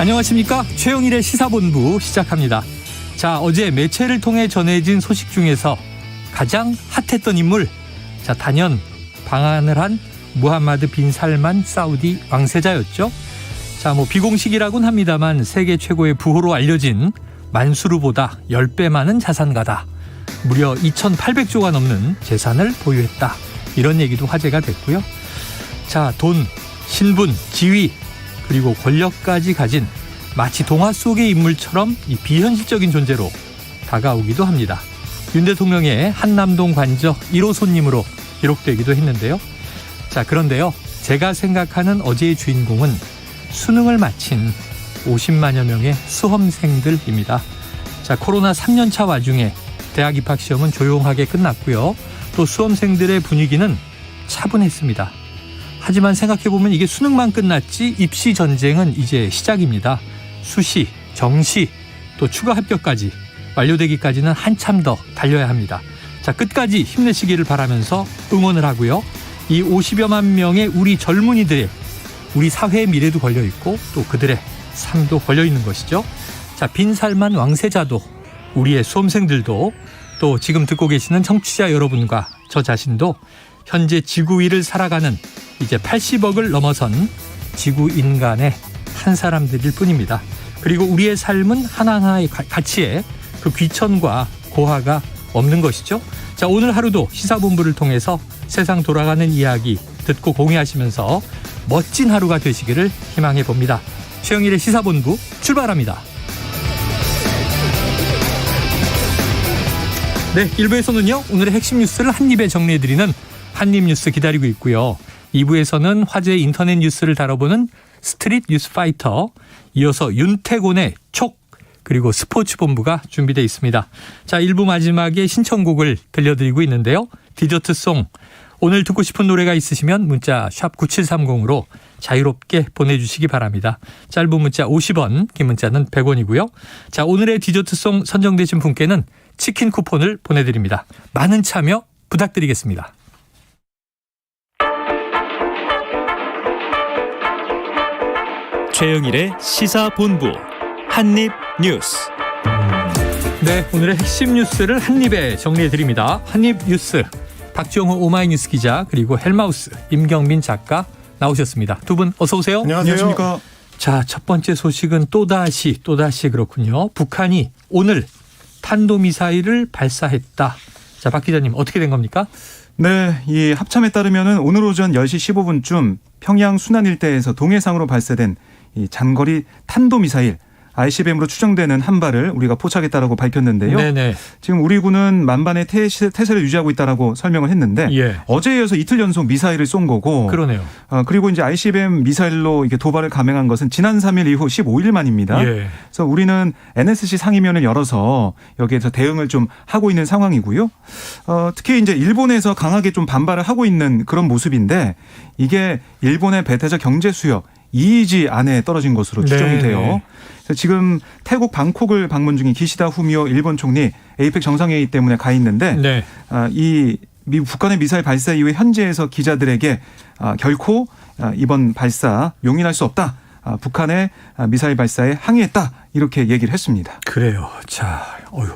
안녕하십니까. 최영일의 시사본부 시작합니다. 자, 어제 매체를 통해 전해진 소식 중에서 가장 핫했던 인물, 자, 단연 방한을 한 무함마드 빈 살만 사우디 왕세자였죠. 자, 비공식이라고는 합니다만 세계 최고의 부호로 알려진 만수르보다 10배 많은 자산가다. 무려 2,800조가 넘는 재산을 보유했다. 이런 얘기도 화제가 됐고요. 자, 돈, 신분, 지위, 그리고 권력까지 가진 마치 동화 속의 인물처럼 이 비현실적인 존재로 다가오기도 합니다. 윤 대통령의 한남동 관저 1호 손님으로 기록되기도 했는데요. 자, 그런데요. 제가 생각하는 어제의 주인공은 수능을 마친 50만여 명의 수험생들입니다. 자, 코로나 3년차 와중에 대학 입학 시험은 조용하게 끝났고요. 또 수험생들의 분위기는 차분했습니다. 하지만 생각해보면 이게 수능만 끝났지 입시 전쟁은 이제 시작입니다. 수시, 정시, 또 추가 합격까지 완료되기까지는 한참 더 달려야 합니다. 자, 끝까지 힘내시기를 바라면서 응원을 하고요. 이 50여만 명의 우리 젊은이들의 우리 사회의 미래도 걸려있고 또 그들의 삶도 걸려있는 것이죠. 자, 빈 살만 왕세자도 우리의 수험생들도 또 지금 듣고 계시는 청취자 여러분과 저 자신도 현재 지구 위를 살아가는 이제 80억을 넘어선 지구 인간의 한 사람들일 뿐입니다. 그리고 우리의 삶은 하나하나의 가치에 그 귀천과 고하가 없는 것이죠. 자, 오늘 하루도 시사본부를 통해서 세상 돌아가는 이야기 듣고 공유하시면서 멋진 하루가 되시기를 희망해 봅니다. 최영일의 시사본부 출발합니다. 네, 1부에서는요. 오늘의 핵심 뉴스를 한입에 정리해드리는 한입뉴스 기다리고 있고요. 2부에서는 화제의 인터넷 뉴스를 다뤄보는 스트릿 뉴스 파이터, 이어서 윤태곤의 촉, 그리고 스포츠 본부가 준비되어 있습니다. 자, 1부 마지막에 신청곡을 들려드리고 있는데요. 디저트송, 오늘 듣고 싶은 노래가 있으시면 문자 샵 9730으로 자유롭게 보내주시기 바랍니다. 짧은 문자 50원, 긴 문자는 100원이고요. 자, 오늘의 디저트송 선정되신 분께는 치킨 쿠폰을 보내드립니다. 많은 참여 부탁드리겠습니다. 최영일의 시사본부 한입뉴스. 네, 오늘의 핵심 뉴스를 한입에 정리해드립니다. 한입뉴스, 박정호 오마이뉴스 기자 그리고 헬마우스 임경민 작가 나오셨습니다. 두 분 어서 오세요. 안녕하십니까. 자, 첫 번째 소식은 또다시 그렇군요. 북한이 오늘 탄도미사일을 발사했다. 자, 박 기자님 어떻게 된 겁니까? 네, 이 합참에 따르면은 오늘 오전 10시 15분쯤 평양 순안 일대에서 동해상으로 발사된 이 장거리 탄도미사일 ICBM으로 추정되는 한 발을 우리가 포착했다라고 밝혔는데요. 네네. 지금 우리 군은 만반의 태세를 유지하고 있다라고 설명을 했는데 예. 어제에 이어서 이틀 연속 미사일을 쏜 거고. 그러네요. 그리고 이제 ICBM 미사일로 이게 도발을 감행한 것은 지난 3일 이후 15일 만입니다. 예. 그래서 우리는 NSC 상임위원회를 열어서 여기에서 대응을 좀 하고 있는 상황이고요. 특히 이제 일본에서 강하게 좀 반발을 하고 있는 그런 모습인데 이게 일본의 배타적 경제 수역 EEZ 안에 떨어진 것으로 추정이 네. 돼요. 그래서 지금 태국 방콕을 방문 중인 기시다 후미오 일본 총리 에이펙 정상회의 때문에 가 있는데 네. 이 북한의 미사일 발사 이후에 현지에서 기자들에게 결코 이번 발사 용인할 수 없다. 북한의 미사일 발사에 항의했다. 이렇게 얘기를 했습니다. 그래요. 자,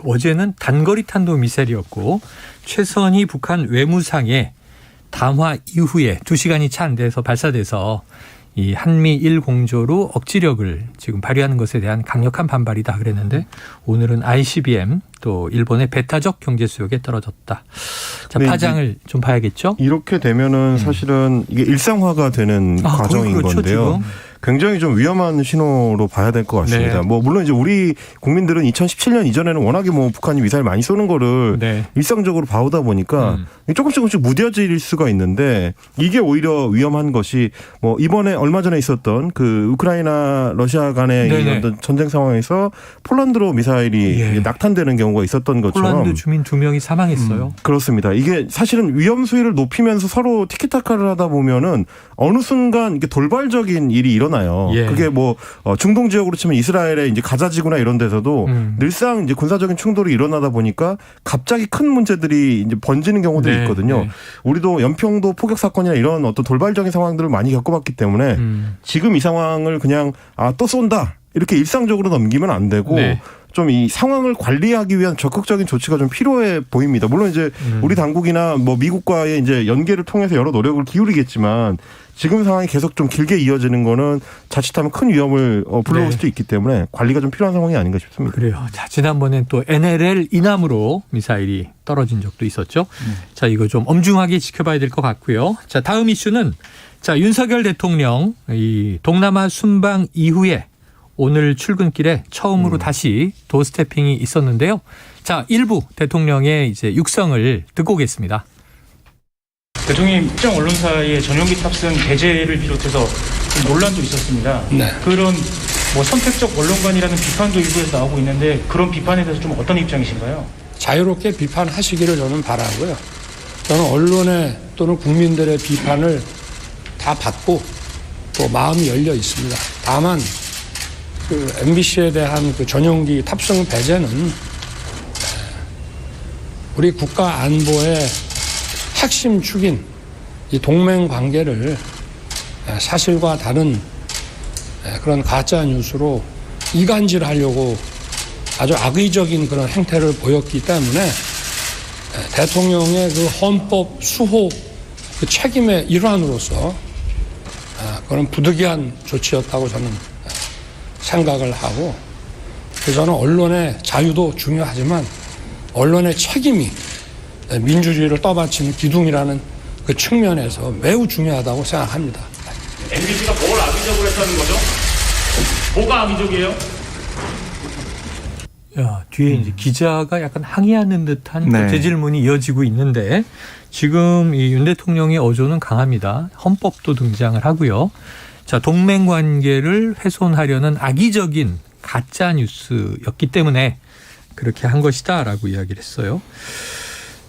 어제는 단거리 탄도 미사일이었고 최선희 북한 외무상의 담화 이후에 2시간이 채 안 돼서 발사돼서 이 한미일 공조로 억지력을 지금 발휘하는 것에 대한 강력한 반발이다 그랬는데 오늘은 ICBM 또 일본의 배타적 경제 수역에 떨어졌다. 자, 파장을 좀 봐야겠죠? 이렇게 되면은 사실은 이게 일상화가 되는 과정인 그렇죠, 건데요. 지금. 굉장히 좀 위험한 신호로 봐야 될 것 같습니다. 네. 물론 이제 우리 국민들은 2017년 이전에는 워낙에 북한이 미사일 많이 쏘는 거를 네. 일상적으로 봐오다 보니까 조금씩 무뎌질 수가 있는데 이게 오히려 위험한 것이 이번에 얼마 전에 있었던 그 우크라이나 러시아 간의 어떤 전쟁 상황에서 폴란드로 미사일이 낙탄되는 경우가 있었던 것처럼 폴란드 주민 2명이 사망했어요. 그렇습니다. 이게 사실은 위험 수위를 높이면서 서로 티키타카를 하다 보면은 어느 순간 이게 돌발적인 일이 일어나요. 예. 그게 중동 지역으로 치면 이스라엘의 이제 가자지구나 이런 데서도 늘상 이제 군사적인 충돌이 일어나다 보니까 갑자기 큰 문제들이 이제 번지는 경우들이 있거든요. 네. 우리도 연평도 포격 사건이나 이런 어떤 돌발적인 상황들을 많이 겪어봤기 때문에 지금 이 상황을 그냥 또 쏜다. 이렇게 일상적으로 넘기면 안 되고 네. 좀 이 상황을 관리하기 위한 적극적인 조치가 좀 필요해 보입니다. 물론 이제 우리 당국이나 뭐 미국과의 이제 연계를 통해서 여러 노력을 기울이겠지만 지금 상황이 계속 좀 길게 이어지는 거는 자칫하면 큰 위험을 불러올 네. 수도 있기 때문에 관리가 좀 필요한 상황이 아닌가 싶습니다. 그래요. 자, 지난번엔 또 NLL 이남으로 미사일이 떨어진 적도 있었죠. 자, 이거 좀 엄중하게 지켜봐야 될 것 같고요. 자, 다음 이슈는 자, 윤석열 대통령 이 동남아 순방 이후에 오늘 출근길에 처음으로 다시 도스태핑이 있었는데요. 자, 일부 대통령의 이제 육성을 듣고 오겠습니다. 대통령님 특정 언론사의 전용기 탑승 배제를 비롯해서 좀 논란도 있었습니다. 네. 그런 뭐 선택적 언론관이라는 비판도 일부에서 나오고 있는데 그런 비판에 대해서 좀 어떤 입장이신가요? 자유롭게 비판하시기를 저는 바라고요. 저는 언론의 또는 국민들의 비판을 다 받고 또 마음이 열려 있습니다. 다만 그 MBC에 대한 그 전용기 탑승 배제는 우리 국가 안보의 핵심 축인 이 동맹 관계를 사실과 다른 그런 가짜 뉴스로 이간질하려고 아주 악의적인 그런 행태를 보였기 때문에 대통령의 그 헌법 수호 그 책임의 일환으로서 그런 부득이한 조치였다고 저는 생각을 하고, 그래서 저는 언론의 자유도 중요하지만 언론의 책임이 민주주의를 떠받치는 기둥이라는 그 측면에서 매우 중요하다고 생각합니다. MBC가 뭘 악의적으로 했다는 거죠? 뭐가 악의적이에요? 야, 뒤에 이제 기자가 약간 항의하는 듯한 네. 그 재질문이 이어지고 있는데 지금 이 윤 대통령의 어조는 강합니다. 헌법도 등장을 하고요. 자, 동맹 관계를 훼손하려는 악의적인 가짜 뉴스였기 때문에 그렇게 한 것이다라고 이야기를 했어요.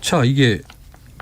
자, 이게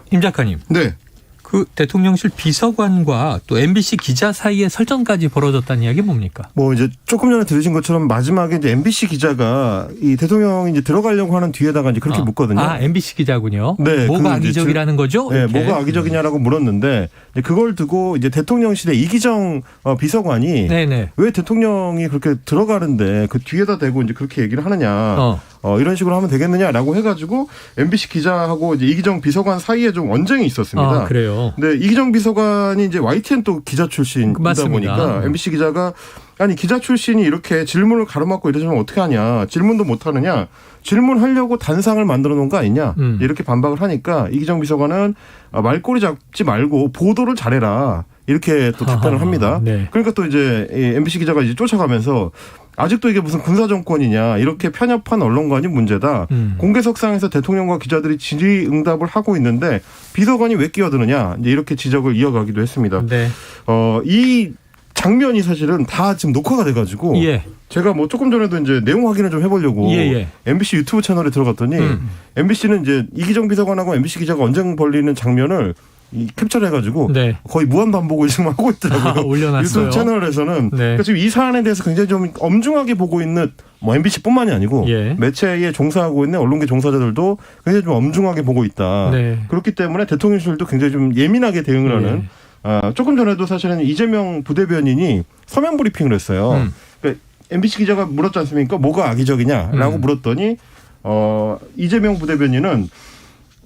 임 작가님. 네. 그 대통령실 비서관과 또 MBC 기자 사이에 설전까지 벌어졌다는 이야기 뭡니까? 뭐 이제 조금 전에 들으신 것처럼 마지막에 이제 MBC 기자가 이 대통령이 이제 들어가려고 하는 뒤에다가 이제 그렇게 묻거든요. 아, MBC 기자군요. 네, 뭐가 그 이제 악의적이라는 거죠? 네, 이렇게. 뭐가 악의적이냐라고 물었는데 이제 그걸 두고 이제 대통령실의 이기정 비서관이 네네. 왜 대통령이 그렇게 들어가는데 그 뒤에다 대고 이제 그렇게 얘기를 하느냐. 이런 식으로 하면 되겠느냐라고 해가지고 MBC 기자하고 이제 이기정 비서관 사이에 좀 언쟁이 있었습니다. 아, 그래요. 근데 이기정 비서관이 이제 YTN 또 기자 출신이다 맞습니다. 보니까 MBC 기자가 아니 기자 출신이 이렇게 질문을 가로막고 이러시면 어떻게 하냐. 질문도 못 하느냐. 질문하려고 단상을 만들어 놓은 거 아니냐. 이렇게 반박을 하니까 이기정 비서관은 말꼬리 잡지 말고 보도를 잘해라. 이렇게 또 답변을 합니다. 네. 그러니까 또 이제 MBC 기자가 이제 쫓아가면서 아직도 이게 무슨 군사 정권이냐 이렇게 편협한 언론관이 문제다. 공개석상에서 대통령과 기자들이 질의응답을 하고 있는데 비서관이 왜 끼어드느냐 이제 이렇게 지적을 이어가기도 했습니다. 네. 이 장면이 사실은 다 지금 녹화가 돼가지고 예. 제가 뭐 조금 전에도 이제 내용 확인을 좀 해보려고 예. MBC 유튜브 채널에 들어갔더니 MBC는 이제 이기정 비서관하고 MBC 기자가 언쟁 벌리는 장면을 캡처를 해가지고 네. 거의 무한 반복을 지금 하고 있더라고요. 올려놨어요. 유튜브 채널에서는. 네. 그러니까 지금 이 사안에 대해서 굉장히 좀 엄중하게 보고 있는 뭐 MBC뿐만이 아니고 예. 매체에 종사하고 있는 언론계 종사자들도 굉장히 좀 엄중하게 보고 있다. 네. 그렇기 때문에 대통령실도 굉장히 좀 예민하게 대응을 네. 하는. 조금 전에도 사실은 이재명 부대변인이 서면 브리핑을 했어요. 그러니까 MBC 기자가 물었지 않습니까? 뭐가 악의적이냐라고 물었더니 이재명 부대변인은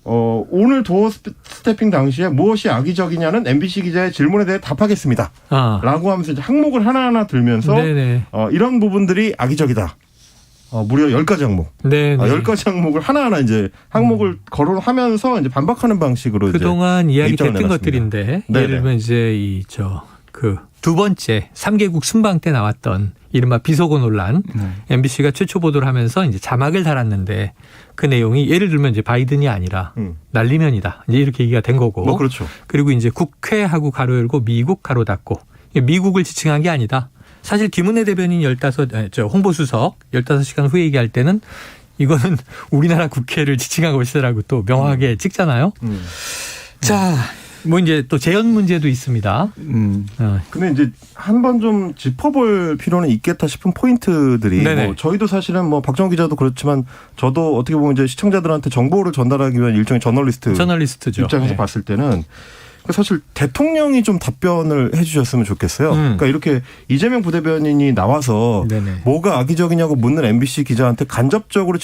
오늘 도어 스태핑 당시에 무엇이 악의적이냐는 MBC 기자의 질문에 대해 답하겠습니다. 라고 하면서 이제 항목을 하나하나 들면서 네네. 이런 부분들이 악의적이다. 무려 10가지 항목. 네네. 10가지 항목을 하나하나 이제 항목을 거론하면서 이제 반박하는 방식으로 그동안 이제 이야기 입장을 됐던 내놨습니다. 것들인데 네네. 예를 들면 이제 두 번째 3개국 순방 때 나왔던 이른바 비속어 논란 MBC가 최초 보도를 하면서 이제 자막을 달았는데 그 내용이 예를 들면 이제 바이든이 아니라 날리면이다. 이제 이렇게 얘기가 된 거고. 뭐 그렇죠. 그리고 이제 국회하고 가로 열고 미국 가로 닫고 미국을 지칭한 게 아니다. 사실 김은혜 대변인 홍보수석 15시간 후에 얘기할 때는 이거는 우리나라 국회를 지칭한 것이라고 또 명확하게 찍잖아요. 자, 뭐 이제 또 재연 문제도 있습니다. 근데 이제 한번 좀 짚어볼 필요는 있겠다 싶은 포인트들이 뭐 저희도 사실은 뭐 박정우 기자도 그렇지만 저도 어떻게 보면 이제 시청자들한테 정보를 전달하기 위한 일종의 저널리스트죠. 입장에서 봤을 때는 사실 대통령이 좀 답변을 해주셨으면 좋겠어요. 그러니까 이렇게 이재명 부대변인이 나와서 네네. 뭐가 악의적이냐고 묻는 MBC 기자한테 간접적으로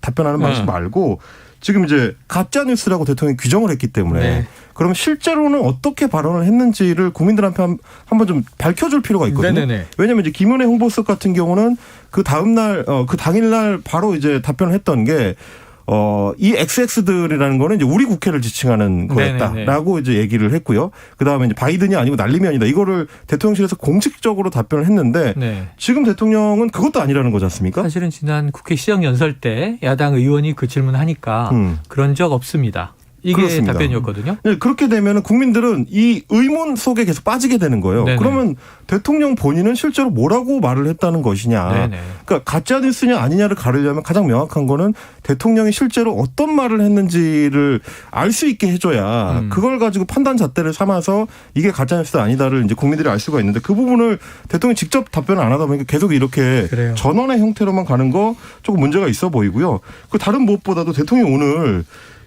답변하는 방식 말고 지금 이제 가짜 뉴스라고 대통령이 규정을 했기 때문에 네. 그러면 실제로는 어떻게 발언을 했는지를 국민들한테 한번 좀 밝혀줄 필요가 있거든요. 네네네. 왜냐하면 이제 김은혜 홍보수석 같은 경우는 그 다음 날, 그 당일날 바로 이제 답변을 했던 게 이 XX들이라는 거는 이제 우리 국회를 지칭하는 거였다라고 이제 얘기를 했고요. 그 다음에 이제 바이든이 아니고 날리면이다. 이거를 대통령실에서 공식적으로 답변을 했는데 네. 지금 대통령은 그것도 아니라는 거지 않습니까? 사실은 지난 국회 시정연설 때 야당 의원이 그 질문하니까 그런 적 없습니다. 이게 그렇습니다. 답변이었거든요. 네, 그렇게 되면 국민들은 이 의문 속에 계속 빠지게 되는 거예요. 네네. 그러면 대통령 본인은 실제로 뭐라고 말을 했다는 것이냐. 네네. 그러니까 가짜 뉴스냐 아니냐를 가르려면 가장 명확한 거는 대통령이 실제로 어떤 말을 했는지를 알 수 있게 해줘야 그걸 가지고 판단 잣대를 삼아서 이게 가짜 뉴스다 아니다를 이제 국민들이 알 수가 있는데 그 부분을 대통령이 직접 답변을 안 하다 보니까 계속 이렇게 그래요. 전원의 형태로만 가는 거 조금 문제가 있어 보이고요. 그 다른 무엇보다도 대통령이 오늘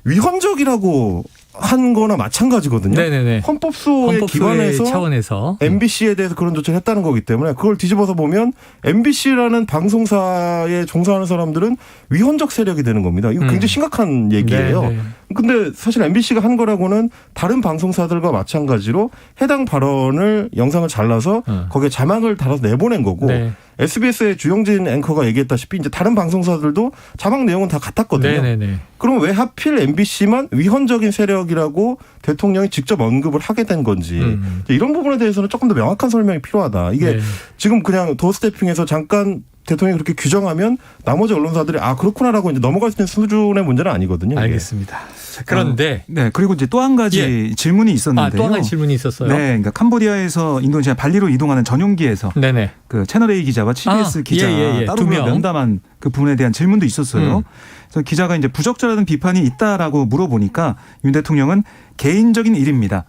위헌적이라고 한 거나 마찬가지거든요. 네네네. 헌법소에 기반해서 차원에서 MBC에 대해서 그런 조치를 했다는 거기 때문에 그걸 뒤집어서 보면 MBC라는 방송사에 종사하는 사람들은 위헌적 세력이 되는 겁니다. 이거 굉장히 심각한 얘기예요. 네네. 근데 사실 MBC가 한 거라고는 다른 방송사들과 마찬가지로 해당 발언을 영상을 잘라서 거기에 자막을 달아서 내보낸 거고 네. SBS의 주영진 앵커가 얘기했다시피 이제 다른 방송사들도 자막 내용은 다 같았거든요. 네네네. 그럼 왜 하필 MBC만 위헌적인 세력이라고 대통령이 직접 언급을 하게 된 건지 이런 부분에 대해서는 조금 더 명확한 설명이 필요하다. 이게 네. 지금 그냥 도어스태핑에서 잠깐 대통령이 그렇게 규정하면 나머지 언론사들이 아 그렇구나라고 이제 넘어갈 수 있는 수준의 문제는 아니거든요. 이게. 알겠습니다. 그런데 네, 그리고 이제 또 한 가지 질문이 있었는데요. 또 한 가지 질문이 있었어요. 네, 그러니까 캄보디아에서 인도네시아 발리로 이동하는 전용기에서 네네. 그 채널A 기자와 CBS 기자 따로 두 명. 면담한 그 부분에 대한 질문도 있었어요. 그래서 기자가 이제 부적절한 비판이 있다라고 물어보니까 윤 대통령은 개인적인 일입니다.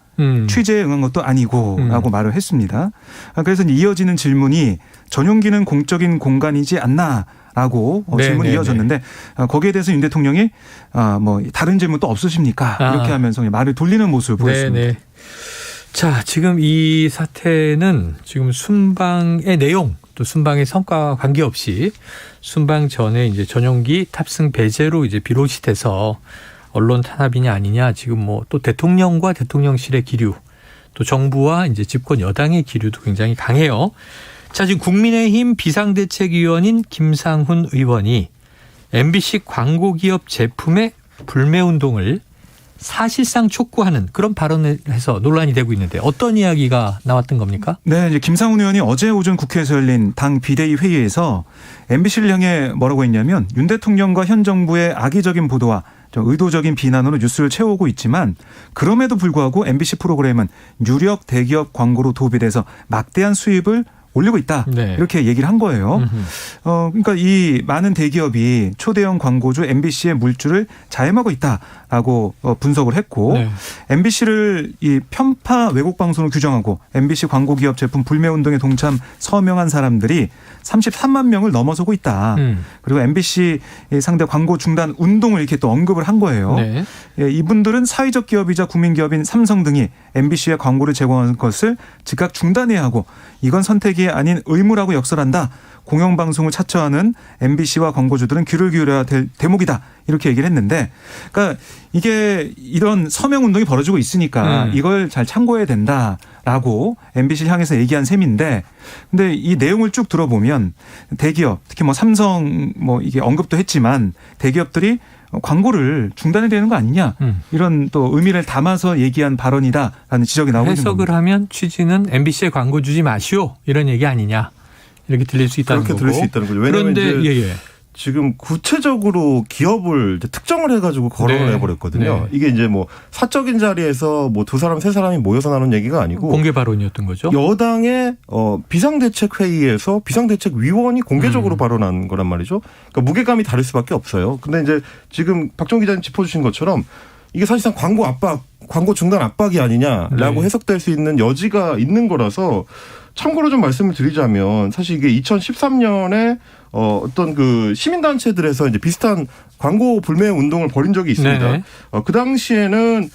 취재에 응한 것도 아니고라고 말을 했습니다. 그래서 이어지는 질문이 전용기는 공적인 공간이지 않나라고 질문이 이어졌는데 거기에 대해서 윤 대통령이 뭐 다른 질문 또 없으십니까? 이렇게 하면서 말을 돌리는 모습을 보였습니다. 네네. 자, 지금 이 사태는 지금 순방의 내용 또 순방의 성과와 관계없이 순방 전에 이제 전용기 탑승 배제로 이제 비롯이 돼서 언론 탄압이냐 아니냐 지금 뭐 또 대통령과 대통령실의 기류 또 정부와 이제 집권 여당의 기류도 굉장히 강해요. 자, 지금 국민의힘 비상대책위원인 김상훈 의원이 MBC 광고기업 제품의 불매운동을 사실상 촉구하는 그런 발언을 해서 논란이 되고 있는데 어떤 이야기가 나왔던 겁니까? 네, 이제 김상훈 의원이 어제 오전 국회에서 열린 당 비대위 회의에서 MBC를 향해 뭐라고 했냐면 윤 대통령과 현 정부의 악의적인 보도와 좀 의도적인 비난으로 뉴스를 채우고 있지만 그럼에도 불구하고 MBC 프로그램은 유력 대기업 광고로 도배돼서 막대한 수입을 올리고 있다. 네. 이렇게 얘기를 한 거예요. 그러니까 이 많은 대기업이 초대형 광고주 MBC의 물줄을 자임하고 있다라고 분석을 했고 네. MBC를 이 편파 왜곡 방송으로 규정하고 MBC 광고 기업 제품 불매 운동에 동참 서명한 사람들이 33만 명을 넘어서고 있다. 그리고 MBC 상대 광고 중단 운동을 이렇게 또 언급을 한 거예요. 네. 예, 이분들은 사회적 기업이자 국민 기업인 삼성 등이 MBC에 광고를 제공하는 것을 즉각 중단해야 하고 이건 선택이 아닌 의무라고 역설한다. 공영방송을 차처하는 MBC와 광고주들은 귀를 기울여야 될 대목이다. 이렇게 얘기를 했는데 그러니까 이게 이런 서명 운동이 벌어지고 있으니까 이걸 잘 참고해야 된다라고 MBC를 향해서 얘기한 셈인데 근데 이 내용을 쭉 들어보면 대기업 특히 뭐 삼성 뭐 이게 언급도 했지만 대기업들이 광고를 중단해야 되는 거 아니냐 이런 또 의미를 담아서 얘기한 발언이다라는 지적이 나오고 있는 겁니다. 해석을 하면 취지는 MBC에 광고 주지 마시오 이런 얘기 아니냐 이렇게 들릴 수 있다는 그렇게 거고. 들릴 수 있다는 거죠. 왜냐하면 그런데 이제 지금 구체적으로 기업을 이제 특정을 해가지고 거론을 해버렸거든요. 네. 이게 이제 뭐 사적인 자리에서 뭐 두 사람 세 사람이 모여서 나눈 얘기가 아니고 공개 발언이었던 거죠. 여당의 비상대책회의에서 비상대책위원이 공개적으로 발언한 거란 말이죠. 그러니까 무게감이 다를 수밖에 없어요. 근데 이제 지금 박정 기자님 짚어주신 것처럼 이게 사실상 광고 중단 압박이 아니냐라고 해석될 수 있는 여지가 있는 거라서 참고로 좀 말씀을 드리자면 사실 이게 2013년에 어떤 그 시민단체들에서 이제 비슷한 광고 불매 운동을 벌인 적이 있습니다. 그 당시에는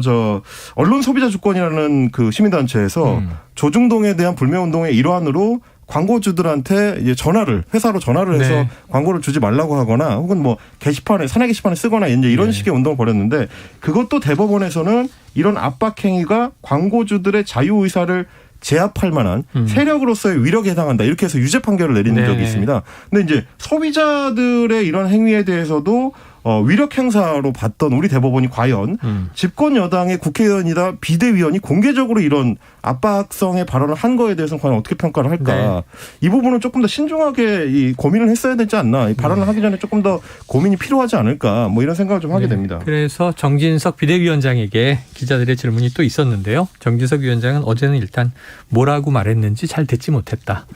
저 언론 소비자 주권이라는 그 시민단체에서 조중동에 대한 불매 운동의 일환으로 광고주들한테 이제 회사로 전화를 해서 광고를 주지 말라고 하거나 혹은 뭐 사내 게시판에 쓰거나 이제 이런 식의 운동을 벌였는데 그것도 대법원에서는 이런 압박 행위가 광고주들의 자유의사를 제압할 만한 세력으로서의 위력에 해당한다. 이렇게 해서 유죄 판결을 내리는 적이 있습니다. 근데 이제 소비자들의 이런 행위에 대해서도 위력 행사로 봤던 우리 대법원이 과연 집권 여당의 국회의원이다 비대위원이 공개적으로 이런 압박성의 발언을 한 거에 대해서는 과연 어떻게 평가를 할까? 이 부분은 조금 더 신중하게 고민을 했어야 되지 않나? 이 발언을 하기 전에 조금 더 고민이 필요하지 않을까? 뭐 이런 생각을 좀 하게 됩니다. 그래서 정진석 비대위원장에게 기자들의 질문이 또 있었는데요. 정진석 위원장은 어제는 일단 뭐라고 말했는지 잘 듣지 못했다.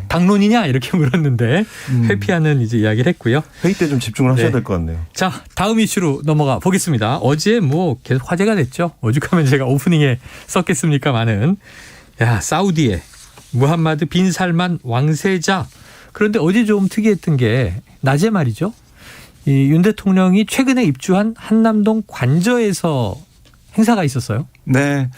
당론이냐 이렇게 물었는데 회피하는 이제 이야기를 했고요. 회의 때 좀 집중을 하셔야 될 것 같네요. 자, 다음 이슈로 넘어가 보겠습니다. 어제 뭐 계속 화제가 됐죠. 오죽하면 제가 오프닝에 썼겠습니까마는. 사우디의 무함마드 빈 살만 왕세자. 그런데 어제 좀 특이했던 게 낮에 말이죠. 이 윤 대통령이 최근에 입주한 한남동 관저에서 행사가 있었어요. 네.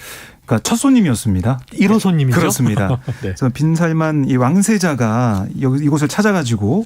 그러니까 첫 손님이었습니다. 1호 손님이죠. 그렇습니다. 그래서 빈살만 이 왕세자가 이곳을 찾아가지고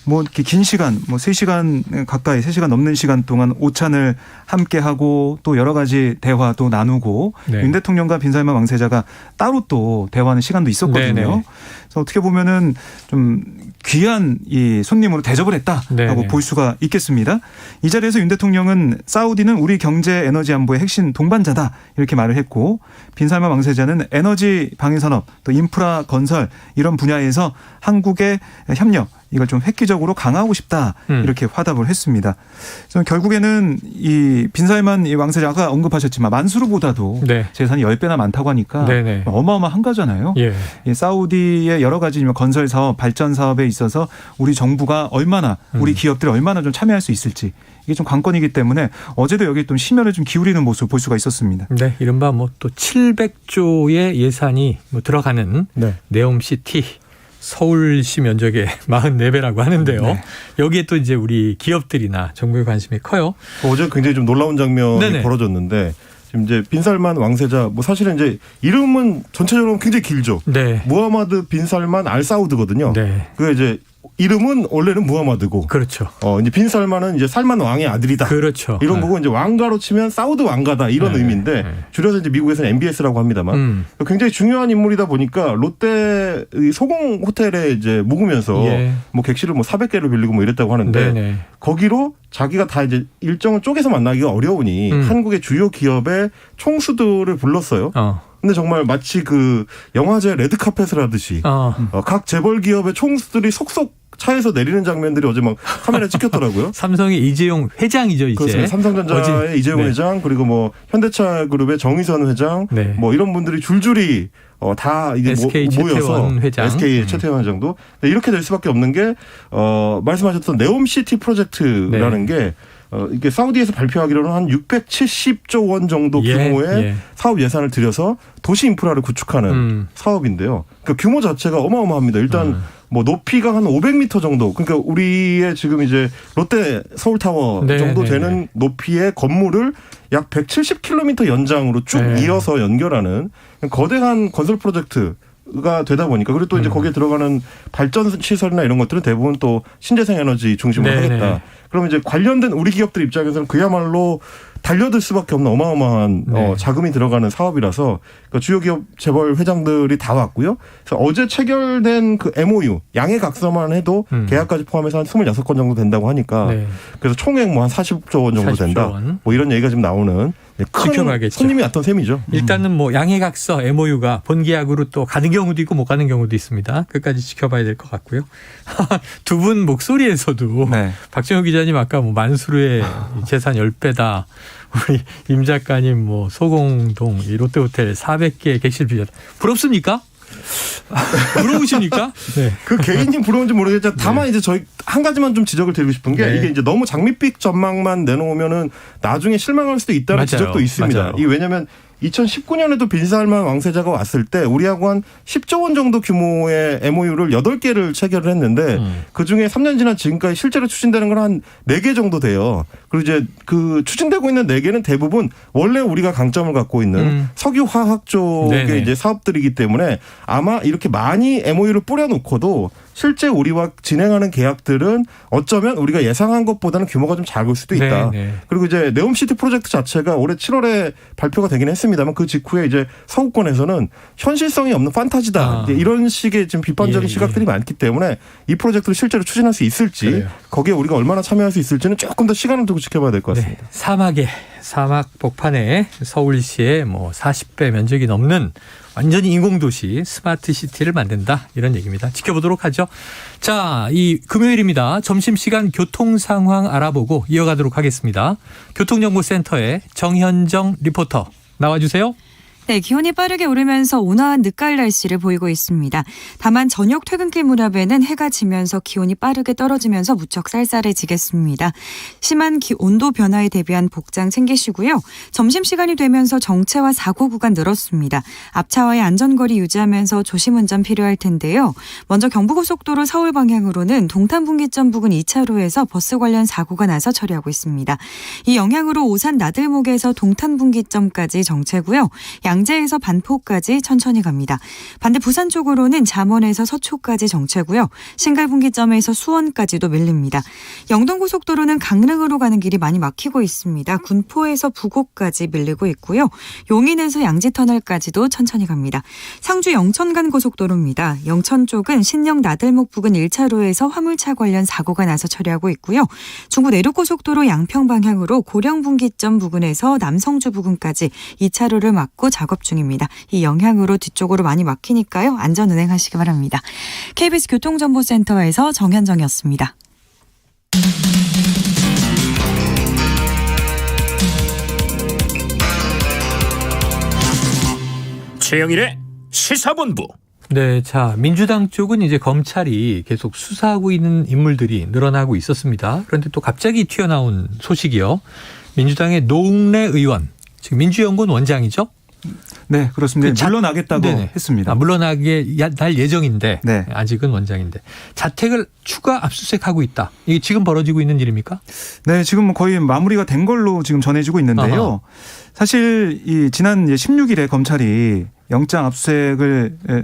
뭐 이렇게 긴 시간, 뭐 3시간 가까이 3시간 넘는 시간 동안 오찬을 함께 하고 또 여러 가지 대화도 나누고 윤 대통령과 빈살만 왕세자가 따로 또 대화하는 시간도 있었거든요. 그래서 어떻게 보면은 좀 귀한 이 손님으로 대접을 했다라고 볼 수가 있겠습니다. 이 자리에서 윤 대통령은 사우디는 우리 경제 에너지 안보의 핵심 동반자다 이렇게 말을 했고 빈살만 왕세자는 에너지 방위산업 또 인프라 건설 이런 분야에서 한국의 협력 이걸 좀 획기적으로 강화하고 싶다 이렇게 화답을 했습니다. 그래서 결국에는 이 빈살만 이 왕세자 아까 언급하셨지만 만수르보다도 재산이 10배나 많다고 하니까 어마어마한 거잖아요. 이 사우디의 여러 가지 건설 사업, 발전 사업에 있어서 우리 정부가 얼마나 우리 기업들이 얼마나 좀 참여할 수 있을지 이게 좀 관건이기 때문에 어제도 여기 좀 심혈을 좀 기울이는 모습을 볼 수가 있었습니다. 네, 이른바 뭐 또 700조의 예산이 뭐 들어가는 네옴시티. 서울시 면적의 44배라고 하는데요. 여기에 또 이제 우리 기업들이나 정부의 관심이 커요. 어제 굉장히 좀 놀라운 장면이 벌어졌는데 지금 이제 빈살만 왕세자 뭐 사실은 이제 이름은 전체적으로 굉장히 길죠. 무하마드 빈살만 알 사우드거든요. 그게 이제 이름은 원래는 무하마드고. 그렇죠. 이제 빈살만은 이제 살만 왕의 아들이다. 그렇죠. 이런 거고 이제 왕가로 치면 사우드 왕가다 이런 의미인데 줄여서 이제 미국에서는 MBS라고 합니다만 굉장히 중요한 인물이다 보니까 롯데 소공 호텔에 이제 묵으면서 뭐 객실을 뭐 400개를 빌리고 뭐 이랬다고 하는데 거기로 자기가 다 이제 일정을 쪼개서 만나기가 어려우니 한국의 주요 기업의 총수들을 불렀어요. 근데 정말 마치 그 영화제 레드카펫을 하듯이 각 재벌 기업의 총수들이 속속 차에서 내리는 장면들이 어제 막 카메라에 찍혔더라고요. 삼성의 이재용 회장이죠, 이제. 그렇습니다. 삼성전자의 이재용 회장 그리고 뭐 현대차 그룹의 정의선 회장 뭐 이런 분들이 줄줄이 다 이제 SK 모여서 회장. SK 최태원 회장도 이렇게 될 수밖에 없는 게 말씀하셨던 네옴시티 프로젝트라는 게 이게 사우디에서 발표하기로는 한 670조 원 정도 규모의 사업 예산을 들여서 도시 인프라를 구축하는 사업인데요. 그 규모 자체가 어마어마합니다. 일단 뭐 높이가 한 500m 정도. 그러니까 우리의 지금 이제 롯데 서울타워 정도 되는 높이의 건물을 약 170km 연장으로 쭉 이어서 연결하는 거대한 건설 프로젝트가 되다 보니까 그리고 또 이제 거기에 들어가는 발전 시설이나 이런 것들은 대부분 또 신재생 에너지 중심으로 하겠다. 그러면 이제 관련된 우리 기업들 입장에서는 그야말로 달려들 수밖에 없는 어마어마한 자금이 들어가는 사업이라서 그러니까 주요 기업 재벌 회장들이 다 왔고요. 그래서 어제 체결된 그 MOU 양해각서만 해도 계약까지 포함해서 한 26건 정도 된다고 하니까 그래서 총액 뭐 한 40조 원 정도 된다. 뭐 이런 얘기가 지금 나오는 큰 지켜봐야겠죠. 손님이 왔던 셈이죠. 일단은 뭐 양해각서 MOU가 본계약으로 또 가는 경우도 있고 못 가는 경우도 있습니다. 끝까지 지켜봐야 될 것 같고요. 두 분 목소리에서도 박정호 기자님 아까 뭐 만수르의 재산 10배다. 우리 임 작가님 뭐 소공동 롯데호텔 400개 객실 빌렸다. 부럽습니까? 부러우십니까? 그 개인이 부러운지 모르겠지만 다만 이제 저희 한 가지만 좀 지적을 드리고 싶은 게 이게 이제 너무 장밋빛 전망만 내놓으면은 나중에 실망할 수도 있다는 지적도 있습니다. 이 왜냐하면 2019년에도 빈 살만 왕세자가 왔을 때 우리하고 한 10조 원 정도 규모의 MOU를 8개를 체결을 했는데 그중에 3년 지난 지금까지 실제로 추진되는 건 한 4개 정도 돼요. 그리고 이제 그 추진되고 있는 4개는 대부분 원래 우리가 강점을 갖고 있는 석유 화학 쪽의 네네. 이제 사업들이기 때문에 아마 이렇게 많이 MOU를 뿌려놓고도 실제 우리와 진행하는 계약들은 어쩌면 우리가 예상한 것보다는 규모가 좀 작을 수도 있다. 네네. 그리고 이제 네옴시티 프로젝트 자체가 올해 7월에 발표가 되긴 했습니다만 그 직후에 이제 서구권에서는 현실성이 없는 판타지다. 이제 이런 식의 지금 비판적인 시각들이 많기 때문에 이 프로젝트를 실제로 추진할 수 있을지 그래요. 거기에 우리가 얼마나 참여할 수 있을지는 조금 더 시간을 두고 지켜봐야 될 것 같습니다. 네, 사막 복판에 서울시의 뭐 40배 면적이 넘는 완전히 인공도시 스마트 시티를 만든다 이런 얘기입니다. 지켜보도록 하죠. 자, 이 금요일입니다. 점심시간 교통 상황 알아보고 이어가도록 하겠습니다. 교통정보센터의 정현정 리포터 나와주세요. 네, 기온이 빠르게 오르면서 온화한 늦가을 날씨를 보이고 있습니다. 다만 저녁 퇴근길 무렵에는 해가 지면서 기온이 빠르게 떨어지면서 무척 쌀쌀해지겠습니다. 심한 온도 변화에 대비한 복장 챙기시고요. 점심시간이 되면서 정체와 사고 구간 늘었습니다. 앞차와의 안전거리 유지하면서 조심 운전 필요할 텐데요. 먼저 경부고속도로 서울 방향으로는 동탄분기점 부근 2차로에서 버스 관련 사고가 나서 처리하고 있습니다. 이 영향으로 오산 나들목에서 동탄분기점까지 정체고요. 양재에서 반포까지 천천히 갑니다. 반대 부산 쪽으로는 잠원에서 서초까지 정체고요. 신갈분기점에서 수원까지도 밀립니다. 영동고속도로는 강릉으로 가는 길이 많이 막히고 있습니다. 군포에서 부곡까지 밀리고 있고요. 용인에서 양지터널까지도 천천히 갑니다. 상주 영천간 고속도로입니다. 영천 쪽은 신영 나들목 부근 1차로에서 화물차 관련 사고가 나서 처리하고 있고요. 중부 내륙고속도로 양평 방향으로 고령분기점 부근에서 남성주 부근까지 2차로를 막고 작업 중입니다. 이 영향으로 뒤쪽으로 많이 막히니까요. 안전 운행하시기 바랍니다. KBS 교통정보센터에서 정현정이었습니다. 최영일의 시사본부. 네, 자, 민주당 쪽은 이제 검찰이 계속 수사하고 있는 인물들이 늘어나고 있었습니다. 그런데 또 갑자기 튀어나온 소식이요. 민주당의 노웅래 의원, 지금 민주연구원 원장이죠? 네, 그렇습니다. 물러나겠다고 네네. 했습니다. 물러나게 날 예정인데 네. 아직은 원장인데 자택을 추가 압수수색하고 있다. 이게 지금 벌어지고 있는 일입니까? 네, 지금 거의 마무리가 된 걸로 지금 전해지고 있는데요. 아하. 사실 이 지난 16일에 검찰이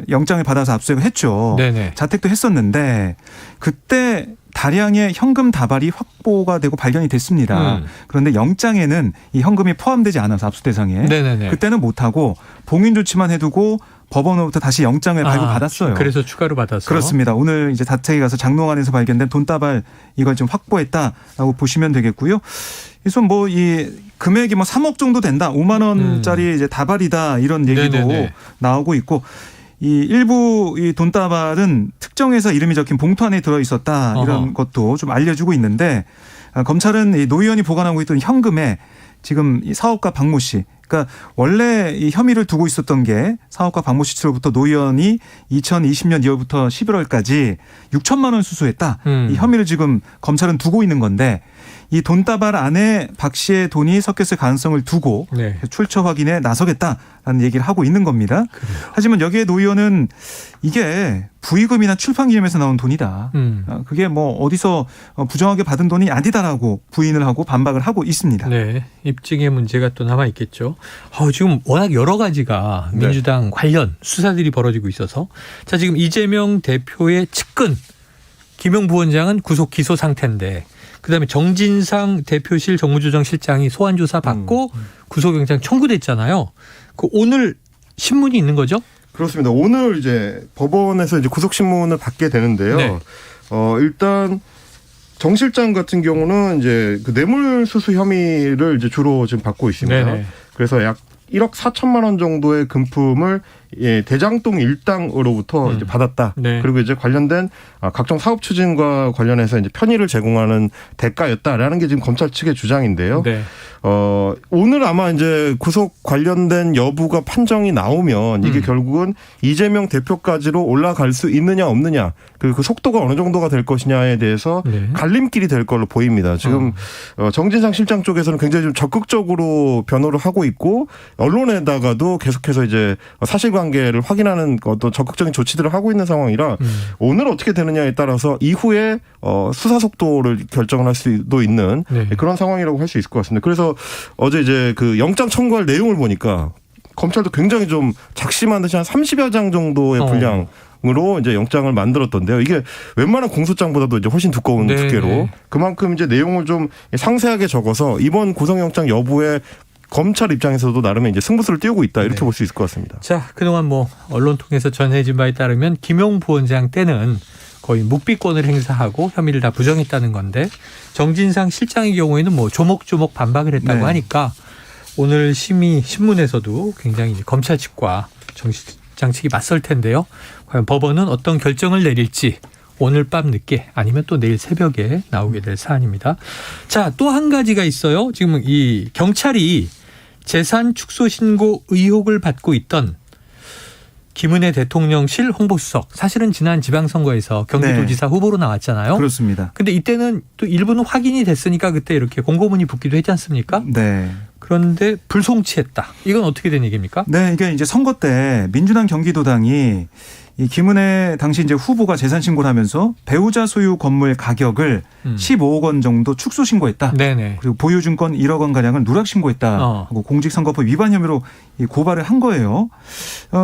영장을 받아서 압수수색을 했죠. 네네. 자택도 했었는데 그때 다량의 현금 다발이 확보가 되고 발견이 됐습니다. 그런데 영장에는 이 현금이 포함되지 않아서 압수 대상에 네네네. 그때는 못하고 봉인 조치만 해두고 법원으로부터 다시 영장을 발부받았어요. 그래서 추가로 받았어요. 그렇습니다. 오늘 이제 자택에 가서 장롱안에서 발견된 돈다발 이걸 좀 확보했다라고 보시면 되겠고요. 그래서 뭐 이 금액이 뭐 3억 정도 된다, 5만 원짜리 이제 다발이다 이런 얘기도 네네네. 나오고 있고. 이 일부 이 돈다발은 특정해서 이름이 적힌 봉투 안에 들어 있었다 이런 것도 좀 알려주고 있는데 검찰은 이 노 의원이 보관하고 있던 현금에 지금 이 사업가 박모 씨, 그러니까 원래 이 혐의를 두고 있었던 게 사업가 박모 씨 측으로부터 노 의원이 2020년 2월부터 11월까지 6천만 원 수수했다. 이 혐의를 지금 검찰은 두고 있는 건데 이 돈다발 안에 박 씨의 돈이 섞였을 가능성을 두고 네. 출처 확인에 나서겠다라는 얘기를 하고 있는 겁니다. 그래요. 하지만 여기에 노 의원은 이게 부의금이나 출판 기념에서 나온 돈이다. 그게 뭐 어디서 부정하게 받은 돈이 아니다라고 부인을 하고 반박을 하고 있습니다. 네, 입증의 문제가 또 남아 있겠죠. 지금 워낙 여러 가지가 민주당 관련 수사들이 벌어지고 있어서 자, 지금 이재명 대표의 측근 김용 부원장은 구속 기소 상태인데 그다음에 정진상 대표실 정무조정실장이 소환조사 받고 구속영장 청구됐잖아요. 그 오늘 신문이 있는 거죠? 그렇습니다. 오늘 이제 법원에서 이제 구속신문을 받게 되는데요. 네. 일단 정 실장 같은 경우는 이제 그 뇌물수수 혐의를 이제 주로 지금 받고 있습니다. 네네. 그래서 약 1억 4천만 원 정도의 금품을 대장동 일당으로부터 이제 받았다. 네. 그리고 이제 관련된 각종 사업 추진과 관련해서 이제 편의를 제공하는 대가였다라는 게 지금 검찰 측의 주장인데요. 네. 오늘 아마 이제 구속 관련된 여부가 판정이 나오면 이게 결국은 이재명 대표까지로 올라갈 수 있느냐 없느냐 그 속도가 어느 정도가 될 것이냐에 대해서 네. 갈림길이 될 걸로 보입니다. 지금 정진상 실장 쪽에서는 굉장히 좀 적극적으로 변호를 하고 있고 언론에다가도 계속해서 이제 사실관계를 확인하는 어떤 적극적인 조치들을 하고 있는 상황이라 오늘 어떻게 되느냐에 따라서 이후에 수사 속도를 결정을 할 수도 있는 네. 그런 그런 상황이라고 할 수 있을 것 같습니다. 그래서 어제 이제 그 영장 청구할 내용을 보니까 검찰도 굉장히 좀 작심한 듯이 한 30여 장 정도의 분량으로 이제 영장을 만들었던데요. 이게 웬만한 공소장보다도 이제 훨씬 두꺼운 네. 두께로 그만큼 이제 내용을 좀 상세하게 적어서 이번 구속영장 여부에 검찰 입장에서도 나름의 이제 승부수를 띄우고 있다 이렇게 네. 볼 수 있을 것 같습니다. 자, 그동안 뭐 언론 통해서 전해진 바에 따르면 김용 부원장 때는 거의 묵비권을 행사하고 혐의를 다 부정했다는 건데 정진상 실장의 경우에는 뭐 조목조목 반박을 했다고 네. 하니까 오늘 심의 신문에서도 굉장히 이제 검찰 측과 정 실장 측이 맞설 텐데요. 과연 법원은 어떤 결정을 내릴지 오늘 밤 늦게 아니면 또 내일 새벽에 나오게 될 사안입니다. 자, 또 한 가지가 있어요. 지금 이 경찰이 재산 축소 신고 의혹을 받고 있던 김은혜 대통령실 홍보수석 사실은 지난 지방선거에서 경기도지사 후보로 나왔잖아요. 그렇습니다. 근데 이때는 또 일부는 확인이 됐으니까 그때 이렇게 공고문이 붙기도 했지 않습니까? 네. 그런데 불송치했다. 이건 어떻게 된 얘기입니까? 네, 이게 이제 선거 때 민주당 경기도당이 이 김은혜 당시 이제 후보가 재산 신고를 하면서 배우자 소유 건물 가격을 15억 원 정도 축소 신고했다. 네네. 그리고 보유증권 1억 원 가량을 누락 신고했다. 하고 공직선거법 위반 혐의로 이 고발을 한 거예요.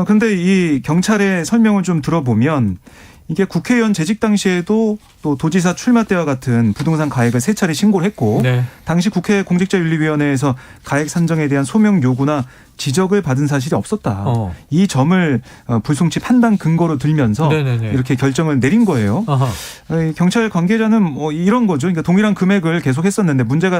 그런데 이 경찰의 설명을 좀 들어보면 이게 국회의원 재직 당시에도 또 도지사 출마 때와 같은 부동산 가액을 3차례 신고를 했고 네. 당시 국회 공직자윤리위원회에서 가액 산정에 대한 소명 요구나 지적을 받은 사실이 없었다. 이 점을 불송치 판단 근거로 들면서 네네네. 이렇게 결정을 내린 거예요. 경찰 관계자는 뭐 이런 거죠. 그러니까 동일한 금액을 계속 했었는데 문제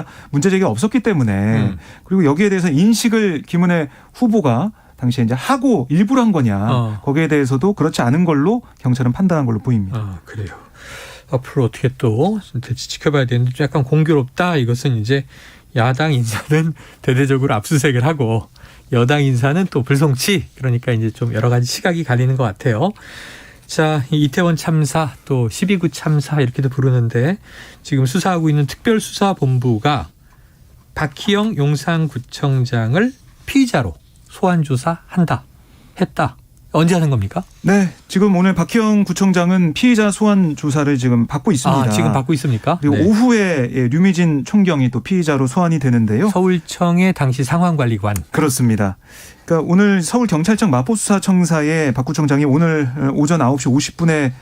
제기가 없었기 때문에 그리고 여기에 대해서 인식을 김은혜 후보가 당시에 이제 하고 일부러 한 거냐 거기에 대해서도 그렇지 않은 걸로 경찰은 판단한 걸로 보입니다. 그래요. 앞으로 어떻게 또 될지 지켜봐야 되는데 좀 약간 공교롭다. 이것은 이제 야당 인사는 대대적으로 압수수색을 하고 여당 인사는 또 불송치. 그러니까 이제 좀 여러 가지 시각이 갈리는 것 같아요. 자, 이태원 참사 또 12구 참사 이렇게도 부르는데 지금 수사하고 있는 특별수사본부가 박희영 용산구청장을 피의자로 소환 했다. 언제 하는 겁니까? 네, 지금 오늘 박희영 구청장은 피의자 소환 조사를 지금 받고 있습니다. 지금 받고 있습니까? 그리고 네. 오후에 류미진 총경이 또 피의자로 소환이 되는데요. 서울청의 당시 상황관리관. 그렇습니다. 그러니까 오늘 서울경찰청 마포수사청사에 박 구청장이 오늘 오전 9시 50분에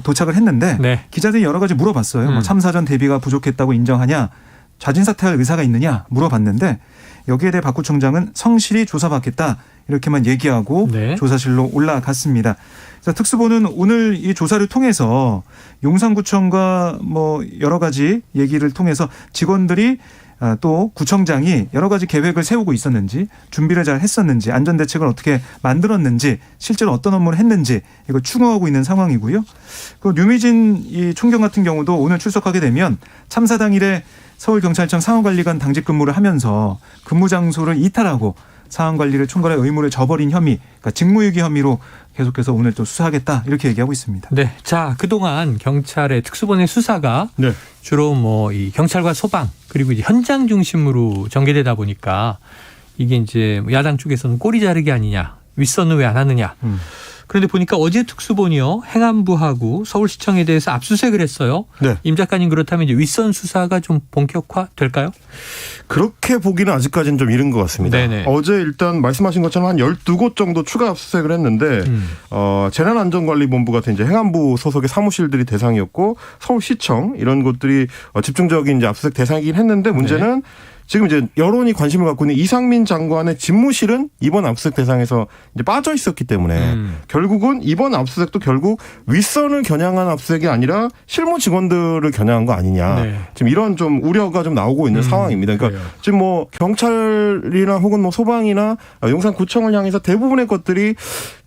도착을 했는데 네. 기자들이 여러 가지 물어봤어요. 뭐 참사 전 대비가 부족했다고 인정하냐, 자진 사퇴할 의사가 있느냐 물어봤는데 여기에 대해 박 구청장은 성실히 조사받겠다 이렇게만 얘기하고 네. 조사실로 올라갔습니다. 그래서 특수본은 오늘 이 조사를 통해서 용산구청과 뭐 여러 가지 얘기를 통해서 직원들이 또 구청장이 여러 가지 계획을 세우고 있었는지 준비를 잘 했었는지 안전대책을 어떻게 만들었는지 실제로 어떤 업무를 했는지 이걸 추궁하고 있는 상황이고요. 그 류미진 이 총경 같은 경우도 오늘 출석하게 되면 참사 당일에 서울경찰청 상황관리관 당직 근무를 하면서 근무 장소를 이탈하고 상황관리를 총괄할 의무를 저버린 혐의, 그러니까 직무유기 혐의로 계속해서 오늘 또 수사하겠다 이렇게 얘기하고 있습니다. 네, 자 그동안 경찰의 특수본의 수사가 네. 주로 뭐 이 경찰과 소방 그리고 이제 현장 중심으로 전개되다 보니까 이게 이제 야당 쪽에서는 꼬리 자르기 아니냐, 윗선은 왜 안 하느냐. 그런데 보니까 어제 특수본이요 행안부하고 서울시청에 대해서 압수수색을 했어요. 네. 임 작가님 그렇다면 이제 윗선 수사가 좀 본격화될까요? 그렇게 보기는 아직까지는 좀 이른 것 같습니다. 네네. 어제 일단 말씀하신 것처럼 한 12곳 정도 추가 압수수색을 했는데 재난안전관리본부 같은 이제 행안부 소속의 사무실들이 대상이었고 서울시청 이런 곳들이 집중적인 이제 압수수색 대상이긴 했는데 문제는 지금 이제 여론이 관심을 갖고 있는 이상민 장관의 집무실은 이번 압수수색 대상에서 이제 빠져 있었기 때문에 결국은 이번 압수수색도 결국 윗선을 겨냥한 압수수색이 아니라 실무 직원들을 겨냥한 거 아니냐. 네. 지금 이런 좀 우려가 좀 나오고 있는 상황입니다. 그러니까 그래요. 지금 뭐 경찰이나 혹은 뭐 소방이나 용산구청을 향해서 대부분의 것들이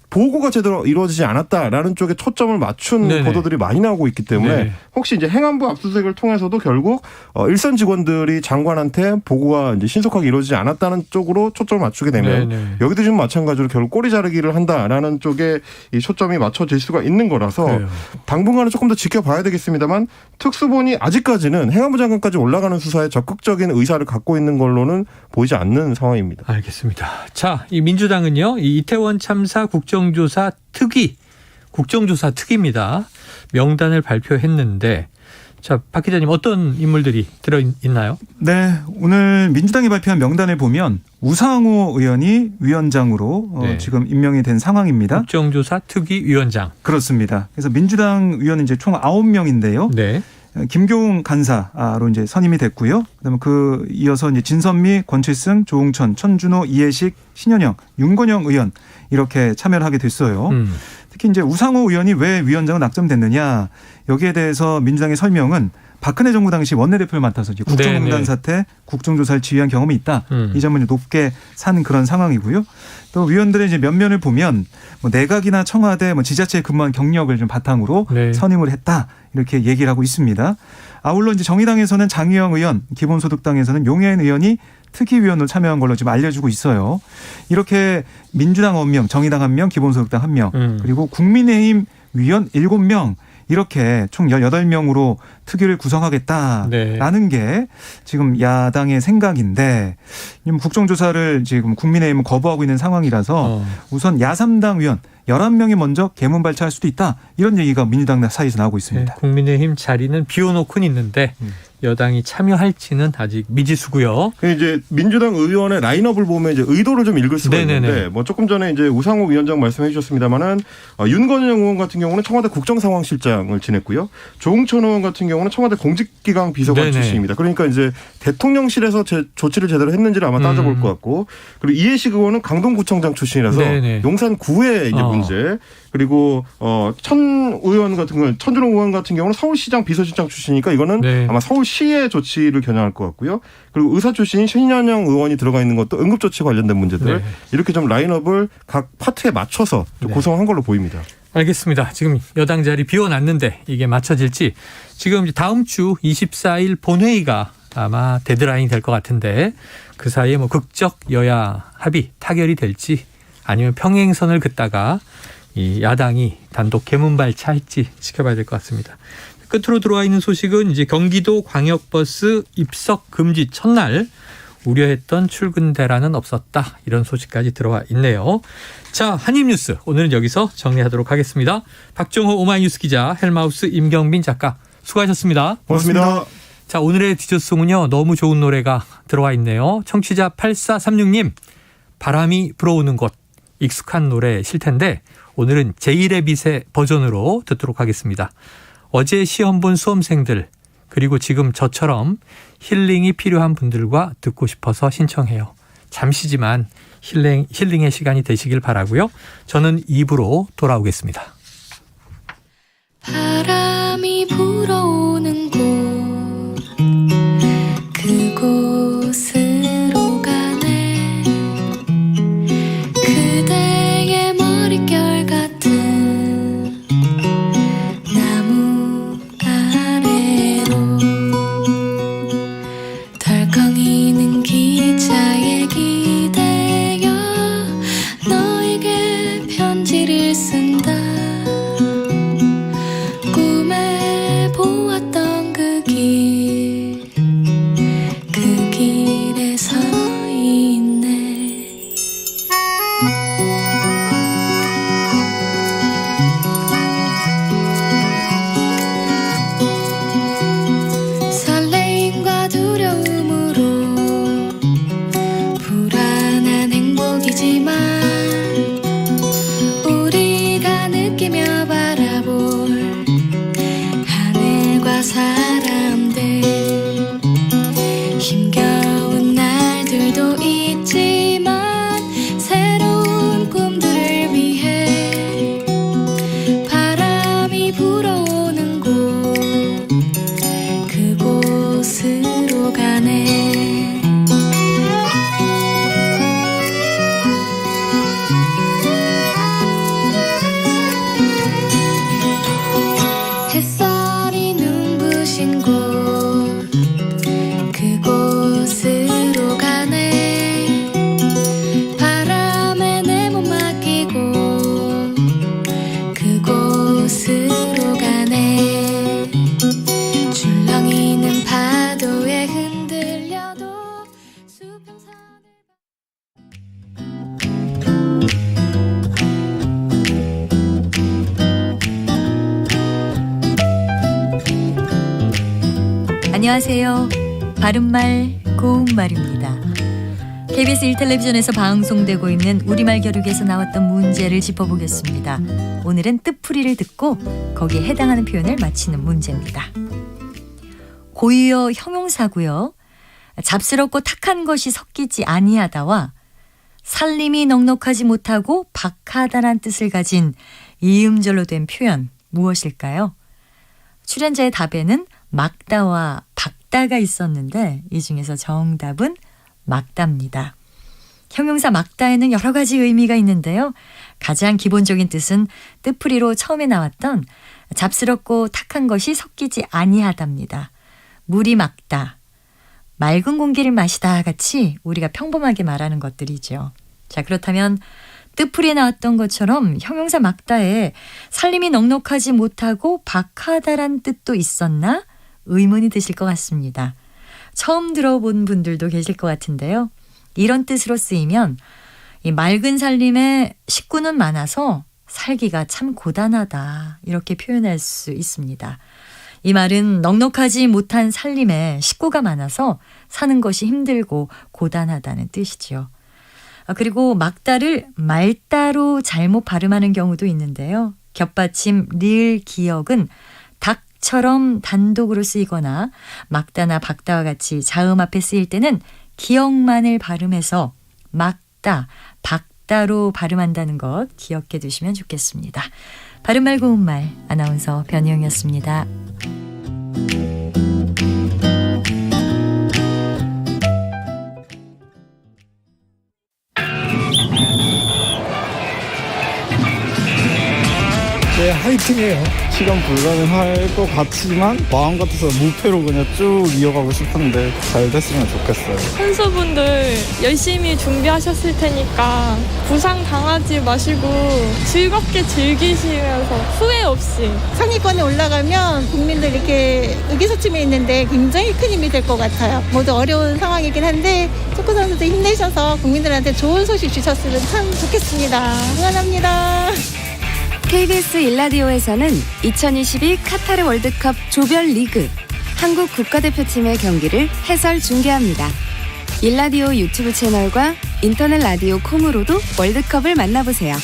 보고가 제대로 이루어지지 않았다라는 쪽에 초점을 맞춘 네네. 보도들이 많이 나오고 있기 때문에 네네. 혹시 이제 행안부 압수수색을 통해서도 결국 일선 직원들이 장관한테 보고가 이제 신속하게 이루어지지 않았다는 쪽으로 초점을 맞추게 되면 네네. 여기도 지금 마찬가지로 결국 꼬리 자르기를 한다라는 쪽에 이 초점이 맞춰질 수가 있는 거라서 그래요. 당분간은 조금 더 지켜봐야 되겠습니다만 특수본이 아직까지는 행안부 장관까지 올라가는 수사에 적극적인 의사를 갖고 있는 걸로는 보이지 않는 상황입니다. 알겠습니다. 자, 이 민주당은요, 이 이태원 참사 국정조사 특위입니다. 명단을 발표했는데, 자, 박 기자님 어떤 인물들이 들어있나요? 네, 오늘 민주당이 발표한 명단을 보면 우상호 의원이 위원장으로 네. 지금 임명이 된 상황입니다. 국정조사 특위위원장. 그렇습니다. 그래서 민주당 의원은 이제 총 9명인데요. 네. 김교웅 간사로 이제 선임이 됐고요. 그다음에 그 이어서 이제 진선미, 권칠승, 조웅천, 천준호, 이해식, 신현영, 윤건영 의원 이렇게 참여를 하게 됐어요. 특히 이제 우상호 의원이 왜 위원장으로 낙점됐느냐 여기에 대해서 민주당의 설명은 박근혜 정부 당시 원내대표를 맡아서 이제 국정농단 사태, 국정조사를 지휘한 경험이 있다. 이 점을 높게 산 그런 상황이고요. 또 위원들의 이제 면면을 보면 뭐 내각이나 청와대, 뭐 지자체에 근무한 경력을 좀 바탕으로 네. 선임을 했다 이렇게 얘기를 하고 있습니다. 아울러 이제 정의당에서는 장희영 의원, 기본소득당에서는 용해인 의원이 특위위원으로 참여한 걸로 지금 알려주고 있어요. 이렇게 민주당 1명, 정의당 1명, 기본소득당 1명, 그리고 국민의힘 위원 7명 이렇게 총 18명으로 특위를 구성하겠다라는 게 지금 야당의 생각인데 국정조사를 지금 국민의힘은 거부하고 있는 상황이라서 우선 야3당 위원 11명이 먼저 개문 발차할 수도 있다. 이런 얘기가 민주당 사이에서 나오고 있습니다. 네, 국민의힘 자리는 비워놓고는 있는데 여당이 참여할지는 아직 미지수고요. 이제 민주당 의원의 라인업을 보면 이제 의도를 좀 읽을 수가 네네네. 있는데 뭐 조금 전에 이제 우상호 위원장 말씀해 주셨습니다만은 윤건영 의원 같은 경우는 청와대 국정상황실장을 지냈고요. 조응천 의원 같은 경우는 청와대 공직기강 비서관 네네. 출신입니다. 그러니까 이제 대통령실에서 조치를 제대로 했는지를 아마 따져볼 것 같고 그리고 이해식 의원은 강동구청장 출신이라서 네네. 용산구의 이제 문제 그리고 천 의원 같은 경우는 천준호 의원 같은 경우는 서울시장 비서실장 출신이니까 이거는 네. 아마 서울시의 조치를 겨냥할 것 같고요. 그리고 의사 출신인 신현영 의원이 들어가 있는 것도 응급조치 관련된 문제들 네. 이렇게 좀 라인업을 각 파트에 맞춰서 좀 구성한 걸로 보입니다. 알겠습니다. 지금 여당 자리 비워놨는데 이게 맞춰질지 지금 다음 주 24일 본회의가 아마 데드라인이 될 것 같은데 그 사이에 뭐 극적 여야 합의 타결이 될지 아니면 평행선을 긋다가 이 야당이 단독 개문발차할지 지켜봐야 될 것 같습니다. 끝으로 들어와 있는 소식은 이제 경기도 광역버스 입석 금지 첫날 우려했던 출근 대란은 없었다. 이런 소식까지 들어와 있네요. 자, 한입뉴스 오늘은 여기서 정리하도록 하겠습니다. 박정호 오마이뉴스 기자, 헬마우스 임경빈 작가 수고하셨습니다. 고맙습니다. 자, 오늘의 디저송은요. 너무 좋은 노래가 들어와 있네요. 청취자 8436님 바람이 불어오는 곳 익숙한 노래실 텐데 오늘은 제1의 빛의 버전으로 듣도록 하겠습니다. 어제 시험 본 수험생들 그리고 지금 저처럼 힐링이 필요한 분들과 듣고 싶어서 신청해요. 잠시지만 힐링의 시간이 되시길 바라고요. 저는 2부로 돌아오겠습니다. 바람이 불어오는 곳 그곳으로 가네 그대의 머릿결 같은 나무 아래로 덜컹이는 기차에 기대어 너에게 편지를 쓴다 계신 곳 그곳으로 가네 바람에 내 몸 맡기고 그곳으로 가네 줄렁이는 파도에 흔들려도 수평선을 안녕하세요. 바른말 고운말입니다. KBS 1텔레비전에서 방송되고 있는 우리말 겨루기에서 나왔던 문제를 짚어보겠습니다. 오늘은 뜻풀이를 듣고 거기에 해당하는 표현을 맞히는 문제입니다. 고유어 형용사고요. 잡스럽고 탁한 것이 섞이지 아니하다와 살림이 넉넉하지 못하고 박하다란 뜻을 가진 이음절로 된 표현 무엇일까요? 출연자의 답에는 막다와 박다가 있었는데 이 중에서 정답은 막다입니다. 형용사 막다에는 여러 가지 의미가 있는데요. 가장 기본적인 뜻은 뜻풀이로 처음에 나왔던 잡스럽고 탁한 것이 섞이지 아니하답니다. 물이 맑다, 맑은 공기를 마시다 같이 우리가 평범하게 말하는 것들이죠. 자, 그렇다면 뜻풀이에 나왔던 것처럼 형용사 막다에 살림이 넉넉하지 못하고 박하다란 뜻도 있었나? 의문이 드실 것 같습니다. 처음 들어본 분들도 계실 것 같은데요. 이런 뜻으로 쓰이면 이 맑은 살림에 식구는 많아서 살기가 참 고단하다 이렇게 표현할 수 있습니다. 이 말은 넉넉하지 못한 살림에 식구가 많아서 사는 것이 힘들고 고단하다는 뜻이죠. 그리고 막다를 말다로 잘못 발음하는 경우도 있는데요. 겹받침 리을 기역은 닭처럼 단독으로 쓰이거나 막다나 박다와 같이 자음 앞에 쓰일 때는 기역만을 발음해서 막다, 박다로 발음한다는 것 기억해 두시면 좋겠습니다. 바른말 고운말 아나운서 변희영이었습니다. 네, 화이팅해요. 시간 불가능할 것 같지만 마음 같아서 무패로 그냥 쭉 이어가고 싶은데 잘 됐으면 좋겠어요. 선수분들 열심히 준비하셨을 테니까 부상 당하지 마시고 즐겁게 즐기시면서 후회 없이 상위권에 올라가면 국민들 이렇게 의기소침해 있는데 굉장히 큰 힘이 될 것 같아요. 모두 어려운 상황이긴 한데 축구 선수들 힘내셔서 국민들한테 좋은 소식 주셨으면 참 좋겠습니다. 응원합니다. KBS 1라디오에서는 2022 카타르 월드컵 조별리그 한국 국가대표팀의 경기를 해설 중계합니다. 1라디오 유튜브 채널과 인터넷 라디오 콩으로도 월드컵을 만나보세요.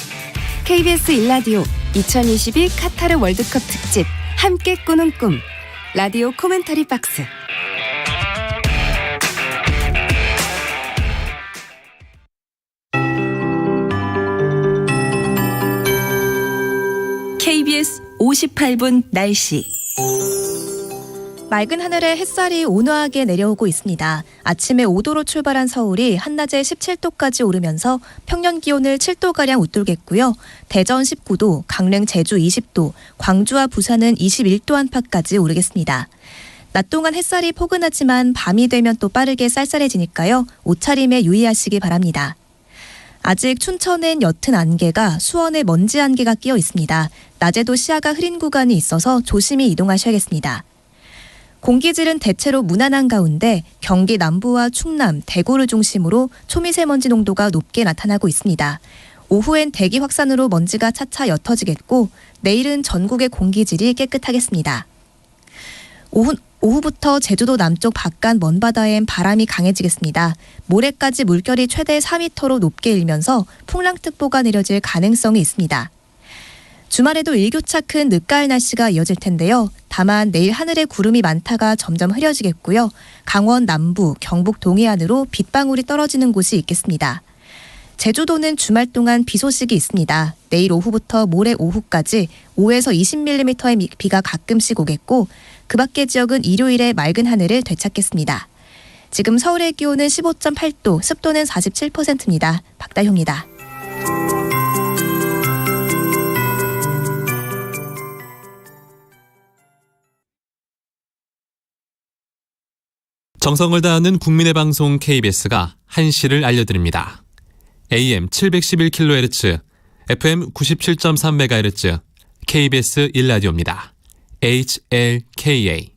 KBS 1라디오 2022 카타르 월드컵 특집 함께 꾸는 꿈 라디오 코멘터리 박스. KBS 58분 날씨. 맑은 하늘에 햇살이 온화하게 내려오고 있습니다. 아침에 5도로 출발한 서울이 한낮에 17도까지 오르면서 평년 기온을 7도가량 웃돌겠고요. 대전 19도, 강릉 제주 20도, 광주와 부산은 21도 안팎까지 오르겠습니다. 낮 동안 햇살이 포근하지만 밤이 되면 또 빠르게 쌀쌀해지니까요. 옷차림에 유의하시기 바랍니다. 아직 춘천엔 옅은 안개가, 수원에 먼지 안개가 끼어 있습니다. 낮에도 시야가 흐린 구간이 있어서 조심히 이동하셔야겠습니다. 공기질은 대체로 무난한 가운데 경기 남부와 충남, 대구를 중심으로 초미세먼지 농도가 높게 나타나고 있습니다. 오후엔 대기 확산으로 먼지가 차차 옅어지겠고 내일은 전국의 공기질이 깨끗하겠습니다. 오후부터 제주도 남쪽 바깥 먼바다엔 바람이 강해지겠습니다. 모레까지 물결이 최대 4m로 높게 일면서 풍랑특보가 내려질 가능성이 있습니다. 주말에도 일교차 큰 늦가을 날씨가 이어질 텐데요. 다만 내일 하늘에 구름이 많다가 점점 흐려지겠고요. 강원 남부, 경북 동해안으로 빗방울이 떨어지는 곳이 있겠습니다. 제주도는 주말 동안 비 소식이 있습니다. 내일 오후부터 모레 오후까지 5에서 20mm의 비가 가끔씩 오겠고 그 밖의 지역은 일요일에 맑은 하늘을 되찾겠습니다. 지금 서울의 기온은 15.8도, 습도는 47%입니다. 박다효입니다. 정성을 다하는 국민의 방송 KBS가 1시를 알려드립니다. AM 711kHz, FM 97.3MHz, KBS 1라디오입니다. HLKA.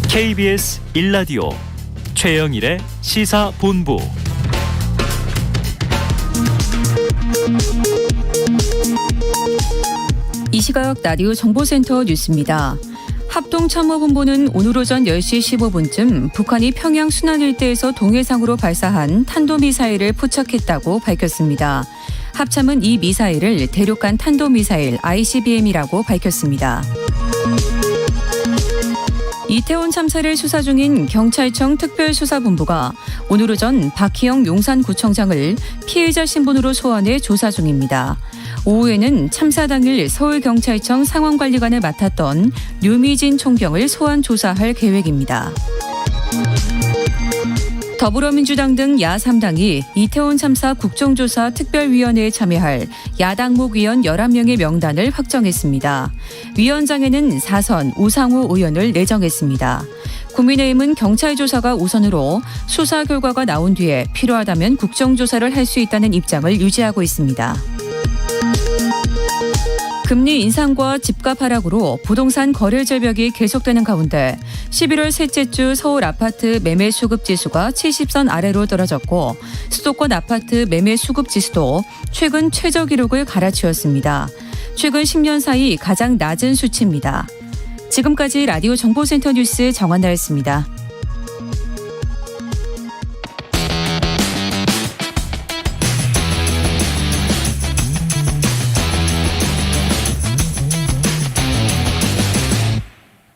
KBS 1라디오 최영일의 시사본부. 이 시각 라디오 정보센터 뉴스입니다. 합동참모본부는 오늘 오전 10시 15분쯤 북한이 평양 순안 일대에서 동해상으로 발사한 탄도미사일을 포착했다고 밝혔습니다. 합참은 이 미사일을 대륙간 탄도미사일 ICBM이라고 밝혔습니다. 이태원 참사를 수사 중인 경찰청 특별수사본부가 오늘 오전 박희영 용산구청장을 피해자 신분으로 소환해 조사 중입니다. 오후에는 참사 당일 서울경찰청 상황관리관을 맡았던 류미진 총경을 소환 조사할 계획입니다. 더불어민주당 등 야3당이 이태원 참사 국정조사 특별위원회에 참여할 야당목 위원 11명의 명단을 확정했습니다. 위원장에는 4선 우상호 의원을 내정했습니다. 국민의힘은 경찰 조사가 우선으로 수사 결과가 나온 뒤에 필요하다면 국정조사를 할 수 있다는 입장을 유지하고 있습니다. 금리 인상과 집값 하락으로 부동산 거래 절벽이 계속되는 가운데 11월 셋째 주 서울 아파트 매매 수급 지수가 70선 아래로 떨어졌고 수도권 아파트 매매 수급 지수도 최근 최저 기록을 갈아치웠습니다. 최근 10년 사이 가장 낮은 수치입니다. 지금까지 라디오 정보센터 뉴스 정한나였습니다.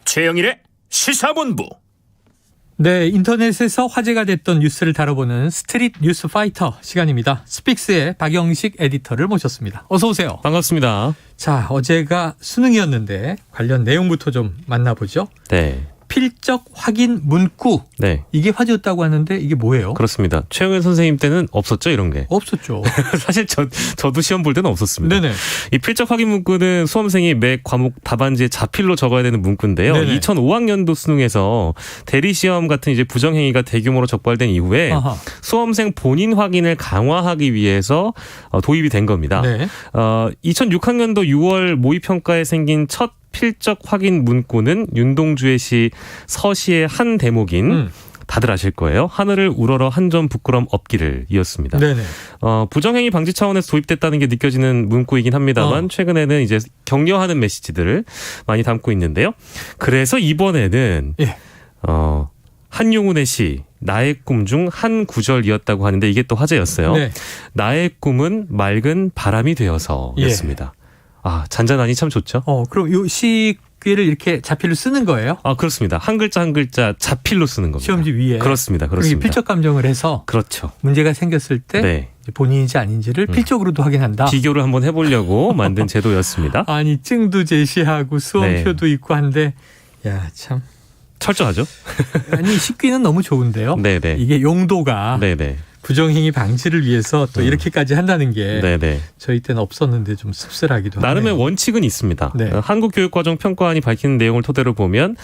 최영일의 시사본부. 네, 인터넷에서 화제가 됐던 뉴스를 다뤄보는 스트릿 뉴스 파이터 시간입니다. 스픽스의 박영식 에디터를 모셨습니다. 어서 오세요. 반갑습니다. 자, 어제가 수능이었는데 관련 내용부터 좀 만나보죠. 네. 필적 확인 문구. 네. 이게 화제였다고 하는데 이게 뭐예요? 그렇습니다. 최영일 선생님 때는 없었죠, 이런 게? 없었죠. 사실 저도 시험 볼 때는 없었습니다. 네네. 이 필적 확인 문구는 수험생이 매 과목 답안지에 자필로 적어야 되는 문구인데요. 네네. 2005학년도 수능에서 대리 시험 같은 이제 부정행위가 대규모로 적발된 이후에 아하. 수험생 본인 확인을 강화하기 위해서 도입이 된 겁니다. 네. 2006학년도 6월 모의평가에 생긴 첫 필적 확인 문구는 윤동주의 시 서시의 한 대목인 다들 아실 거예요. 하늘을 우러러 한 점 부끄럼 없기를 이었습니다. 네네. 부정행위 방지 차원에서 도입됐다는 게 느껴지는 문구이긴 합니다만 최근에는 이제 격려하는 메시지들을 많이 담고 있는데요. 그래서 이번에는 예. 한용운의 시 나의 꿈 중 한 구절이었다고 하는데 이게 또 화제였어요. 네. 나의 꿈은 맑은 바람이 되어서였습니다. 아, 잔잔하니 참 좋죠. 그럼 요 시를 이렇게 자필로 쓰는 거예요? 아, 그렇습니다. 한 글자 한 글자 자필로 쓰는 겁니다. 시험지 위에. 그렇습니다. 필적 감정을 해서 그렇죠. 문제가 생겼을 때 네. 본인인지 아닌지를 필적으로도 확인한다. 비교를 한번 해보려고 만든 제도였습니다. 아니, 증도 제시하고 수험표도 있고 한데 야, 참 철저하죠. 아니, 식기는 너무 좋은데요. 네네. 이게 용도가 네네. 부정행위 방지를 위해서 또 이렇게까지 한다는 게 네네. 저희 때는 없었는데 좀 씁쓸하기도 하네요. 나름의 원칙은 있습니다. 네. 한국교육과정 평가안이 밝히는 내용을 토대로 보면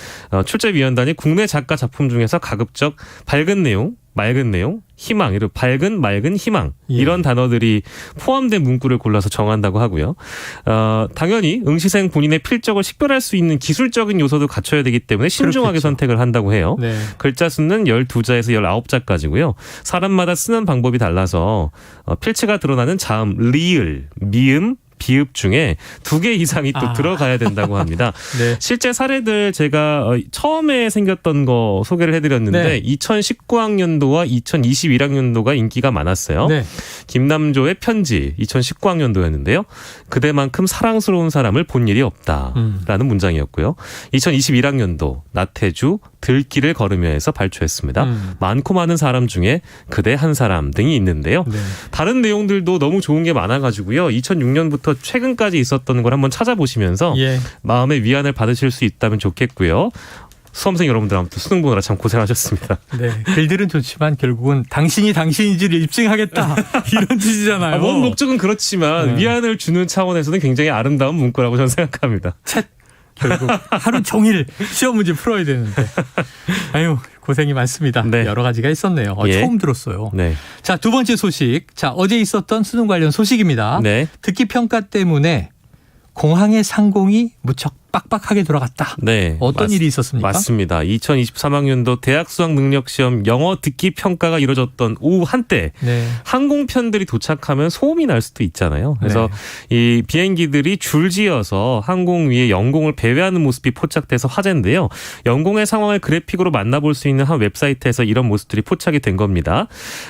출제위원단이 국내 작가 작품 중에서 가급적 밝은 내용, 맑은 내용, 희망, 이런 밝은, 맑은, 희망 이런 단어들이 포함된 문구를 골라서 정한다고 하고요. 당연히 응시생 본인의 필적을 식별할 수 있는 기술적인 요소도 갖춰야 되기 때문에 신중하게 그렇겠죠. 선택을 한다고 해요. 네. 글자 수는 12자에서 19자까지고요. 사람마다 쓰는 방법이 달라서 필체가 드러나는 자음, 리을, 미음, 비읍 중에 2개 이상이 또 들어가야 된다고 합니다. 네. 실제 사례들 제가 처음에 생겼던 거 소개를 해드렸는데 네. 2019학년도와 2021학년도가 인기가 많았어요. 네. 김남조의 편지 2019학년도였는데요. 그대만큼 사랑스러운 사람을 본 일이 없다라는 문장이었고요. 2021학년도 나태주 들길을 걸으며에서 발표했습니다. 많고 많은 사람 중에 그대 한 사람 등이 있는데요. 네. 다른 내용들도 너무 좋은 게 많아가지고요. 2006년부터 최근까지 있었던 걸 한번 찾아보시면서 예. 마음의 위안을 받으실 수 있다면 좋겠고요. 수험생 여러분들 아무튼 수능 보느라 참 고생하셨습니다. 네, 글들은 좋지만 결국은 당신이 당신인지를 입증하겠다 이런 뜻이잖아요. 원 목적은 그렇지만 위안을 주는 차원에서는 굉장히 아름다운 문구라고 저는 생각합니다. 결국 하루 종일 시험 문제 풀어야 되는데 아유 고생이 많습니다. 네. 여러 가지가 있었네요. 예. 처음 들었어요. 네. 자, 두 번째 소식. 자, 어제 있었던 수능 관련 소식입니다. 네. 듣기 평가 때문에 공항의 상공이 무척 빡빡하게 돌아갔다. 네. 어떤 일이 있었습니까? 맞습니다. 2023학년도 대학 수학 능력 시험 영어 듣기 평가가 이루어졌던 오후 한때 네. 항공편들이 도착하면 소음이 날 수도 있잖아요. 그래서 이 비행기들이 줄지어서 항공 위에 영공을 배회하는 모습이 포착돼서 화제인데요. 영공의 상황을 그래픽으로 만나볼 수 있는 한 웹사이트에서 이런 모습들이 포착이 된 겁니다.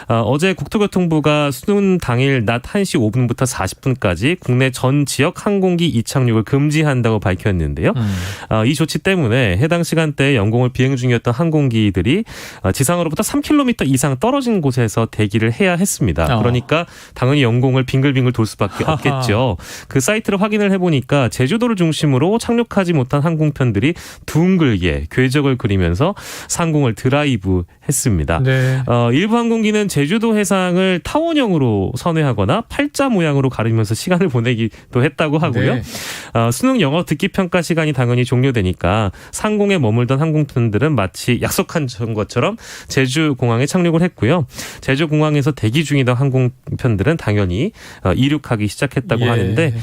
어제 국토교통부가 수능 당일 낮 1시 5분부터 40분까지 국내 전 지역 항공기 이착륙을 금지한다고 밝혔는데요. 이 조치 때문에 해당 시간대에 영공을 비행 중이었던 항공기들이 지상으로부터 3km 이상 떨어진 곳에서 대기를 해야 했습니다. 그러니까 당연히 영공을 빙글빙글 돌 수밖에 없겠죠. 그 사이트를 확인을 해보니까 제주도를 중심으로 착륙하지 못한 항공편들이 둥글게 궤적을 그리면서 상공을 드라이브 했습니다. 네. 일부 항공기는 제주도 해상을 타원형으로 선회하거나 팔자 모양으로 가르면서 시간을 보내기도 했다고 하고요. 네. 수능 영어 듣기 평가 시간이 당연히 종료되니까 상공에 머물던 항공편들은 마치 약속한 것처럼 제주공항에 착륙을 했고요. 제주공항에서 대기 중이던 항공편들은 당연히 이륙하기 시작했다고 하는데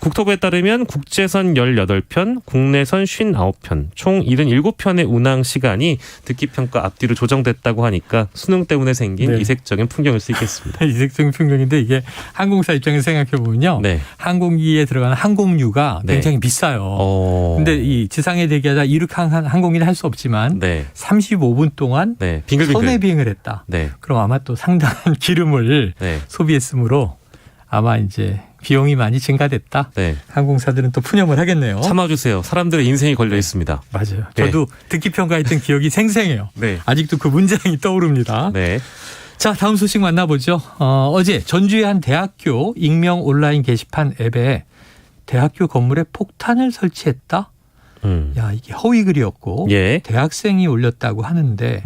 국토부에 따르면 국제선 18편, 국내선 59편, 총 77편의 운항 시간이 듣기 평가 앞뒤로 조정됐다고 하니까 수능 때문에 생긴 이색적인 풍경일 수 있겠습니다. 이색적인 풍경인데 이게 항공사 입장에서 생각해 보면요. 항공기에 들어가는 항공유가 굉장히 비싸요. 근데 이 지상에 대기하다 이륙한 항공기는 할 수 없지만 35분 동안 선내 비행을 했다. 그럼 아마 또 상당한 기름을 소비했으므로 아마 이제 비용이 많이 증가됐다. 항공사들은 또 푸념을 하겠네요. 참아주세요. 사람들의 인생이 걸려 있습니다. 맞아요. 저도 듣기 평가했던 기억이 생생해요. 아직도 그 문장이 떠오릅니다. 자, 다음 소식 만나보죠. 어제 전주의 한 대학교 익명 온라인 게시판 앱에 대학교 건물에 폭탄을 설치했다? 야, 이게 허위 글이었고 대학생이 올렸다고 하는데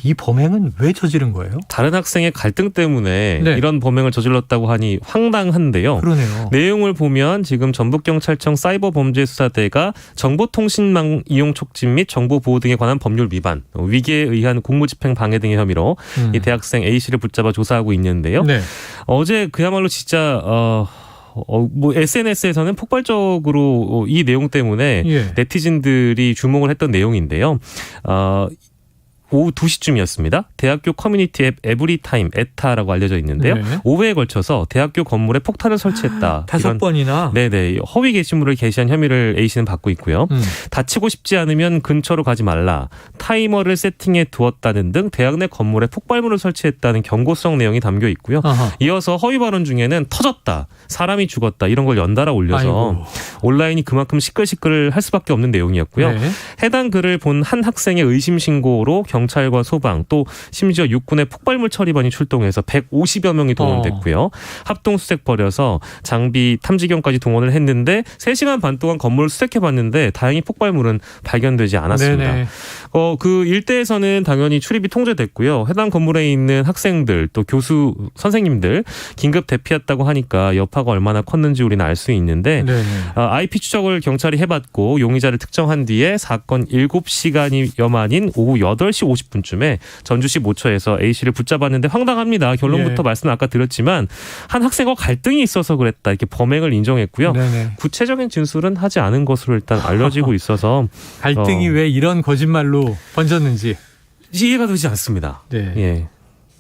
이 범행은 왜 저지른 거예요? 다른 학생의 갈등 때문에 이런 범행을 저질렀다고 하니 황당한데요. 그러네요. 내용을 보면 지금 전북경찰청 사이버범죄수사대가 정보통신망 이용 촉진 및 정보보호 등에 관한 법률 위반, 위계에 의한 공무집행 방해 등의 혐의로 이 대학생 A씨를 붙잡아 조사하고 있는데요. 어제 그야말로 진짜 SNS에서는 폭발적으로 이 내용 때문에 네티즌들이 주목을 했던 내용인데요. 오후 2시쯤이었습니다. 대학교 커뮤니티 앱 에브리타임 에타라고 알려져 있는데요. 5회에 걸쳐서 대학교 건물에 폭탄을 설치했다. 5번이나? 네네. 허위 게시물을 게시한 혐의를 A씨는 받고 있고요. 다치고 싶지 않으면 근처로 가지 말라. 타이머를 세팅해 두었다는 등 대학 내 건물에 폭발물을 설치했다는 경고성 내용이 담겨 있고요. 이어서 허위 발언 중에는 터졌다. 사람이 죽었다. 이런 걸 연달아 올려서 온라인이 그만큼 시끌시끌 할 수밖에 없는 내용이었고요. 해당 글을 본 한 학생의 의심 신고로 경찰과 소방 또 심지어 육군의 폭발물 처리반이 출동해서 150여 명이 동원됐고요. 합동수색 벌여서 장비 탐지견까지 동원을 했는데 3시간 반 동안 건물을 수색해봤는데 다행히 폭발물은 발견되지 않았습니다. 그 일대에서는 당연히 출입이 통제됐고요. 해당 건물에 있는 학생들 또 교수 선생님들 긴급 대피했다고 하니까 여파가 얼마나 컸는지 우리는 알 수 있는데 IP 추적을 경찰이 해봤고 용의자를 특정한 뒤에 사건 7시간여 만인 오후 8시 50분쯤에 전주시 모처에서 A씨를 붙잡았는데 황당합니다. 결론부터 말씀을 아까 드렸지만 한 학생과 갈등이 있어서 그랬다. 이렇게 범행을 인정했고요. 구체적인 진술은 하지 않은 것으로 일단 알려지고 있어서 갈등이 왜 이런 거짓말로 번졌는지 이해가 되지 않습니다.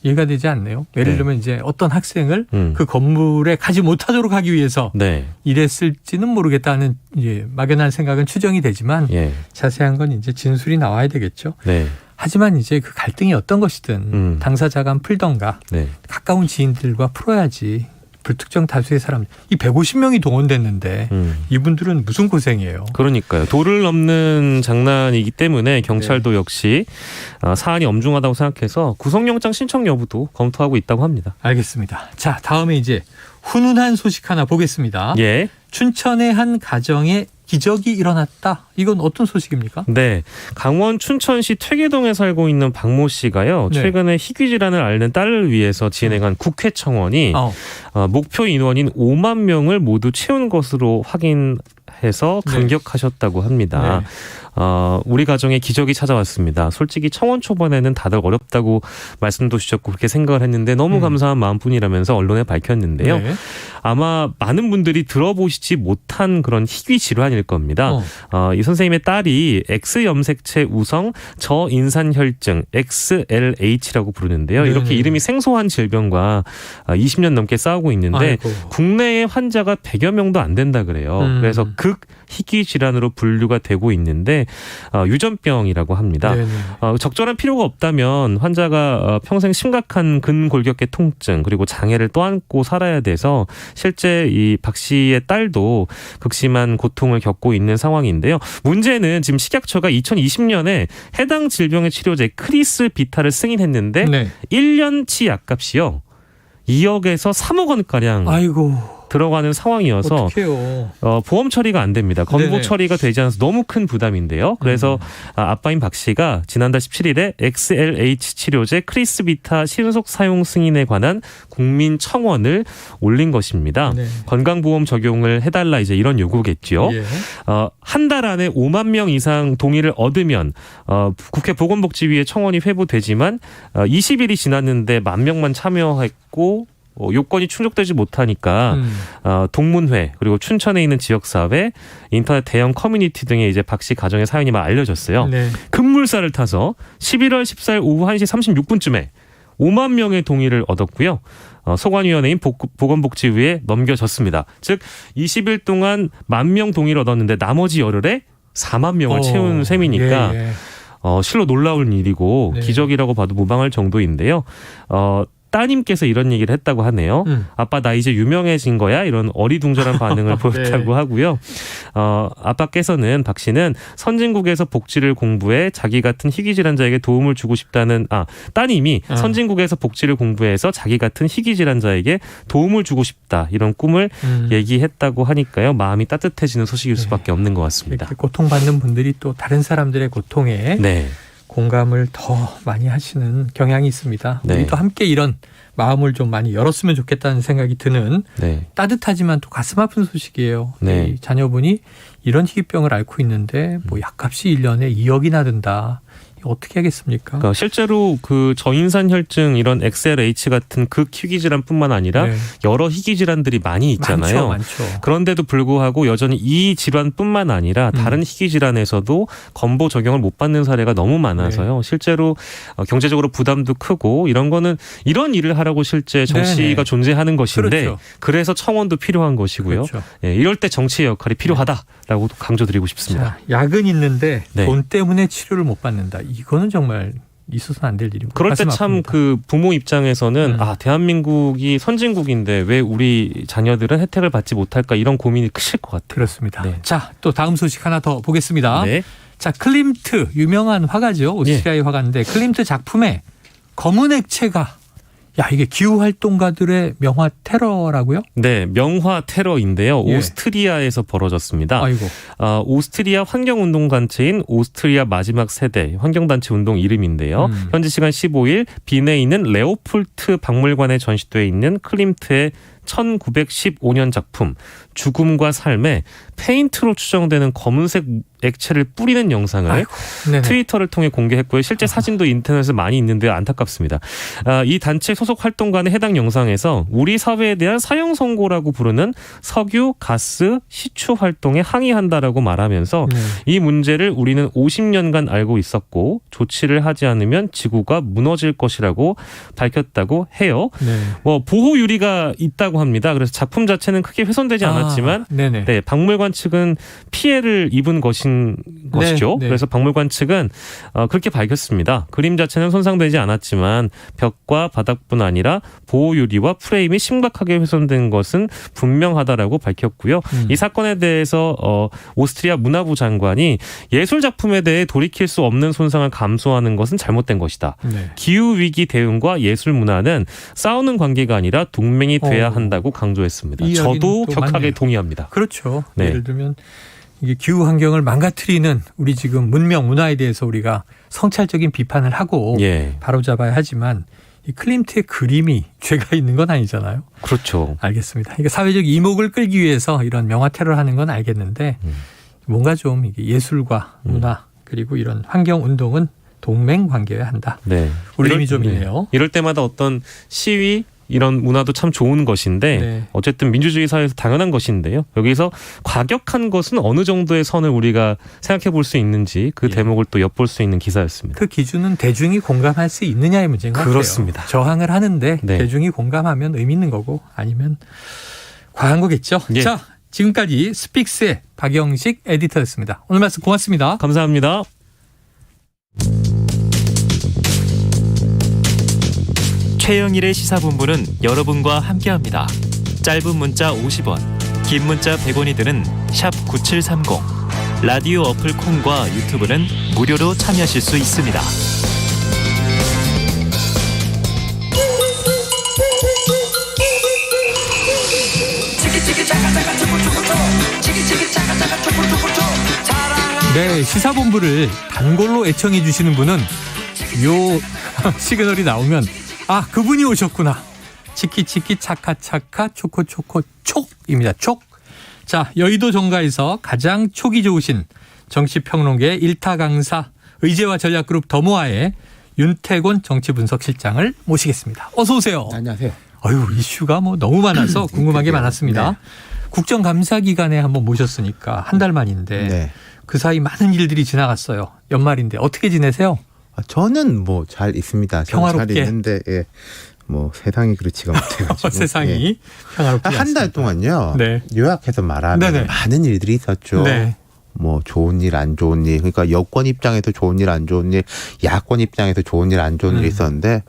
이해가 되지 않네요. 예를 네. 들면 이제 어떤 학생을 그 건물에 가지 못하도록 하기 위해서 네. 이랬을지는 모르겠다는 이제 막연한 생각은 추정이 되지만 예. 자세한 건 이제 진술이 나와야 되겠죠. 네. 하지만 이제 그 갈등이 어떤 것이든 당사자 간 풀던가 네. 가까운 지인들과 풀어야지. 불특정 다수의 사람, 이 150명이 동원됐는데 이분들은 무슨 고생이에요. 그러니까요. 도를 넘는 장난이기 때문에 경찰도 역시 사안이 엄중하다고 생각해서 구속영장 신청 여부도 검토하고 있다고 합니다. 알겠습니다. 자, 다음에 이제 훈훈한 소식 하나 보겠습니다. 예. 춘천의 한 가정에 기적이 일어났다. 이건 어떤 소식입니까? 네. 강원 춘천시 퇴계동에 살고 있는 박모 씨가요. 네. 최근에 희귀 질환을 앓는 딸을 위해서 진행한 국회 청원이 목표 인원인 5만 명을 모두 채운 것으로 확인해서 감격하셨다고 합니다. 네. 우리 가정에 기적이 찾아왔습니다. 솔직히 청원 초반에는 다들 어렵다고 말씀도 주셨고 그렇게 생각을 했는데 너무 감사한 마음뿐이라면서 언론에 밝혔는데요. 네. 아마 많은 분들이 들어보시지 못한 그런 희귀 질환일 겁니다. 이 선생님의 딸이 X염색체 우성 저인산혈증 XLH라고 부르는데요. 네네. 이렇게 이름이 생소한 질병과 20년 넘게 싸우고 있는데 아이고. 국내에 환자가 100여 명도 안 된다 그래요. 그래서 극 희귀 질환으로 분류가 되고 있는데 유전병이라고 합니다. 적절한 필요가 없다면 환자가 평생 심각한 근골격계 통증 그리고 장애를 떠안고 살아야 돼서 실제 이 박 씨의 딸도 극심한 고통을 겪고 있는 상황인데요. 문제는 지금 식약처가 2020년에 해당 질병의 치료제 크리스비타를 승인했는데 1년치 약값이요. 2억에서 3억 원가량 아이고. 들어가는 상황이어서 어떡해요. 보험 처리가 안 됩니다. 건보 네네. 처리가 되지 않아서 너무 큰 부담인데요. 그래서 아빠인 박 씨가 지난달 17일에 XLH 치료제 크리스비타 신속 사용 승인에 관한 국민 청원을 올린 것입니다. 네. 건강보험 적용을 해달라 이제 이런 요구겠죠. 예. 한 달 안에 5만 명 이상 동의를 얻으면 국회 보건복지위에 청원이 회부되지만 20일이 지났는데 1만 명만 참여했고 요건이 충족되지 못하니까 동문회 그리고 춘천에 있는 지역사회, 인터넷 대형 커뮤니티 등에 이제 박 씨 가정의 사연이 막 알려졌어요. 네. 급물살을 타서 11월 14일 오후 1시 36분쯤에 5만 명의 동의를 얻었고요. 소관위원회인 보건복지위에 넘겨졌습니다. 즉 20일 동안 1만 명 동의를 얻었는데 나머지 열흘에 4만 명을 채운 셈이니까 예. 실로 놀라울 일이고 네. 기적이라고 봐도 무방할 정도인데요. 따님께서 이런 얘기를 했다고 하네요. 아빠 나 이제 유명해진 거야? 이런 어리둥절한 반응을 보였다고 하고요. 아빠께서는 박 씨는 선진국에서 복지를 공부해 자기 같은 희귀 질환자에게 도움을 주고 싶다는 따님이 선진국에서 복지를 공부해서 자기 같은 희귀 질환자에게 도움을 주고 싶다 이런 꿈을 얘기했다고 하니까요. 마음이 따뜻해지는 소식일 수밖에 없는 것 같습니다. 이렇게 고통받는 분들이 또 다른 사람들의 고통에 네. 공감을 더 많이 하시는 경향이 있습니다. 네. 우리도 함께 이런 마음을 좀 많이 열었으면 좋겠다는 생각이 드는 따뜻하지만 또 가슴 아픈 소식이에요. 네. 이 자녀분이 이런 희귀병을 앓고 있는데 뭐 약값이 1년에 2억이나 든다. 어떻게 하겠습니까? 그러니까 실제로 그 저인산 혈증 이런 XLH 같은 극 희귀 질환뿐만 아니라 여러 희귀 질환들이 많이 있잖아요. 많죠. 그런데도 불구하고 여전히 이 질환뿐만 아니라 다른 희귀 질환에서도 건보 적용을 못 받는 사례가 너무 많아서요. 실제로 경제적으로 부담도 크고 이런 거는 이런 일을 하라고 실제 정치가 존재하는 것인데 그렇죠. 그래서 청원도 필요한 것이고요. 그렇죠. 이럴 때 정치의 역할이 필요하다라고 강조드리고 싶습니다. 자, 약은 있는데 네. 돈 때문에 치료를 못 받는다. 이거는 정말 있어서는 안 될 일이고. 그럴 때 참 그 부모 입장에서는 대한민국이 선진국인데 왜 우리 자녀들은 혜택을 받지 못할까 이런 고민이 크실 것 같아요. 그렇습니다. 네. 자, 또 다음 소식 하나 더 보겠습니다. 네. 자, 클림트 유명한 화가죠. 오스트리아의 화가인데 클림트 작품에 검은 액체가 이게 기후활동가들의 명화 테러라고요? 네, 명화 테러인데요. 오스트리아에서 벌어졌습니다. 아이고. 오스트리아 환경운동단체인 오스트리아 마지막 세대 환경단체 운동 이름인데요. 현지 시간 15일 빈에 있는 레오폴트 박물관에 전시되어 있는 클림트의 1915년 작품 죽음과 삶에 페인트로 추정되는 검은색 액체를 뿌리는 영상을 트위터를 통해 공개했고요. 실제 사진도 인터넷에 많이 있는데 안타깝습니다. 이 단체 소속 활동가는 해당 영상에서 우리 사회에 대한 사형 선고라고 부르는 석유, 가스, 시추 활동에 항의한다라고 말하면서 이 문제를 우리는 50년간 알고 있었고 조치를 하지 않으면 지구가 무너질 것이라고 밝혔다고 해요. 뭐 보호 유리가 있다고 합니다. 그래서 작품 자체는 크게 훼손되지 않았지만 네, 박물관 측은 피해를 입은 것이죠. 그래서 박물관 측은 그렇게 밝혔습니다. 그림 자체는 손상되지 않았지만 벽과 바닥뿐 아니라 보호 유리와 프레임이 심각하게 훼손된 것은 분명하다라고 밝혔고요. 이 사건에 대해서 오스트리아 문화부 장관이 예술 작품에 대해 돌이킬 수 없는 손상을 감수하는 것은 잘못된 것이다. 기후 위기 대응과 예술 문화는 싸우는 관계가 아니라 동맹이 돼야 한다고 강조했습니다. 저도 격하게 동의합니다. 그렇죠. 예를 들면 이게 기후 환경을 망가뜨리는 우리 지금 문명 문화에 대해서 우리가 성찰적인 비판을 하고 바로잡아야 하지만 이 클림트의 그림이 죄가 있는 건 아니잖아요. 그렇죠. 알겠습니다. 이게 사회적 이목을 끌기 위해서 이런 명화 테러를 하는 건 알겠는데 뭔가 좀 이게 예술과 문화 그리고 이런 환경 운동은 동맹 관계여야 한다. 울림이 좀 있네요. 이럴 때마다 어떤 시위 이런 문화도 참 좋은 것인데 어쨌든 민주주의 사회에서 당연한 것인데요. 여기서 과격한 것은 어느 정도의 선을 우리가 생각해 볼 수 있는지 그 대목을 또 엿볼 수 있는 기사였습니다. 그 기준은 대중이 공감할 수 있느냐의 문제인 것 같아요. 그렇습니다. 저항을 하는데 대중이 공감하면 의미 있는 거고 아니면 과한 거겠죠. 자, 지금까지 스픽스의 박영식 에디터였습니다. 오늘 말씀 고맙습니다. 감사합니다. 최영일의 시사본부는 여러분과 함께합니다. 짧은 문자 50원, 긴 문자 100원이 드는 샵 9730. 라디오 어플 콩과 유튜브는 무료로 참여하실 수 있습니다. 네, 시사본부를 단골로 애청해 주시는 분은 요 시그널이 나오면 아, 그분이 오셨구나. 치키치키 차카차카 초코초코 촉입니다. 촉. 자, 여의도 정가에서 가장 촉이 좋으신 정치평론계 일타 강사 의제와 전략그룹 더모아의 윤태곤 정치분석실장을 모시겠습니다. 어서 오세요. 안녕하세요. 아유, 이슈가 뭐 너무 많아서 궁금한 게 많았습니다. 국정감사 기간에 한번 모셨으니까 한 달 만인데 그 사이 많은 일들이 지나갔어요. 연말인데 어떻게 지내세요? 저는 뭐 잘 있습니다. 평화롭게. 잘 있는데 뭐 세상이 그렇지가 못해가지고. 세상이 평화롭게. 한 달 동안요. 요약해서 말하면 많은 일들이 있었죠. 뭐 좋은 일, 안 좋은 일. 그러니까 여권 입장에서 좋은 일, 안 좋은 일, 야권 입장에서 좋은 일, 안 좋은 일이 있었는데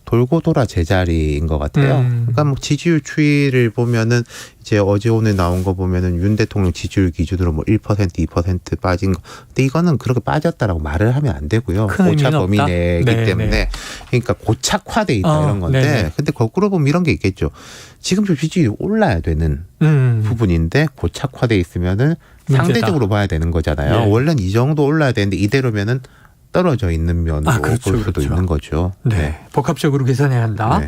돌고 돌아 제자리인 것 같아요. 그러니까 뭐 지지율 추이를 보면은 이제 어제 오늘 나온 거 보면은 윤 대통령 지지율 기준으로 뭐 1%, 2% 빠진 거. 근데 이거는 그렇게 빠졌다라고 말을 하면 안 되고요. 오차 범위 내기 때문에. 그러니까 고착화돼 있다 이런 건데. 근데 거꾸로 보면 이런 게 있겠죠. 지금 좀 지지율이 올라야 되는 부분인데 고착화돼 있으면은 상대적으로 봐야 되는 거잖아요. 원래는 이 정도 올라야 되는데 이대로면은 떨어져 있는 면으로 볼 수도 있는 거죠. 복합적으로 계산해야 한다.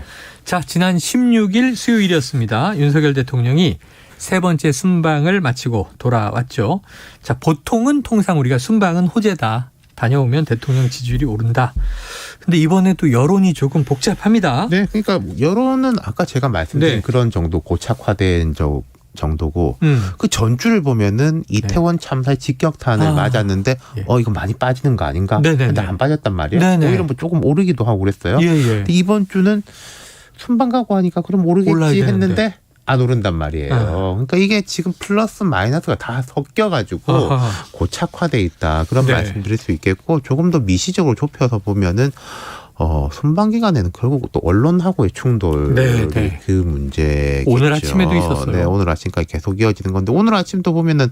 자, 지난 16일 수요일이었습니다. 윤석열 대통령이 세 번째 순방을 마치고 돌아왔죠. 자, 보통은 통상 우리가 순방은 호재다. 다녀오면 대통령 지지율이 오른다. 근데 이번에 또 여론이 조금 복잡합니다. 그러니까 여론은 아까 제가 말씀드린 그런 정도 고착화된 정도고 그 전주를 보면은 이태원 참사의 직격탄을 맞았는데 이거 많이 빠지는 거 아닌가? 근데 안 빠졌단 말이에요. 오히려 뭐 조금 오르기도 하고 그랬어요. 근데 이번 주는 순방 가고 하니까 그럼 오르겠지 했는데 안 오른단 말이에요. 그러니까 이게 지금 플러스 마이너스가 다 섞여가지고 고착화돼 있다. 그런 말씀드릴 수 있겠고 조금 더 미시적으로 좁혀서 보면은 순방 기간에는 결국 또 언론하고의 충돌 그 문제겠죠. 오늘 아침에도 있었어요. 오늘 아침까지 계속 이어지는 건데 오늘 아침도 보면은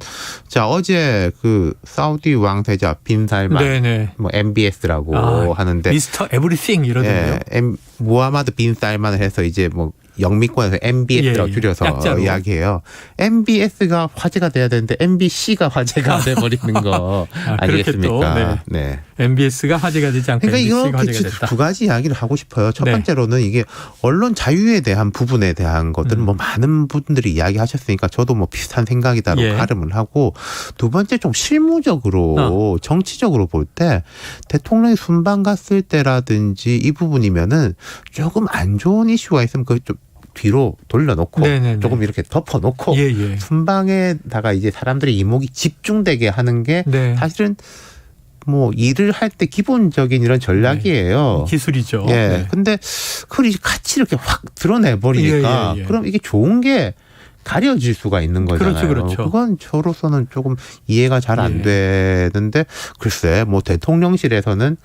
자 어제 그 사우디 왕세자 빈 살만 뭐 MBS라고 하는데 미스터 에브리띵 이러던데요. 무하마드 빈 살만을 해서 이제 뭐 영미권에서 MBS라고 줄여서 약자로. 이야기해요. MBS가 화제가 돼야 되는데 MBC가 화제가 돼버리는 거 아니겠습니까? 네. MBS가 화제가 되지 않고 그러니까 MBC가 화제가 이렇게 됐다. 두 가지 이야기를 하고 싶어요. 첫 네. 번째로는 이게 언론 자유에 대한 부분에 대한 것들은 뭐 많은 분들이 이야기하셨으니까 저도 뭐 비슷한 생각이다로 가름을 하고, 두 번째 좀 실무적으로 정치적으로 볼 때 대통령이 순방 갔을 때라든지 이 부분이면은 조금 안 좋은 이슈가 있으면 그걸 좀 뒤로 돌려놓고 조금 이렇게 덮어놓고 순방에다가 이제 사람들의 이목이 집중되게 하는 게 사실은 뭐 일을 할 때 기본적인 이런 전략이에요. 기술이죠. 예. 근데 그걸 이제 같이 이렇게 확 드러내버리니까 그럼 이게 좋은 게 가려질 수가 있는 거잖아요. 그렇죠. 그건 저로서는 조금 이해가 잘 안 되는데, 글쎄 뭐 대통령실에서는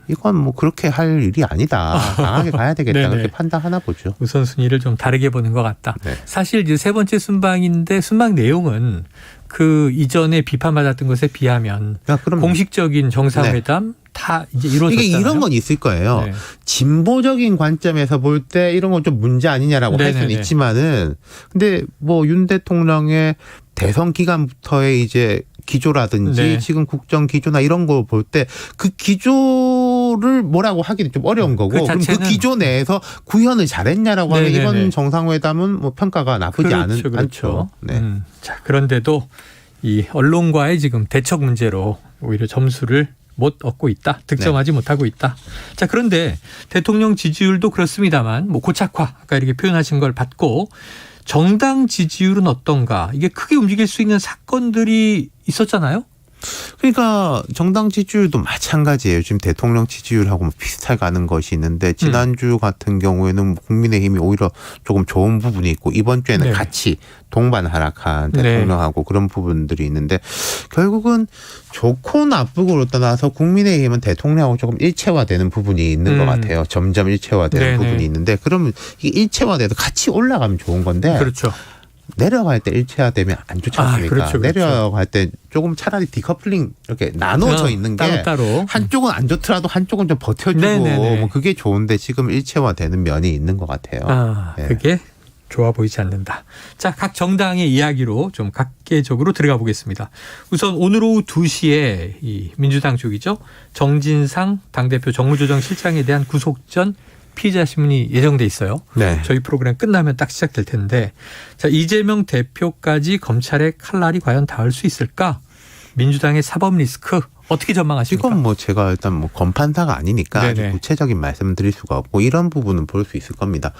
이건 뭐 그렇게 할 일이 아니다. 강하게 가야 되겠다. 그렇게 판단하나 보죠. 우선순위를 좀 다르게 보는 것 같다. 사실 이제 세 번째 순방인데 순방 내용은 그 이전에 비판받았던 것에 비하면 공식적인 정상회담 다 이제 이루어졌잖아요. 이게 이런 건 있을 거예요. 진보적인 관점에서 볼 때 이런 건 좀 문제 아니냐라고 할 수는 있지만은, 근데 뭐 윤 대통령의 대선 기간부터의 이제 기조라든지 지금 국정 기조나 이런 거 볼 때 그 기조를 뭐라고 하기는 좀 어려운 거고, 그럼 그 기조 내에서 구현을 잘했냐라고 하면 이번 정상회담은 뭐 평가가 나쁘지 않죠. 자, 그런데도 이 언론과의 지금 대척 문제로 오히려 점수를 못 얻고 있다. 득점하지 못하고 있다. 자, 그런데 대통령 지지율도 그렇습니다만 뭐 고착화 아까 이렇게 표현하신 걸 받고 정당 지지율은 어떤가? 이게 크게 움직일 수 있는 사건들이 있었잖아요. 그러니까 정당 지지율도 마찬가지예요. 지금 대통령 지지율하고 비슷하게 가는 것이 있는데, 지난주 같은 경우에는 국민의힘이 오히려 조금 좋은 부분이 있고, 이번 주에는 같이 동반 하락한 대통령하고 그런 부분들이 있는데, 결국은 좋고 나쁘고로 떠나서 국민의힘은 대통령하고 조금 일체화되는 부분이 있는 것 같아요. 점점 일체화되는 부분이 있는데, 그러면 이게 일체화돼서 같이 올라가면 좋은 건데, 내려갈 때 일체화되면 안 좋지 않습니까? 내려갈 때 조금 차라리 디커플링 이렇게 나눠져 있는 게 따로. 한쪽은 안 좋더라도 한쪽은 좀 버텨주고 뭐 그게 좋은데, 지금 일체화되는 면이 있는 것 같아요. 그게 좋아 보이지 않는다. 자, 각 정당의 이야기로 좀 각계적으로 들어가 보겠습니다. 우선 오늘 오후 2시에 이 민주당 쪽이죠. 정진상 당대표 정무조정실장에 대한 구속전 피의자 신문이 예정돼 있어요. 저희 프로그램 끝나면 딱 시작될 텐데, 자, 이재명 대표까지 검찰의 칼날이 과연 닿을 수 있을까? 민주당의 사법 리스크 어떻게 전망하십니까? 이건 뭐 제가 일단 뭐 검판사가 아니니까 아주 구체적인 말씀을 드릴 수가 없고, 이런 부분은 볼 수 있을 겁니다.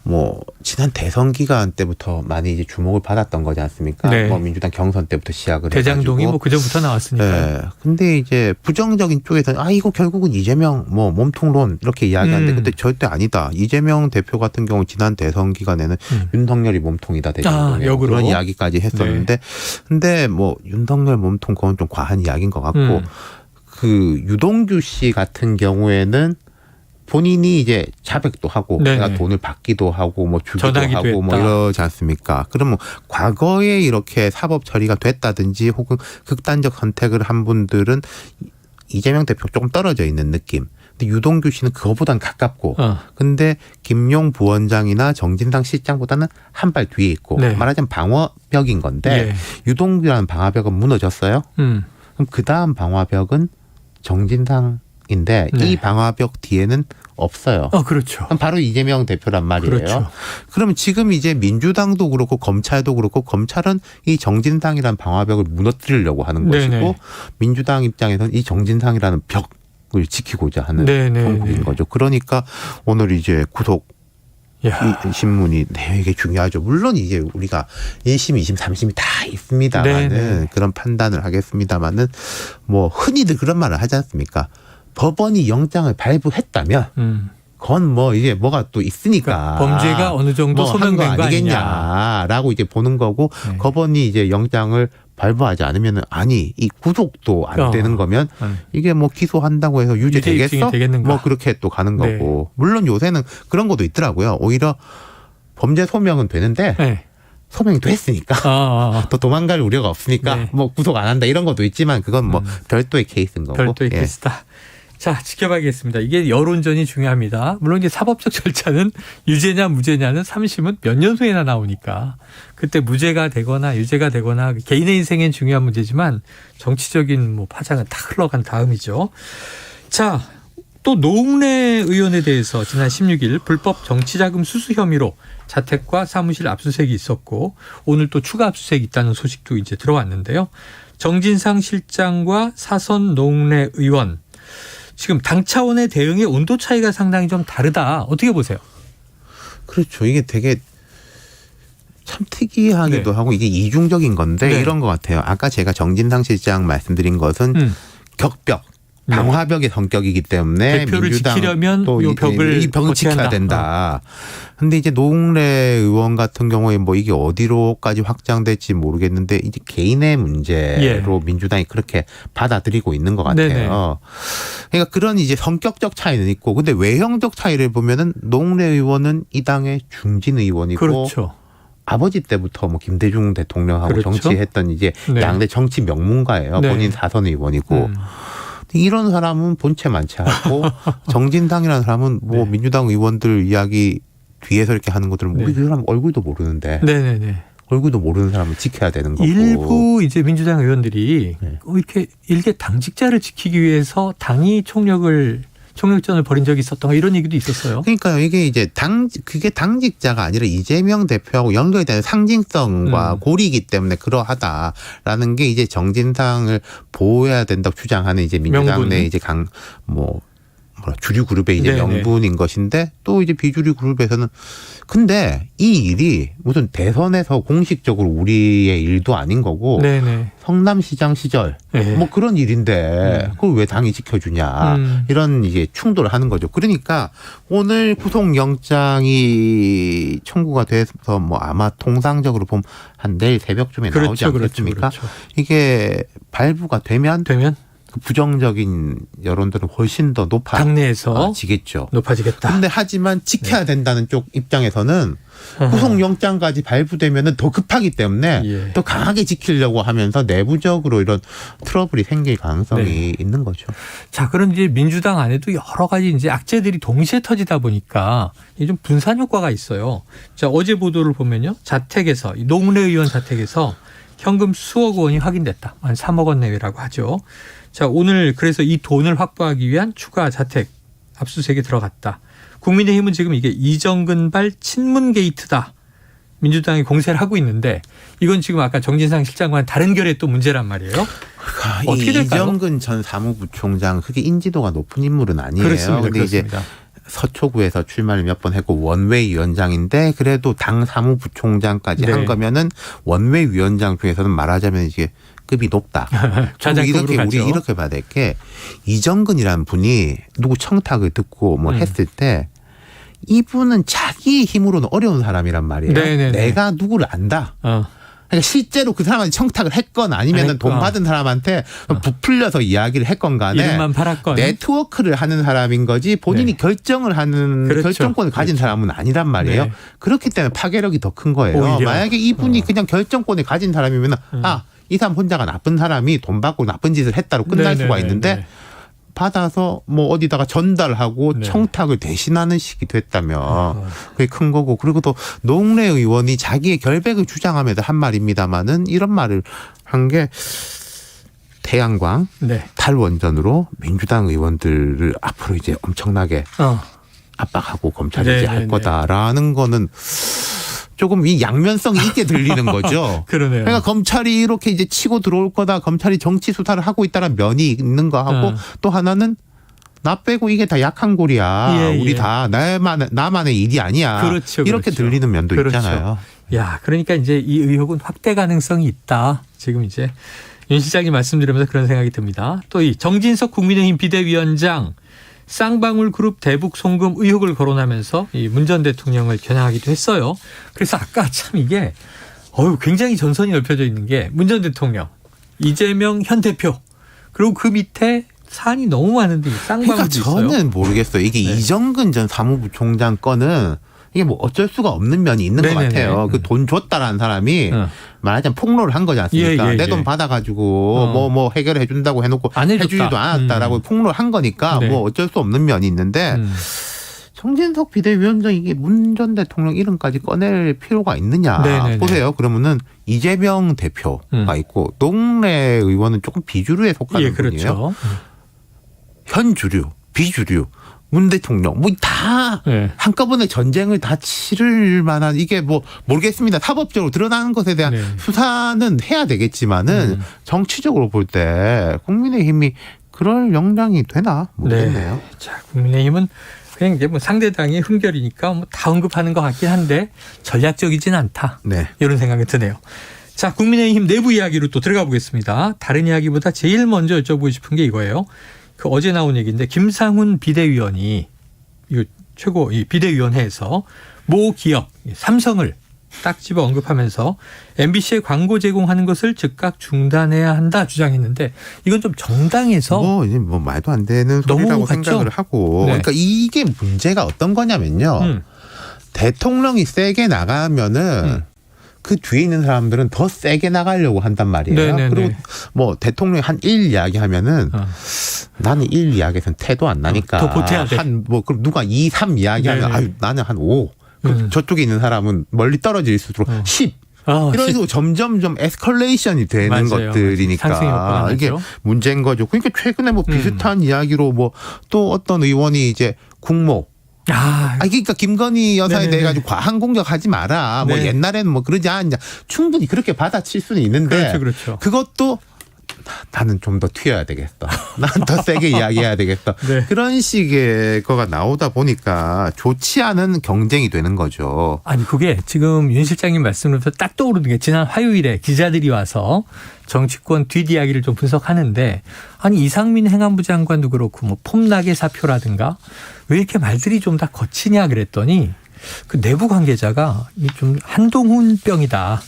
뭐 지난 대선 기간 때부터 많이 이제 주목을 받았던 거지 않습니까? 뭐 민주당 경선 때부터 시작을 대장동이 뭐 그전부터 나왔으니까요. 근데 이제 부정적인 쪽에서는 이거 결국은 이재명 뭐 몸통론 이렇게 이야기하는데, 근데 절대 아니다. 이재명 대표 같은 경우 지난 대선 기간에는 윤석열이 몸통이다 대장동에 그런 이야기까지 했었는데, 근데 뭐 윤석열 몸통 그건 좀 과한 이야기인 것 같고, 그 유동규 씨 같은 경우에는 본인이 이제 자백도 하고 내가 돈을 받기도 하고 뭐 주기도 하고 했다. 뭐 이러지 않습니까? 그러면 과거에 이렇게 사법 처리가 됐다든지 혹은 극단적 선택을 한 분들은 이재명 대표 조금 떨어져 있는 느낌. 근데 유동규 씨는 그거보단 가깝고, 근데 김용 부원장이나 정진상 실장보다는 한 발 뒤에 있고, 말하자면 방어벽인 건데 유동규라는 방어벽은 무너졌어요. 그럼 그 다음 방어벽은 정진상인데 이 방어벽 뒤에는 없어요. 그렇죠. 바로 이재명 대표란 말이에요. 그러면 지금 이제 민주당도 그렇고 검찰도 그렇고, 검찰은 이 정진상이라는 방어벽을 무너뜨리려고 하는 것이고, 민주당 입장에서는 이 정진상이라는 벽을 지키고자 하는 정국인 거죠. 그러니까 오늘 이제 구속 이 신문이 되게 중요하죠. 물론 이제 우리가 1심, 2심, 3심이 다 있습니다만은 그런 판단을 하겠습니다만은, 뭐 흔히들 그런 말을 하지 않습니까? 법원이 영장을 발부했다면 그건 뭐 이제 뭐가 또 있으니까 범죄가 어느 정도 소명된 거 아니겠냐라고 이제 보는 거고, 법원이 이제 영장을 발부하지 않으면 이 구속도 안 되는 거면 이게 뭐 기소한다고 해서 유죄 되겠어? 뭐 그렇게 또 가는 거고. 물론 요새는 그런 것도 있더라고요. 오히려 범죄 소명은 되는데 소명이 됐으니까 또 도망갈 우려가 없으니까 뭐 구속 안 한다 이런 것도 있지만, 그건 뭐 별도의 케이스인 거고. 별도의 케이스다. 자, 지켜봐야겠습니다. 이게 여론전이 중요합니다. 물론 이제 사법적 절차는 유죄냐 무죄냐는 3심은 몇 년 후에나 나오니까 그때 무죄가 되거나 유죄가 되거나 개인의 인생엔 중요한 문제지만 정치적인 뭐 파장은 다 흘러간 다음이죠. 자, 또 노웅래 의원에 대해서 지난 16일 불법 정치자금 수수 혐의로 자택과 사무실 압수수색이 있었고 오늘 또 추가 압수수색이 있다는 소식도 이제 들어왔는데요. 정진상 실장과 사선 노웅래 의원 지금 당 차원의 대응의 온도 차이가 상당히 좀 다르다. 어떻게 보세요? 그렇죠. 이게 되게 참 특이하기도 하고 이게 이중적인 건데 이런 것 같아요. 아까 제가 정진상 실장 말씀드린 것은 격벽. 방화벽의 성격이기 때문에 대표를 민주당 지키려면 또 이 벽을 지켜야 된다. 근데 이제 노웅래 의원 같은 경우에 뭐 이게 어디로까지 확장될지 모르겠는데 이제 개인의 문제로 민주당이 그렇게 받아들이고 있는 것 같아요. 네네. 그러니까 그런 이제 성격적 차이는 있고 근데 외형적 차이를 보면은 노웅래 의원은 이 당의 중진 의원이고 그렇죠. 아버지 때부터 뭐 김대중 대통령하고 그렇죠. 정치했던 이제 양대 정치 명문가예요. 본인 사선 의원이고. 이런 사람은 본체 많지 않고 정진상이라는 사람은 뭐 민주당 의원들 이야기 뒤에서 이렇게 하는 것들은 우리 그 사람 얼굴도 모르는데 얼굴도 모르는 사람을 지켜야 되는 거고 일부 이제 민주당 의원들이 이렇게 일개 당직자를 지키기 위해서 당이 총력전을 벌인 적이 있었던 거 이런 얘기도 있었어요. 그러니까요. 이게 이제 그게 당직자가 아니라 이재명 대표하고 연결이 되는 상징성과 고리이기 때문에 그러하다라는 게 이제 정진상을 보호해야 된다고 주장하는 이제 민주당 내 이제 주류 그룹의 이제 명분인 것인데 또 이제 비주류 그룹에서는 근데 이 일이 무슨 대선에서 공식적으로 우리의 일도 아닌 거고 성남시장 시절 뭐 그런 일인데 그걸 왜 당이 지켜주냐 이런 이제 충돌을 하는 거죠. 그러니까 오늘 구속영장이 청구가 돼서 뭐 아마 통상적으로 보면 한 내일 새벽쯤에 나오지 않겠습니까? 이게 발부가 되면 그 부정적인 여론들은 훨씬 더 높아지겠죠. 높아지겠다. 근데 하지만 지켜야 된다는 쪽 입장에서는 구속영장까지 발부되면은 더 급하기 때문에 더 강하게 지키려고 하면서 내부적으로 이런 트러블이 생길 가능성이 있는 거죠. 자, 그런 이제 민주당 안에도 여러 가지 이제 악재들이 동시에 터지다 보니까 이게 좀 분산 효과가 있어요. 자, 어제 보도를 보면요. 자택에서 노웅래 의원 자택에서 현금 수억 원이 확인됐다. 한 3억 원 내외라고 하죠. 자, 오늘 그래서 이 돈을 확보하기 위한 추가 자택 압수수색에 들어갔다. 국민의힘은 지금 이게 이정근발 친문 게이트다. 민주당이 공세를 하고 있는데 이건 지금 아까 정진상 실장과는 다른 결의 또 문제란 말이에요. 어떻게 될까요? 이정근 전 사무부총장 그게 인지도가 높은 인물은 아니에요. 그렇습니다. 근데 이제 서초구에서 출마를 몇 번 했고 원외위원장인데 그래도 당 사무부총장까지 한 거면은 원외위원장 중에서는 말하자면 이게 급이 높다. 우리 이렇게 봐야 될 게 이정근이라는 분이 누구 청탁을 듣고 뭐 했을 때 이분은 자기 힘으로는 어려운 사람이란 말이에요. 내가 누구를 안다. 그러니까 실제로 그 사람한테 청탁을 했건 아니면 돈 받은 사람한테 부풀려서 이야기를 했건 간에 이름만 팔았건 네트워크를 하는 사람인 거지 본인이 결정을 하는 결정권을 가진 사람은 아니란 말이에요. 그렇기 때문에 파괴력이 더 큰 거예요. 오히려. 만약에 이분이 그냥 결정권을 가진 사람이면 이 사람 혼자가 나쁜 사람이 돈 받고 나쁜 짓을 했다로 끝날 수가 있는데 받아서 뭐 어디다가 전달하고 청탁을 대신하는 식이 됐다면 그게 큰 거고 그리고 또 노웅래 의원이 자기의 결백을 주장하면서 한 말입니다마는 이런 말을 한 게 태양광 탈원전으로 민주당 의원들을 앞으로 이제 엄청나게 압박하고 검찰이 이제 할 거다라는 거는 조금 이 양면성이 있게 들리는 거죠. 그러네요. 그러니까 검찰이 이렇게 이제 치고 들어올 거다. 검찰이 정치 수사를 하고 있다는 면이 있는 거 하고 또 하나는 나 빼고 이게 다 약한 골이야. 우리 다 나만의 일이 아니야. 이렇게 들리는 면도 있잖아요. 야, 그러니까 이제 이 의혹은 확대 가능성이 있다. 지금 이제 윤 시장이 말씀드리면서 그런 생각이 듭니다. 또 이 정진석 국민의힘 비대위원장 쌍방울 그룹 대북 송금 의혹을 거론하면서 이 문 전 대통령을 겨냥하기도 했어요. 그래서 아까 참 이게 굉장히 전선이 넓혀져 있는 게 문 전 대통령, 이재명 현 대표 그리고 그 밑에 사안이 너무 많은데 쌍방울도 있어요. 저는 모르겠어요. 이게 이정근 전 사무부총장 건은 이게 뭐 어쩔 수가 없는 면이 있는 것 같아요. 그 돈 줬다라는 사람이 말하자면 폭로를 한 거지 않습니까? 내 돈 받아가지고 뭐 해결해 준다고 해놓고 해주지도 않았다라고 폭로를 한 거니까 뭐 어쩔 수 없는 면이 있는데 정진석 비대위원장 이게 문 전 대통령 이름까지 꺼낼 필요가 있느냐 보세요. 그러면은 이재명 대표가 있고 동래 의원은 조금 비주류에 속하는 분이에요. 현 주류, 비주류. 문 대통령 뭐 다 한꺼번에 전쟁을 다 치를 만한 이게 뭐 모르겠습니다. 사법적으로 드러나는 것에 대한 수사는 해야 되겠지만은 정치적으로 볼 때 국민의힘이 그럴 역량이 되나 모르겠네요. 네. 자, 국민의힘은 그냥 이제 뭐 상대당의 흠결이니까 뭐 다 언급하는 것 같긴 한데 전략적이진 않다. 이런 생각이 드네요. 자, 국민의힘 내부 이야기로 또 들어가 보겠습니다. 다른 이야기보다 제일 먼저 여쭤보고 싶은 게 이거예요. 그 어제 나온 얘기인데 김상훈 비대위원이 이 최고 이 비대위원회에서 모 기업 삼성을 딱 집어 언급하면서 MBC에 광고 제공하는 것을 즉각 중단해야 한다 주장했는데 이건 좀 정당에서 이제 뭐 말도 안 되는 소리라고 생각을 하고 그러니까 이게 문제가 어떤 거냐면요. 대통령이 세게 나가면은 그 뒤에 있는 사람들은 더 세게 나가려고 한단 말이에요. 그리고 뭐 대통령이 한 1 이야기하면은 나는 1 이야기에서는 태도 안 나니까 더 보태야 돼. 뭐 그럼 누가 2, 3 이야기하면 아유 나는 한 5. 그럼 저쪽에 있는 사람은 멀리 떨어질수록 10. 이런 식으로 점점 좀 에스컬레이션이 되는 것들이니까 이게 문제인 거죠. 그러니까 최근에 뭐 비슷한 이야기로 뭐 또 어떤 의원이 이제 국모 그러니까 김건희 여사에 대해 가지고 과한 공격하지 마라. 뭐 옛날에는 뭐 그러지 않냐. 충분히 그렇게 받아칠 수는 있는데 그것도 나는 좀 더 튀어야 되겠어. 난 더 세게 이야기해야 되겠어. 그런 식의 거가 나오다 보니까 좋지 않은 경쟁이 되는 거죠. 아니 그게 지금 윤 실장님 말씀으로서 딱 떠오르는 게 지난 화요일에 기자들이 와서 정치권 뒷이야기를 좀 분석하는데 아니 이상민 행안부 장관도 그렇고 뭐 폼나게 사표라든가 왜 이렇게 말들이 좀 다 거치냐 그랬더니 그 내부 관계자가 좀 한동훈병이다.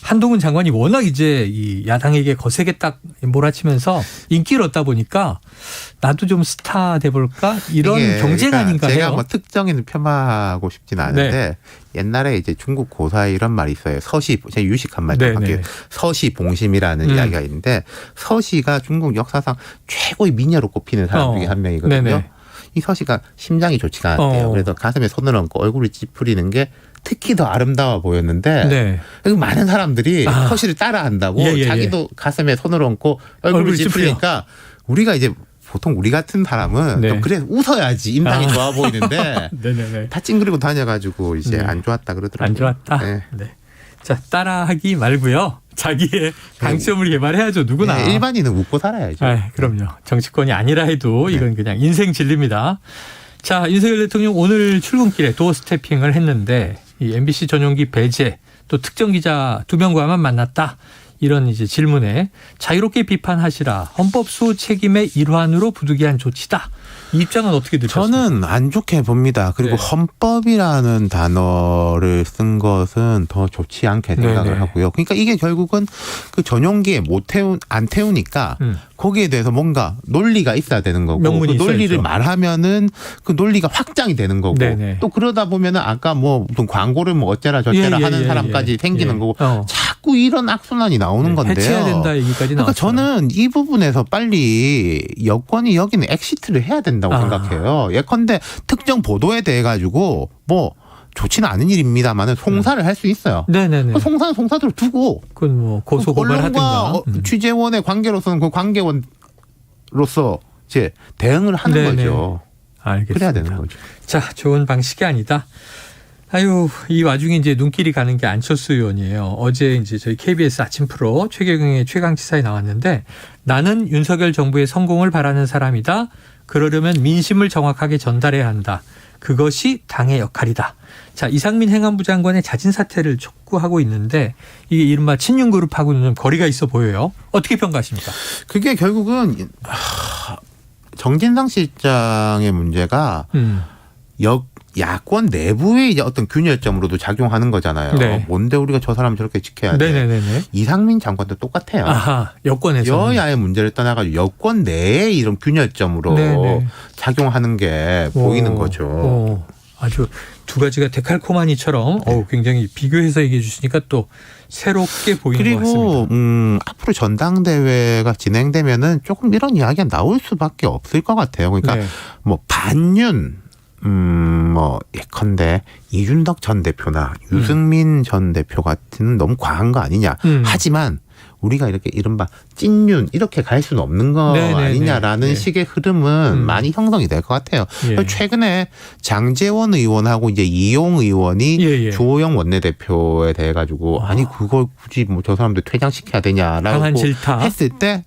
한동훈 장관이 워낙 이제 이 야당에게 거세게 딱 몰아치면서 인기를 얻다 보니까 나도 좀 스타 돼볼까 이런 경쟁 그러니까 아닌가 해요. 제가 뭐 특정인을 폄하하고 싶진 않은데 옛날에 이제 중국 고사에 이런 말이 있어요. 서시, 제가 유식한 말도 할게요. 서시 봉심이라는 이야기가 있는데 서시가 중국 역사상 최고의 미녀로 꼽히는 사람 중에 한 명이거든요. 이 서시가 심장이 좋지가 않대요. 그래서 가슴에 손을 얹고 얼굴을 찌푸리는 게 특히 더 아름다워 보였는데 많은 사람들이 서시를 따라한다고 자기도 가슴에 손을 얹고 얼굴을 찌푸리니까 우리가 이제 보통 우리 같은 사람은 좀 그래 웃어야지 인상이 좋아 보이는데 다 찡그리고 다녀가지고 이제 안 좋았다 그러더라고요. 안 좋았다. 자, 따라하기 말고요. 자기의 강점을 개발해야죠. 누구나. 일반인은 웃고 살아야죠. 그럼요. 정치권이 아니라 해도 이건 그냥 인생 진리입니다. 자, 윤석열 대통령 오늘 출근길에 도어 스태핑을 했는데 이 MBC 전용기 배제 또 특정 기자 2명과만 만났다. 이런 이제 질문에 자유롭게 비판하시라. 헌법수 책임의 일환으로 부득이한 조치다. 이 입장은 어떻게 들으셨습니까? 저는 안 좋게 봅니다. 그리고 헌법이라는 단어를 쓴 것은 더 좋지 않게 생각을 하고요. 그러니까 이게 결국은 그 전용기에 안 태우니까 거기에 대해서 뭔가 논리가 있어야 되는 거고 그 논리를 말하면은 그 논리가 확장이 되는 거고 또 그러다 보면은 아까 뭐 무슨 광고를 뭐 어쩌라 저쩌라 하는 사람까지 생기는 거고 자꾸 이런 악순환이 나오는 건데요. 해체해야 된다 얘기까지 나왔어요. 그러니까 저는 이 부분에서 빨리 여권이 여기는 엑시트를 해야 된다고 생각해요. 예컨대 특정 보도에 대해 가지고 뭐 좋지는 않은 일입니다만은 송사를 할 수 있어요. 송사는 송사대로 두고 그건 뭐 고소 고발하든가 취재원의 관계로서는 그 관계원으로서 이제 대응을 하는 거죠. 알겠습니다. 그래야 되는 거죠. 자, 좋은 방식이 아니다. 아유, 이 와중에 이제 눈길이 가는 게 안철수 의원이에요. 어제 이제 저희 KBS 아침 프로 최경영의 최강시사에 나왔는데 나는 윤석열 정부의 성공을 바라는 사람이다. 그러려면 민심을 정확하게 전달해야 한다. 그것이 당의 역할이다. 자, 이상민 행안부 장관의 자진 사퇴를 촉구하고 있는데 이게 이른바 친윤그룹하고는 좀 거리가 있어 보여요. 어떻게 평가하십니까? 그게 결국은 정진상 실장의 문제가 야권 내부의 이제 어떤 균열점으로도 작용하는 거잖아요. 뭔데 우리가 저 사람 저렇게 지켜야 돼. 이상민 장관도 똑같아요. 여권에서 여야의 문제를 떠나가지고 여권 내에 이런 균열점으로 작용하는 게 보이는 거죠. 아주 두 가지가 데칼코마니처럼 굉장히 비교해서 얘기해 주시니까 또 새롭게 보이는 것 같습니다. 그리고 앞으로 전당대회가 진행되면은 조금 이런 이야기가 나올 수밖에 없을 것 같아요. 그러니까 네. 뭐 반윤 뭐 예컨대 이준석 전 대표나 유승민 전 대표 같은 너무 과한 거 아니냐. 하지만 우리가 이렇게 이른바 찐윤 이렇게 갈 수는 없는 거 아니냐라는 식의 흐름은 많이 형성이 될 것 같아요. 최근에 장제원 의원하고 이제 이용 의원이 주호영 원내대표에 대해 가지고 아니 그걸 굳이 뭐 저 사람들 퇴장시켜야 되냐라고 했을 때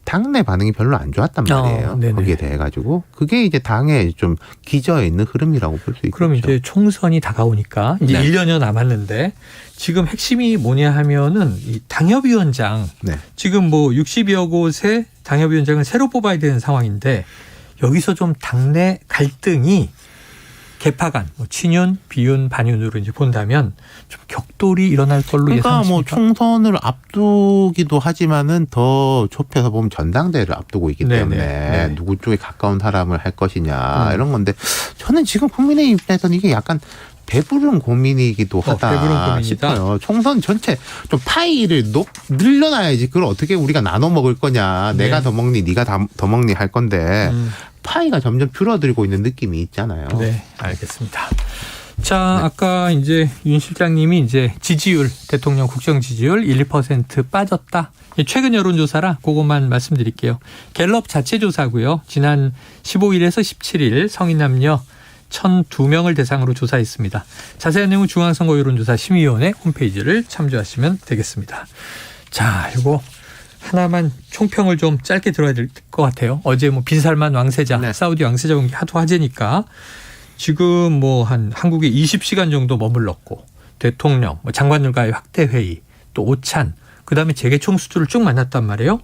당내 반응이 별로 안 좋았단 말이에요. 거기에 대해 가지고 그게 이제 당에 좀 기저에 있는 흐름이라고 볼 수 있죠. 그럼 이제 총선이 다가오니까 이제 1년여 남았는데 지금 핵심이 뭐냐 하면은 이 당협위원장 지금 뭐 60여 곳의 당협위원장을 새로 뽑아야 되는 상황인데 여기서 좀 당내 갈등이 개파간, 뭐 친윤, 비윤, 반윤으로 이제 본다면 좀 격돌이 일어날 걸로 그러니까 예상하십니까? 뭐 총선을 앞두기도 하지만은 더 좁혀서 보면 전당대회를 앞두고 있기 때문에 누구 쪽에 가까운 사람을 할 것이냐 이런 건데 저는 지금 국민의힘 입장에서는 이게 약간 배부른 고민이기도 하다 싶어요. 총선 전체 좀 파이를 늘려놔야지 그걸 어떻게 우리가 나눠 먹을 거냐. 내가 더 먹니 네가 더 먹니 할 건데 파이가 점점 줄어들고 있는 느낌이 있잖아요. 네, 알겠습니다. 자, 아까 이제 윤 실장님이 이제 지지율, 대통령 국정 지지율 1% 빠졌다. 최근 여론조사라 그것만 말씀드릴게요. 갤럽 자체 조사고요. 지난 15일에서 17일 성인 남녀 1,002명을 대상으로 조사했습니다. 자세한 내용은 중앙선거 여론조사 심의위원회 홈페이지를 참조하시면 되겠습니다. 자, 이거 하나만 총평을 좀 짧게 들어야 될 것 같아요. 어제 뭐 빈살만 왕세자, 사우디 왕세자 경기 하도 화제니까 지금 뭐 한 한국에 20시간 정도 머물렀고 대통령, 뭐 장관들과의 확대 회의, 또 오찬, 그다음에 재계 총수들을 쭉 만났단 말이에요.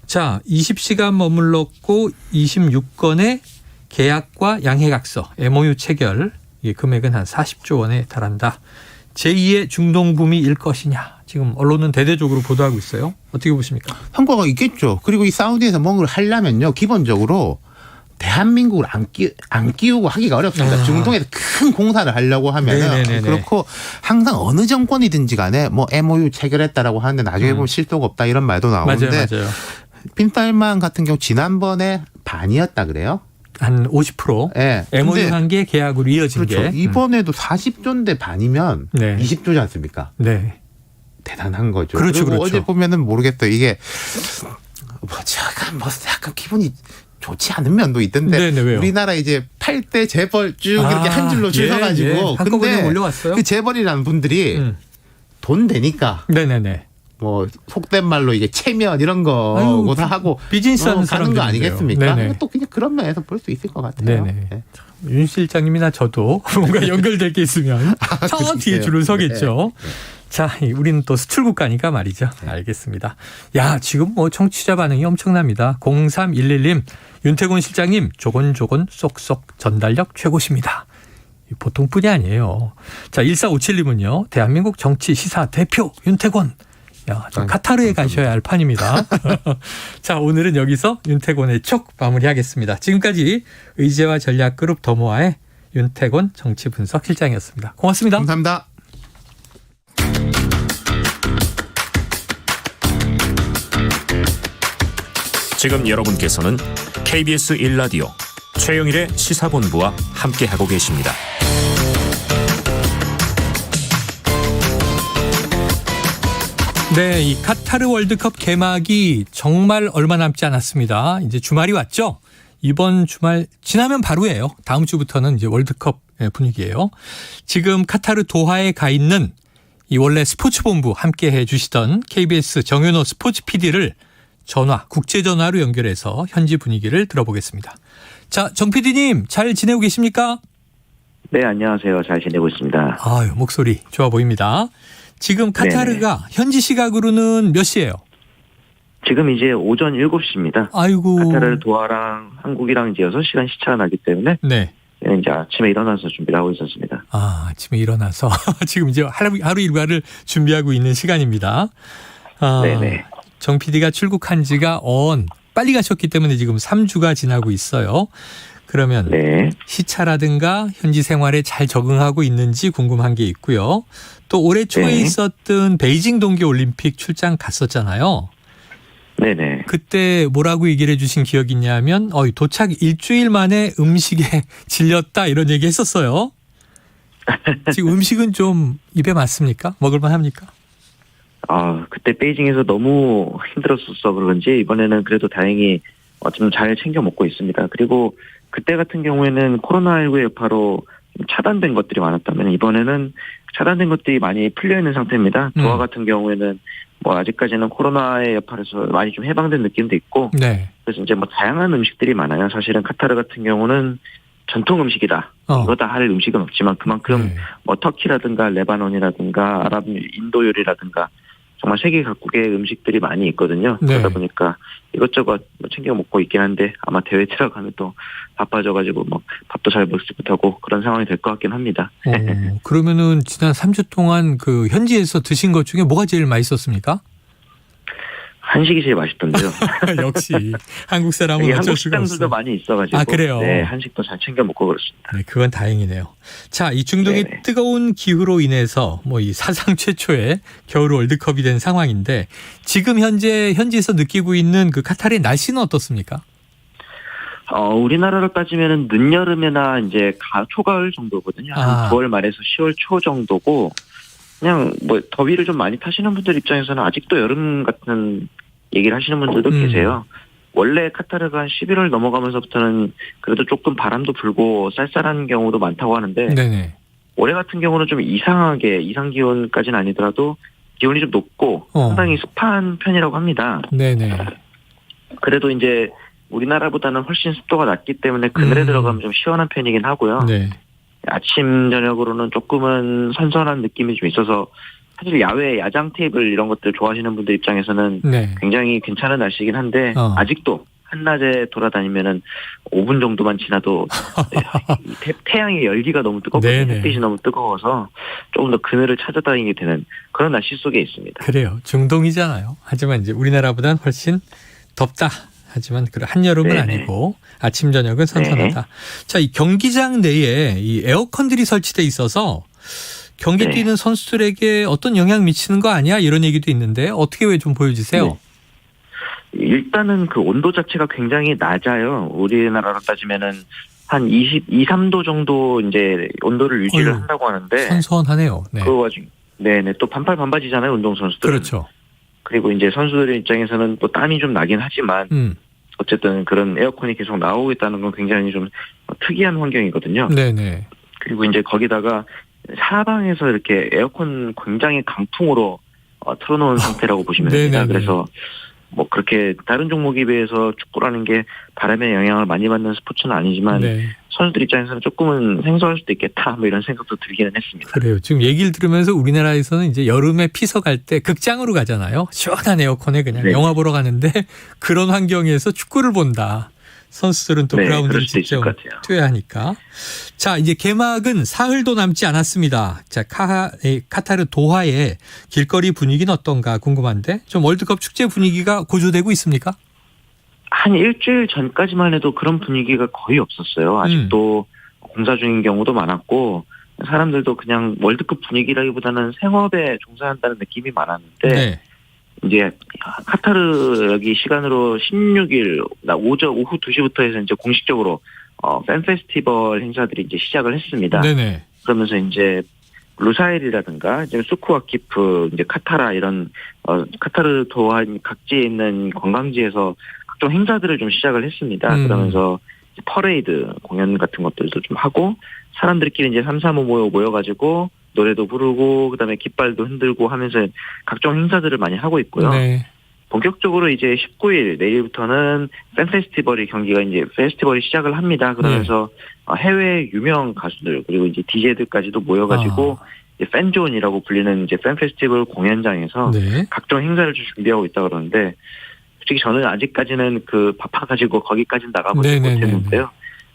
자, 20시간 머물렀고 26건의 계약과 양해각서, MOU 체결, 이 금액은 한 40조 원에 달한다. 제2의 중동붐이 것이냐. 지금 언론은 대대적으로 보도하고 있어요. 어떻게 보십니까? 성과가 있겠죠. 그리고 이 사우디에서 뭔가를 하려면요. 기본적으로 대한민국을 안 끼우고 하기가 어렵습니다. 중동에서 큰 공사를 하려고 하면 그렇고 항상 어느 정권이든지 간에 뭐 MOU 체결했다라고 하는데 나중에 보면 실도가 없다 이런 말도 나오는데 맞아요. 빈살만 같은 경우 지난번에 반이었다 그래요. 한 50%. 네. MOU 한 게 계약으로 이어진 그렇죠. 게. 이번에도 40조인데 반이면 20조지 않습니까? 네. 대단한 거죠. 그렇죠, 그리고 그렇죠. 어제 보면은 모르겠어요. 이게 약간 좋지 않은 면도 있던데 왜요? 우리나라 이제 8대 재벌 쭉 이렇게 한 줄로 줄 서가지고 한꺼번에 올려왔어요. 그 재벌이라는 분들이 돈 되니까 뭐 속된 말로 이게 체면 이런 거 다 하고 비즈니스 하는 가는 거 아니겠습니까? 네네. 또 그냥 그런 면에서 볼 수 있을 것 같아요. 네. 윤 실장님이나 저도 뭔가 연결될 게 있으면 저 뒤에 줄을 서겠죠. 자, 우리는 또 수출 국가니까 말이죠. 알겠습니다. 야, 지금 뭐 청취자 반응이 엄청납니다. 0311님, 윤태곤 실장님 조곤조곤 쏙쏙 전달력 최고십니다. 보통뿐이 아니에요. 자, 1457님은요. 대한민국 정치 시사 대표 윤태곤. 야, 좀 카타르에 가셔야 할 판입니다. 자, 오늘은 여기서 윤태곤의 촉 마무리하겠습니다. 지금까지 의제와 전략그룹 더모아의 윤태곤 정치분석 실장이었습니다. 고맙습니다. 감사합니다. 지금 여러분께서는 KBS 1라디오 최영일의 시사본부와 함께하고 계십니다. 네, 이 카타르 월드컵 개막이 정말 얼마 남지 않았습니다. 이제 주말이 왔죠. 이번 주말 지나면 바로예요. 다음 주부터는 이제 월드컵 분위기예요. 지금 카타르 도하에 가 있는 이 원래 스포츠본부 함께해 주시던 KBS 정윤호 스포츠 PD를 국제 전화로 연결해서 현지 분위기를 들어보겠습니다. 자, 정 PD님 잘 지내고 계십니까? 네, 안녕하세요. 잘 지내고 있습니다. 아유, 목소리 좋아 보입니다. 지금 카타르가 현지 시각으로는 몇 시예요? 지금 이제 오전 7시입니다. 아이고. 카타르 도하랑 한국이랑 이제 6시간 시차가 나기 때문에 이제 아침에 일어나서 준비를 하고 있었습니다. 아, 아침에 일어나서 지금 이제 하루 일과를 준비하고 있는 시간입니다. 네네. 정 PD가 출국한 지가 빨리 가셨기 때문에 지금 3주가 지나고 있어요. 그러면 네. 시차라든가 현지 생활에 잘 적응하고 있는지 궁금한 게 있고요. 또 올해 초에 네. 있었던 베이징 동계올림픽 출장 갔었잖아요. 네네. 그때 뭐라고 얘기를 해주신 기억이 있냐면 도착 일주일 만에 음식에 질렸다 이런 얘기 했었어요. 지금 음식은 좀 입에 맞습니까? 먹을만 합니까? 그때 베이징에서 너무 힘들었었어 그런지 이번에는 그래도 다행히 좀 잘 챙겨 먹고 있습니다. 그리고 그때 같은 경우에는 코로나19의 여파로 차단된 것들이 많았다면 이번에는 차단된 것들이 많이 풀려 있는 상태입니다. 도하 같은 경우에는 뭐 아직까지는 코로나의 여파에서 많이 좀 해방된 느낌도 있고, 네. 그래서 이제 뭐 다양한 음식들이 많아요. 사실은 카타르 같은 경우는 전통 음식이다. 이거다 할 음식은 없지만 그만큼 뭐 터키라든가 레바논이라든가 아랍 인도 요리라든가 정말 세계 각국의 음식들이 많이 있거든요. 네. 그러다 보니까 이것저것 챙겨 먹고 있긴 한데 아마 대회 들어가면 또 바빠져가지고 뭐 밥도 잘 먹지 못하고 그런 상황이 될 것 같긴 합니다. 그러면은 지난 3주 동안 그 현지에서 드신 것 중에 뭐가 제일 맛있었습니까? 한식이 제일 맛있던데요. 역시 한국 사람은 어쩔 한국 수가 없어요. 식당들도 많이 있어가지고. 그래요? 네, 한식도 잘 챙겨 먹고 그렇습니다. 네, 그건 다행이네요. 자, 이 중동의 네네. 뜨거운 기후로 인해서 뭐 이 사상 최초의 겨울 월드컵이 된 상황인데 지금 현지에서 느끼고 있는 그 카타르의 날씨는 어떻습니까? 우리나라로 따지면은 늦여름이나 이제 초가을 정도거든요. 한 9월 말에서 10월 초 정도고 그냥 뭐 더위를 좀 많이 타시는 분들 입장에서는 아직도 여름 같은 얘기를 하시는 분들도 계세요. 원래 카타르가 한 11월 넘어가면서부터는 그래도 조금 바람도 불고 쌀쌀한 경우도 많다고 하는데 네네. 올해 같은 경우는 좀 이상 기온까지는 아니더라도 기온이 좀 높고 상당히 습한 편이라고 합니다. 네네. 그래도 이제 우리나라보다는 훨씬 습도가 낮기 때문에 그늘에 들어가면 좀 시원한 편이긴 하고요. 네. 아침 저녁으로는 조금은 선선한 느낌이 좀 있어서 사실 야외 야장 테이블 이런 것들 좋아하시는 분들 입장에서는 네. 굉장히 괜찮은 날씨이긴 한데 아직도 한낮에 돌아다니면은 5분 정도만 지나도 태양의 열기가 너무 뜨겁거든요. 햇빛이 너무 뜨거워서 조금 더 그늘을 찾아다니게 되는 그런 날씨 속에 있습니다. 그래요. 중동이잖아요. 하지만 이제 우리나라보다는 훨씬 덥다. 하지만 그 한여름은 아니고 아침 저녁은 선선하다. 자, 이 경기장 내에 이 에어컨들이 설치돼 있어서 경기 뛰는 선수들에게 어떤 영향 미치는 거 아니야? 이런 얘기도 있는데 어떻게 왜 좀 보여주세요? 일단은 그 온도 자체가 굉장히 낮아요. 우리나라로 따지면은 한 3도 정도 이제 온도를 유지를 한다고 하는데 선선하네요. 네. 그 와중에 네네 또 반팔 반바지잖아요. 운동 선수들. 그렇죠. 그리고 이제 선수들의 입장에서는 또 땀이 좀 나긴 하지만 어쨌든 그런 에어컨이 계속 나오고 있다는 건 굉장히 좀 특이한 환경이거든요. 네네. 그리고 이제 거기다가 사방에서 이렇게 에어컨 굉장히 강풍으로 틀어놓은 상태라고 보시면 됩니다. 그래서 뭐 그렇게 다른 종목에 비해서 축구라는 게 바람의 영향을 많이 받는 스포츠는 아니지만 선수들 입장에서는 조금은 생소할 수도 있겠다 뭐 이런 생각도 들기는 했습니다. 그래요. 지금 얘기를 들으면서 우리나라에서는 이제 여름에 피서 갈 때 극장으로 가잖아요. 시원한 에어컨에 그냥 영화 보러 가는데 그런 환경에서 축구를 본다. 선수들은 또 그라운드를 직접 뛰어야 하니까. 자, 이제 개막은 사흘도 남지 않았습니다. 자, 카타르 도하의 길거리 분위기는 어떤가 궁금한데 좀 월드컵 축제 분위기가 고조되고 있습니까? 한 일주일 전까지만 해도 그런 분위기가 거의 없었어요. 아직도 공사 중인 경우도 많았고 사람들도 그냥 월드컵 분위기라기보다는 생업에 종사한다는 느낌이 많았는데 이제 카타르 여기 시간으로 16일 오후 2시부터 해서 이제 공식적으로 팬 페스티벌 행사들이 이제 시작을 했습니다. 네네. 그러면서 이제 루사일이라든가 이제 수쿠와키프, 이제 카타라 이런 카타르 도하 각지에 있는 관광지에서 각종 행사들을 좀 시작을 했습니다. 그러면서 퍼레이드 공연 같은 것들도 좀 하고 사람들끼리 이제 335 모여가지고 노래도 부르고 그다음에 깃발도 흔들고 하면서 각종 행사들을 많이 하고 있고요. 본격적으로 이제 19일 내일부터는 팬 페스티벌이 경기가 이제 페스티벌이 시작을 합니다. 그러면서 해외 유명 가수들 그리고 이제 DJ들까지도 모여가지고 이제 팬존이라고 불리는 이제 팬 페스티벌 공연장에서 각종 행사를 좀 준비하고 있다 그러는데 솔직히 저는 아직까지는 바빠가지고 거기까지는 나가보지 못했는데요.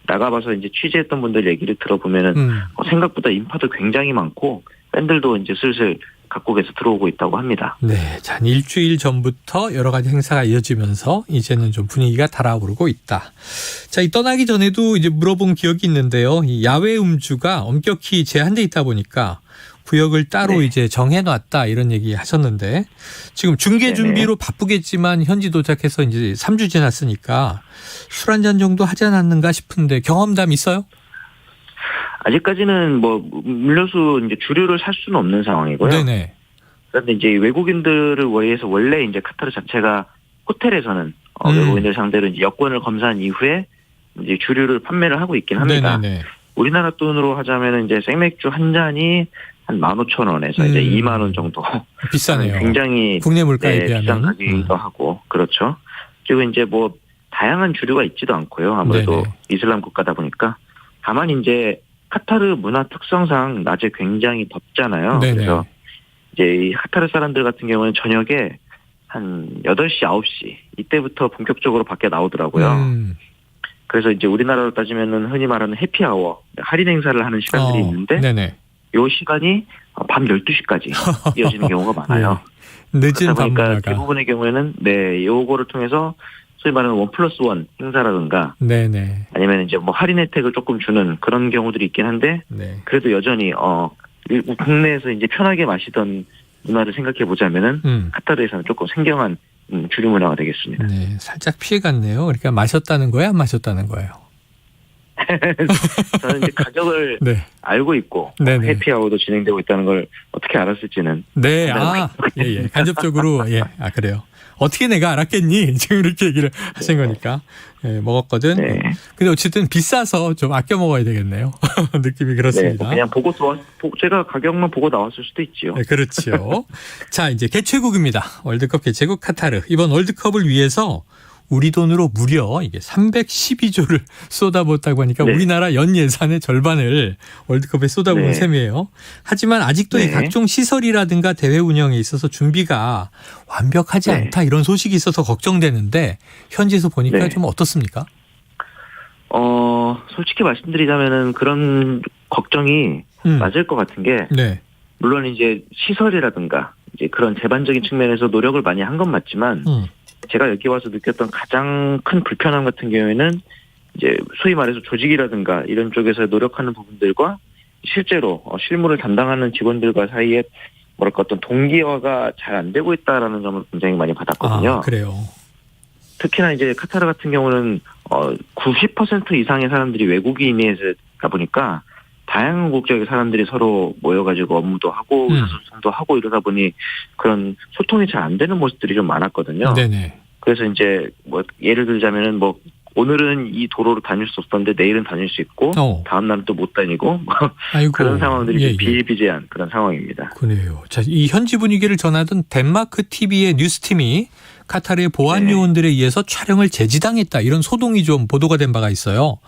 나가봐서 이제 취재했던 분들 얘기를 들어보면은 생각보다 인파도 굉장히 많고 팬들도 이제 슬슬 각국에서 들어오고 있다고 합니다. 네, 자, 한 일주일 전부터 여러 가지 행사가 이어지면서 이제는 좀 분위기가 달아오르고 있다. 자, 이 떠나기 전에도 이제 물어본 기억이 있는데요. 이 야외 음주가 엄격히 제한돼 있다 보니까 구역을 따로 이제 정해놨다 이런 얘기 하셨는데 지금 중계 준비로 바쁘겠지만 현지 도착해서 이제 3주 지났으니까 술 한 잔 정도 하지 않았는가 싶은데 경험담 있어요? 아직까지는 뭐 음료수 이제 주류를 살 수는 없는 상황이고요. 네네. 그런데 이제 외국인들을 위해서 원래 이제 카타르 자체가 호텔에서는 외국인들 상대로 이제 여권을 검사한 이후에 이제 주류를 판매를 하고 있긴 합니다. 네네네. 우리나라 돈으로 하자면은 이제 생맥주 한 잔이 한 15,000원에서 이제 2만 원 정도. 비싸네요. 굉장히 국내 물가에 비싼 비하면. 가격이기도 하고 그렇죠. 그리고 이제 뭐 다양한 주류가 있지도 않고요. 아무래도 이슬람 국가다 보니까 다만 이제 카타르 문화 특성상 낮에 굉장히 덥잖아요. 네네. 그래서 이제 이 카타르 사람들 같은 경우는 저녁에 한 8시, 9시 이때부터 본격적으로 밖에 나오더라고요. 그래서 이제 우리나라로 따지면은 흔히 말하는 해피아워, 할인 행사를 하는 시간들이 있는데 요 시간이 밤 12시까지 이어지는 경우가 많아요. 늦은 밤 그러니까 문화가. 대부분의 경우에는 요거를 통해서 소위 말하는 1+1 행사라든가 네네. 아니면 이제 뭐 할인 혜택을 조금 주는 그런 경우들이 있긴 한데 그래도 여전히 국내에서 이제 편하게 마시던 문화를 생각해 보자면은 카타르에서는 조금 생경한 주류 문화가 되겠습니다. 네, 살짝 피해갔네요. 그러니까 마셨다는 거예요, 안 마셨다는 거예요? 저는 이제 가격을 알고 있고 해피아워도 진행되고 있다는 걸 어떻게 알았을지는 네, 간접적으로 그래요. 어떻게 내가 알았겠니? 지금 이렇게 얘기를 하신 거니까 먹었거든. 근데 어쨌든 비싸서 좀 아껴 먹어야 되겠네요. 느낌이 그렇습니다. 뭐 그냥 제가 가격만 보고 나왔을 수도 있지요. 네, 그렇죠. 자, 이제 개최국입니다. 월드컵 개최국 카타르. 이번 월드컵을 위해서 우리 돈으로 무려 이게 312조를 쏟아붓다고 하니까 우리나라 연 예산의 절반을 월드컵에 쏟아부은 셈이에요. 하지만 아직도 이 각종 시설이라든가 대회 운영에 있어서 준비가 완벽하지 않다 이런 소식이 있어서 걱정되는데 현지에서 보니까 좀 어떻습니까? 솔직히 말씀드리자면은 그런 걱정이 맞을 것 같은 게 물론 이제 시설이라든가 이제 그런 제반적인 측면에서 노력을 많이 한 건 맞지만 제가 여기 와서 느꼈던 가장 큰 불편함 같은 경우에는 이제 소위 말해서 조직이라든가 이런 쪽에서 노력하는 부분들과 실제로 실무를 담당하는 직원들과 사이에 뭐랄까 어떤 동기화가 잘 안 되고 있다라는 점을 굉장히 많이 받았거든요. 그래요. 특히나 이제 카타르 같은 경우는 90% 이상의 사람들이 외국인이다 보니까 다양한 국적의 사람들이 서로 모여가지고 업무도 하고 의사소통도 하고 이러다 보니 그런 소통이 잘 안 되는 모습들이 좀 많았거든요. 그래서 이제 뭐 예를 들자면은 뭐 오늘은 이 도로로 다닐 수 없었는데 내일은 다닐 수 있고 다음 날은 또 못 다니고 그런 상황들이 비일비재한 그런 상황입니다. 그래요. 자, 이 현지 분위기를 전하던 덴마크 TV의 뉴스팀이 카타르의 보안 요원들에 의해서 촬영을 제지당했다 이런 소동이 좀 보도가 된 바가 있어요.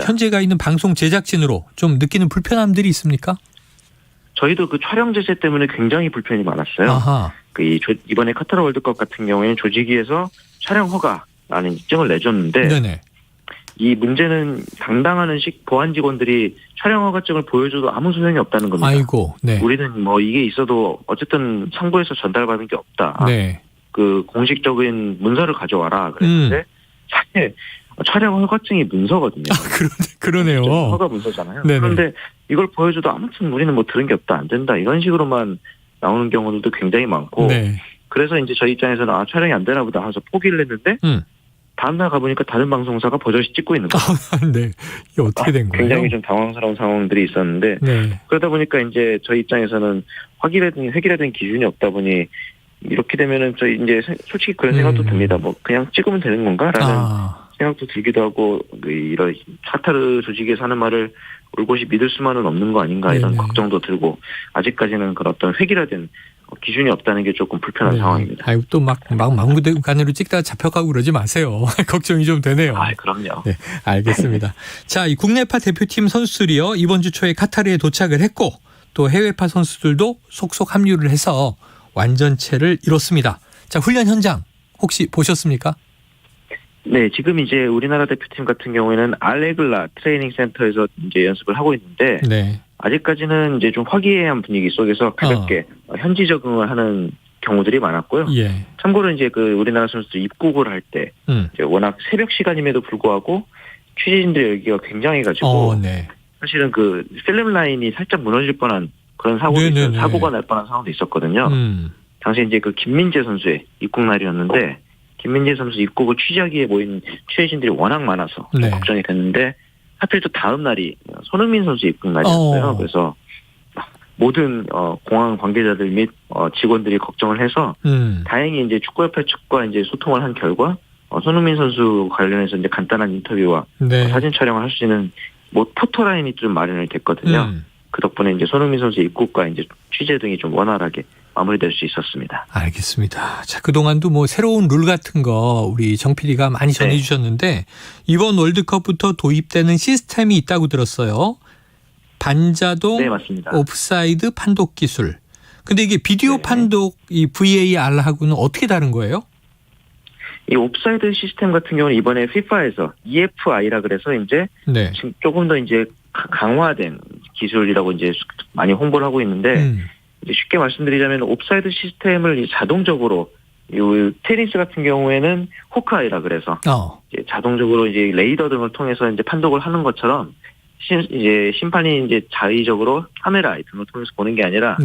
현재가 있는 방송 제작진으로 좀 느끼는 불편함들이 있습니까? 저희도 그 촬영 제재 때문에 굉장히 불편이 많았어요. 이번에 카타르 월드컵 같은 경우에는 조직위에서 촬영 허가라는 입증을 내줬는데 이 문제는 당당하는 보안 직원들이 촬영 허가증을 보여줘도 아무 소용이 없다는 겁니다. 우리는 뭐 이게 있어도 어쨌든 상부에서 전달받은 게 없다. 그 공식적인 문서를 가져와라. 그랬는데 사실 촬영 허가증이 문서거든요. 그러네요. 허가 문서잖아요. 그런데 이걸 보여줘도 아무튼 우리는 뭐 들은 게 없다, 안 된다 이런 식으로만 나오는 경우들도 굉장히 많고 그래서 이제 저희 입장에서는 촬영이 안 되나 보다 해서 포기를 했는데 다음날 가보니까 다른 방송사가 버젓이 찍고 있는 거예요. 이게 어떻게 된 거예요? 굉장히 좀 당황스러운 상황들이 있었는데 그러다 보니까 이제 저희 입장에서는 획일화된 기준이 없다 보니 이렇게 되면은 저희 이제 솔직히 그런 생각도 듭니다. 뭐 그냥 찍으면 되는 건가라는 생각도 들기도 하고 이런 카타르 조직에서 하는 말을 올곧이 믿을 수만은 없는 거 아닌가 이런 걱정도 들고 아직까지는 그런 어떤 획일화된 기준이 없다는 게 조금 불편한 상황입니다. 또 막 막무가내로 찍다가 잡혀가고 그러지 마세요. 걱정이 좀 되네요. 그럼요. 네, 알겠습니다. 자, 이 국내파 대표팀 선수들이요 이번 주 초에 카타르에 도착을 했고 또 해외파 선수들도 속속 합류를 해서 완전체를 이뤘습니다. 자, 훈련 현장 혹시 보셨습니까? 네, 지금 이제 우리나라 대표팀 같은 경우에는 알레글라 트레이닝 센터에서 이제 연습을 하고 있는데 아직까지는 이제 좀 화기애애한 분위기 속에서 가볍게 현지 적응을 하는 경우들이 많았고요. 예. 참고로 이제 그 우리나라 선수들 입국을 할 때 이제 워낙 새벽 시간임에도 불구하고 취재진들의 열기가 굉장해가지고 네. 사실은 그 필름 라인이 살짝 무너질 뻔한 그런 사고가 날 뻔한 상황도 있었거든요. 당시 이제 그 김민재 선수의 입국 날이었는데 김민재 선수 입국을 취재하기에 모인 취재진들이 워낙 많아서 좀 걱정이 됐는데 하필 또 다음 날이 손흥민 선수 입국 날이었어요. 그래서 모든 공항 관계자들 및 직원들이 걱정을 해서 다행히 이제 축구협회 측과 이제 소통을 한 결과 손흥민 선수 관련해서 이제 간단한 인터뷰와 사진 촬영을 할 수 있는 뭐 포토라인이 좀 마련이 됐거든요. 그 덕분에 이제 손흥민 선수의 입국과 이제 취재 등이 좀 원활하게 마무리될 수 있었습니다. 알겠습니다. 자, 그동안도 뭐 새로운 룰 같은 거 우리 정 PD가 많이 전해주셨는데 이번 월드컵부터 도입되는 시스템이 있다고 들었어요. 반자동 옵사이드 판독 기술. 근데 이게 비디오 판독 이 VAR하고는 어떻게 다른 거예요? 이 옵사이드 시스템 같은 경우는 이번에 FIFA에서 EFI라 그래서 이제 지금 조금 더 이제 강화된 기술이라고 이제 많이 홍보를 하고 있는데 이제 쉽게 말씀드리자면 옵사이드 시스템을 자동적으로 이 테니스 같은 경우에는 호크아이라 그래서 이제 자동적으로 이제 레이더 등을 통해서 이제 판독을 하는 것처럼 이제 심판이 이제 자의적으로 카메라 등을 통해서 보는 게 아니라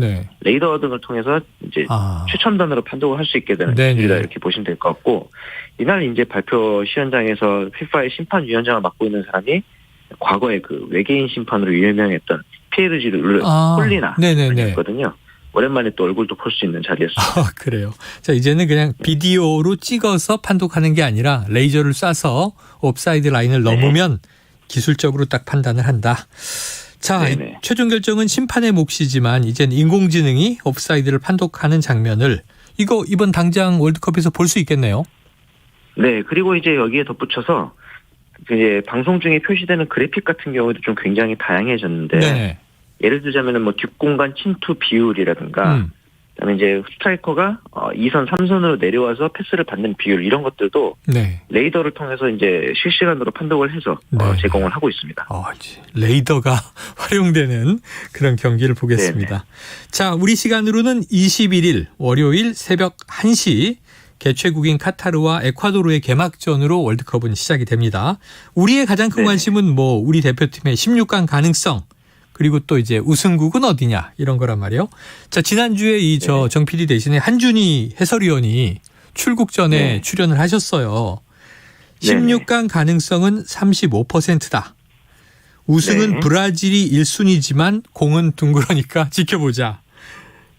레이더 등을 통해서 이제 최첨단으로 판독을 할 수 있게 되는 기술이다 이렇게 보시면 될 것 같고 이날 이제 발표 시연장에서 피파의 심판위원장을 맡고 있는 사람이 과거에 그 외계인 심판으로 유명했던 피에르지 폴리나였거든요. 오랜만에 또 얼굴도 볼 수 있는 자리였어요. 그래요. 자, 이제는 그냥 비디오로 찍어서 판독하는 게 아니라 레이저를 쏴서 옵사이드 라인을 넘으면 기술적으로 딱 판단을 한다. 자, 최종 결정은 심판의 몫이지만 이제는 인공지능이 옵사이드를 판독하는 장면을 이거 이번 당장 월드컵에서 볼 수 있겠네요. 네, 그리고 이제 여기에 덧붙여서 이제 방송 중에 표시되는 그래픽 같은 경우도 좀 굉장히 다양해졌는데 예를 들자면은 뭐 뒷공간 침투 비율이라든가 그다음에 이제 스트라이커가 2선, 3선으로 내려와서 패스를 받는 비율 이런 것들도 레이더를 통해서 이제 실시간으로 판독을 해서 제공을 하고 있습니다. 레이더가 활용되는 그런 경기를 보겠습니다. 자, 우리 시간으로는 21일 월요일 새벽 1시 개최국인 카타르와 에콰도르의 개막전으로 월드컵은 시작이 됩니다. 우리의 가장 큰 관심은 뭐 우리 대표팀의 16강 가능성 그리고 또 이제 우승국은 어디냐 이런 거란 말이에요. 자, 지난주에 이 정 PD 대신에 한준희 해설위원이 출국 전에 출연을 하셨어요. 16강 가능성은 35%다. 우승은 브라질이 1순위지만 공은 둥그러니까 지켜보자.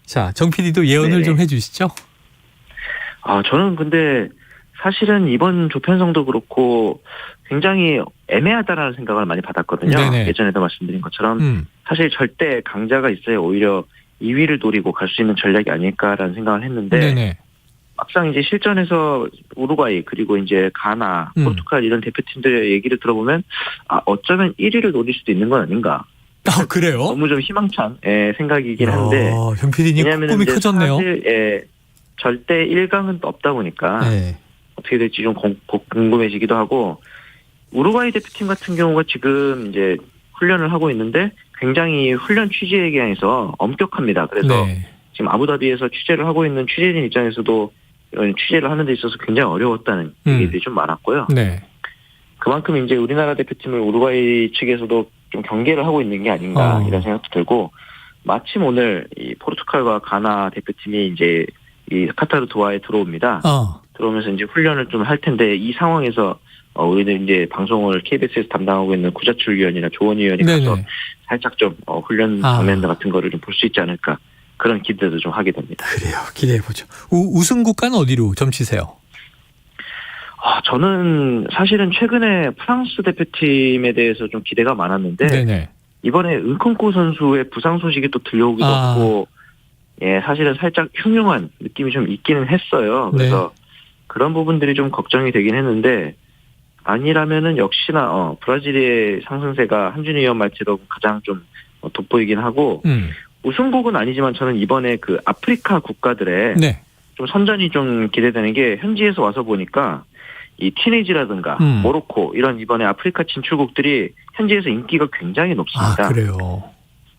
자, 정 PD도 예언을 좀 해주시죠. 저는 근데 사실은 이번 조편성도 그렇고 굉장히 애매하다라는 생각을 많이 받았거든요. 예전에도 말씀드린 것처럼 사실 절대 강자가 있어야 오히려 2위를 노리고 갈 수 있는 전략이 아닐까라는 생각을 했는데 막상 이제 실전에서 우루과이 그리고 이제 가나, 포르투갈 이런 대표팀들의 얘기를 들어보면 어쩌면 1위를 노릴 수도 있는 건 아닌가. 그래요? 너무 좀 희망찬 생각이긴 한데 정 PD님 꿈이 커졌네요. 사실 절대 1강은 없다 보니까 어떻게 될지 좀 궁금해지기도 하고 우루과이 대표팀 같은 경우가 지금 이제 훈련을 하고 있는데 굉장히 훈련 취재에 대해서 엄격합니다. 그래서 지금 아부다비에서 취재를 하고 있는 취재진 입장에서도 이런 취재를 하는 데 있어서 굉장히 어려웠다는 얘기들이 좀 많았고요. 그만큼 이제 우리나라 대표팀을 우루과이 측에서도 좀 경계를 하고 있는 게 아닌가 이런 생각도 들고 마침 오늘 이 포르투갈과 가나 대표팀이 이제 이 카타르 도하에 들어옵니다. 들어오면서 이제 훈련을 좀 할 텐데 이 상황에서 우리는 이제 방송을 KBS에서 담당하고 있는 구자출 위원이나 조원 위원이 가서 살짝 좀 훈련 장면 같은 거를 좀 볼 수 있지 않을까 그런 기대도 좀 하게 됩니다. 그래요. 기대해보죠. 우승 국가는 어디로 점치세요? 저는 사실은 최근에 프랑스 대표팀에 대해서 좀 기대가 많았는데 이번에 은콩쿠 선수의 부상 소식이 또 들려오기도 하고 사실은 살짝 흉흉한 느낌이 좀 있기는 했어요. 그래서 그런 부분들이 좀 걱정이 되긴 했는데 아니라면은 역시나 브라질의 상승세가 한준희 위원 말대로 가장 좀 돋보이긴 하고 우승국은 아니지만 저는 이번에 그 아프리카 국가들의 좀 선전이 좀 기대되는 게 현지에서 와서 보니까 이 티네이지라든가 모로코 이런 이번에 아프리카 진출국들이 현지에서 인기가 굉장히 높습니다. 그래요.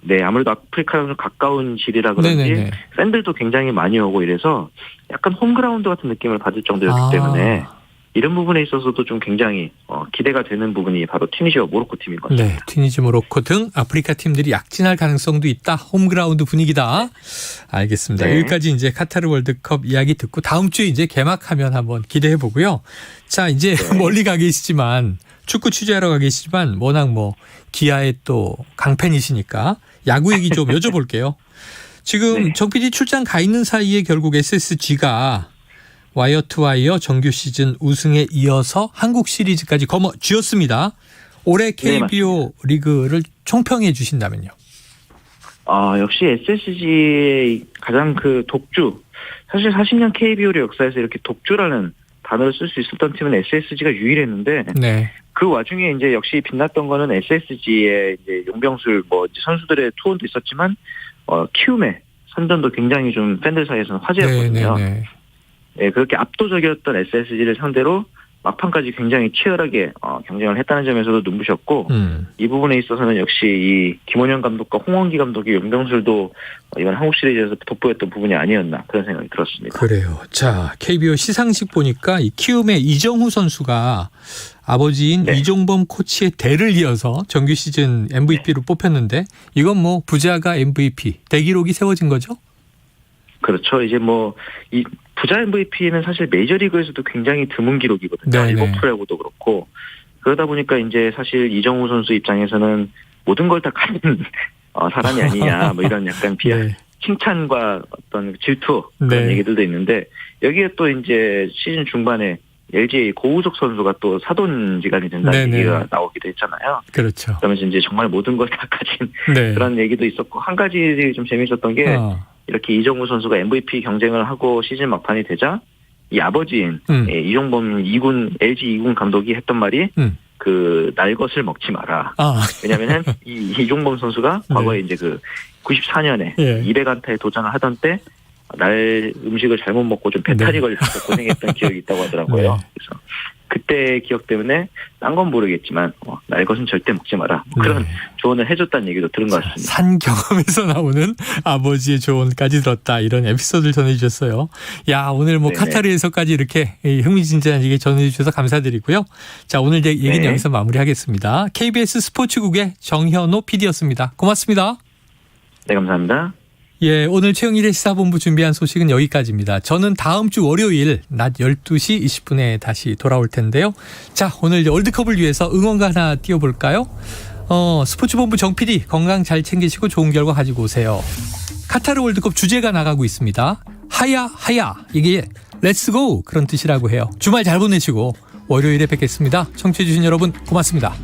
네, 아무래도 아프리카랑 좀 가까운 지리라 그런지 네네네. 팬들도 굉장히 많이 오고 이래서 약간 홈그라운드 같은 느낌을 받을 정도였기 때문에 이런 부분에 있어서도 좀 굉장히 기대가 되는 부분이 바로 튀니지와 모로코 팀인 것 같습니다. 네, 튀니지, 모로코 등 아프리카 팀들이 약진할 가능성도 있다. 홈그라운드 분위기다. 알겠습니다. 네. 여기까지 이제 카타르 월드컵 이야기 듣고 다음 주에 이제 개막하면 한번 기대해 보고요. 자, 이제 멀리 가 계시지만 축구 취재하러 가 계시지만 워낙 뭐 기아의 또 강팬이시니까 야구 얘기 좀 여쭤볼게요. 지금 정 PD 출장 가 있는 사이에 결국 SSG가 와이어 투 와이어 정규 시즌 우승에 이어서 한국 시리즈까지 거머쥐었습니다. 올해 KBO 리그를 총평해 주신다면요. 역시 SSG의 가장 그 독주, 사실 40년 KBO의 역사에서 이렇게 독주라는 단어를 쓸 수 있었던 팀은 SSG가 유일했는데 네. 그 와중에 이제 역시 빛났던 거는 SSG의 이제 용병술 이제 선수들의 투혼도 있었지만 키움의 선전도 굉장히 좀 팬들 사이에서는 화제였거든요. 네. 네, 그렇게 압도적이었던 SSG를 상대로 막판까지 굉장히 치열하게 경쟁을 했다는 점에서도 눈부셨고 이 부분에 있어서는 역시 이 김원현 감독과 홍원기 감독의 용병술도 이번 한국 시리즈에서 돋보였던 부분이 아니었나 그런 생각이 들었습니다. 그래요. 자, KBO 시상식 보니까 이 키움의 이정후 선수가 아버지인 이종범 코치의 대를 이어서 정규 시즌 MVP로 뽑혔는데 이건 뭐 부자가 MVP 대기록이 세워진 거죠? 그렇죠. 이제 이 부자 MVP는 사실 메이저리그에서도 굉장히 드문 기록이거든요. 일본 프로야구도 그렇고 그러다 보니까 이제 사실 이정우 선수 입장에서는 모든 걸 다 가진 사람이 아니냐 이런 약간 칭찬과 어떤 질투 그런 얘기들도 있는데 여기에 또 이제 시즌 중반에 LG의 고우석 선수가 또 사돈지간이 된다는 얘기가 나오기도 했잖아요. 그렇죠. 그러면서 이제 정말 모든 걸 다 가진 그런 얘기도 있었고 한 가지 좀 재미있었던 게 이렇게 이정우 선수가 MVP 경쟁을 하고 시즌 막판이 되자 이 아버지인 이종범 LG 2군 감독이 했던 말이 날 것을 먹지 마라. 왜냐하면 이종범 선수가 과거에 이제 94년에 200안타에 도전을 하던 때 날 음식을 잘못 먹고 좀 배탈이 걸려서 고생했던 기억이 있다고 하더라고요. 그래서 그때 기억 때문에 딴 건 모르겠지만 날 것은 절대 먹지 마라. 그런 조언을 해줬다는 얘기도 들은 것 같습니다. 산 경험에서 나오는 아버지의 조언까지 들었다. 이런 에피소드를 전해주셨어요. 야, 오늘 카타르에서까지 이렇게 흥미진진한 얘기 전해주셔서 감사드리고요. 자, 오늘 얘기는 여기서 마무리하겠습니다. KBS 스포츠국의 정현호 PD였습니다. 고맙습니다. 네, 감사합니다. 예, 오늘 최영일의 시사본부 준비한 소식은 여기까지입니다. 저는 다음 주 월요일 낮 12시 20분에 다시 돌아올 텐데요. 자, 오늘 월드컵을 위해서 응원가 하나 띄워볼까요? 스포츠본부 정 PD 건강 잘 챙기시고 좋은 결과 가지고 오세요. 카타르 월드컵 주제가 나가고 있습니다. 하야 하야, 이게 렛츠고 그런 뜻이라고 해요. 주말 잘 보내시고 월요일에 뵙겠습니다. 청취해 주신 여러분 고맙습니다.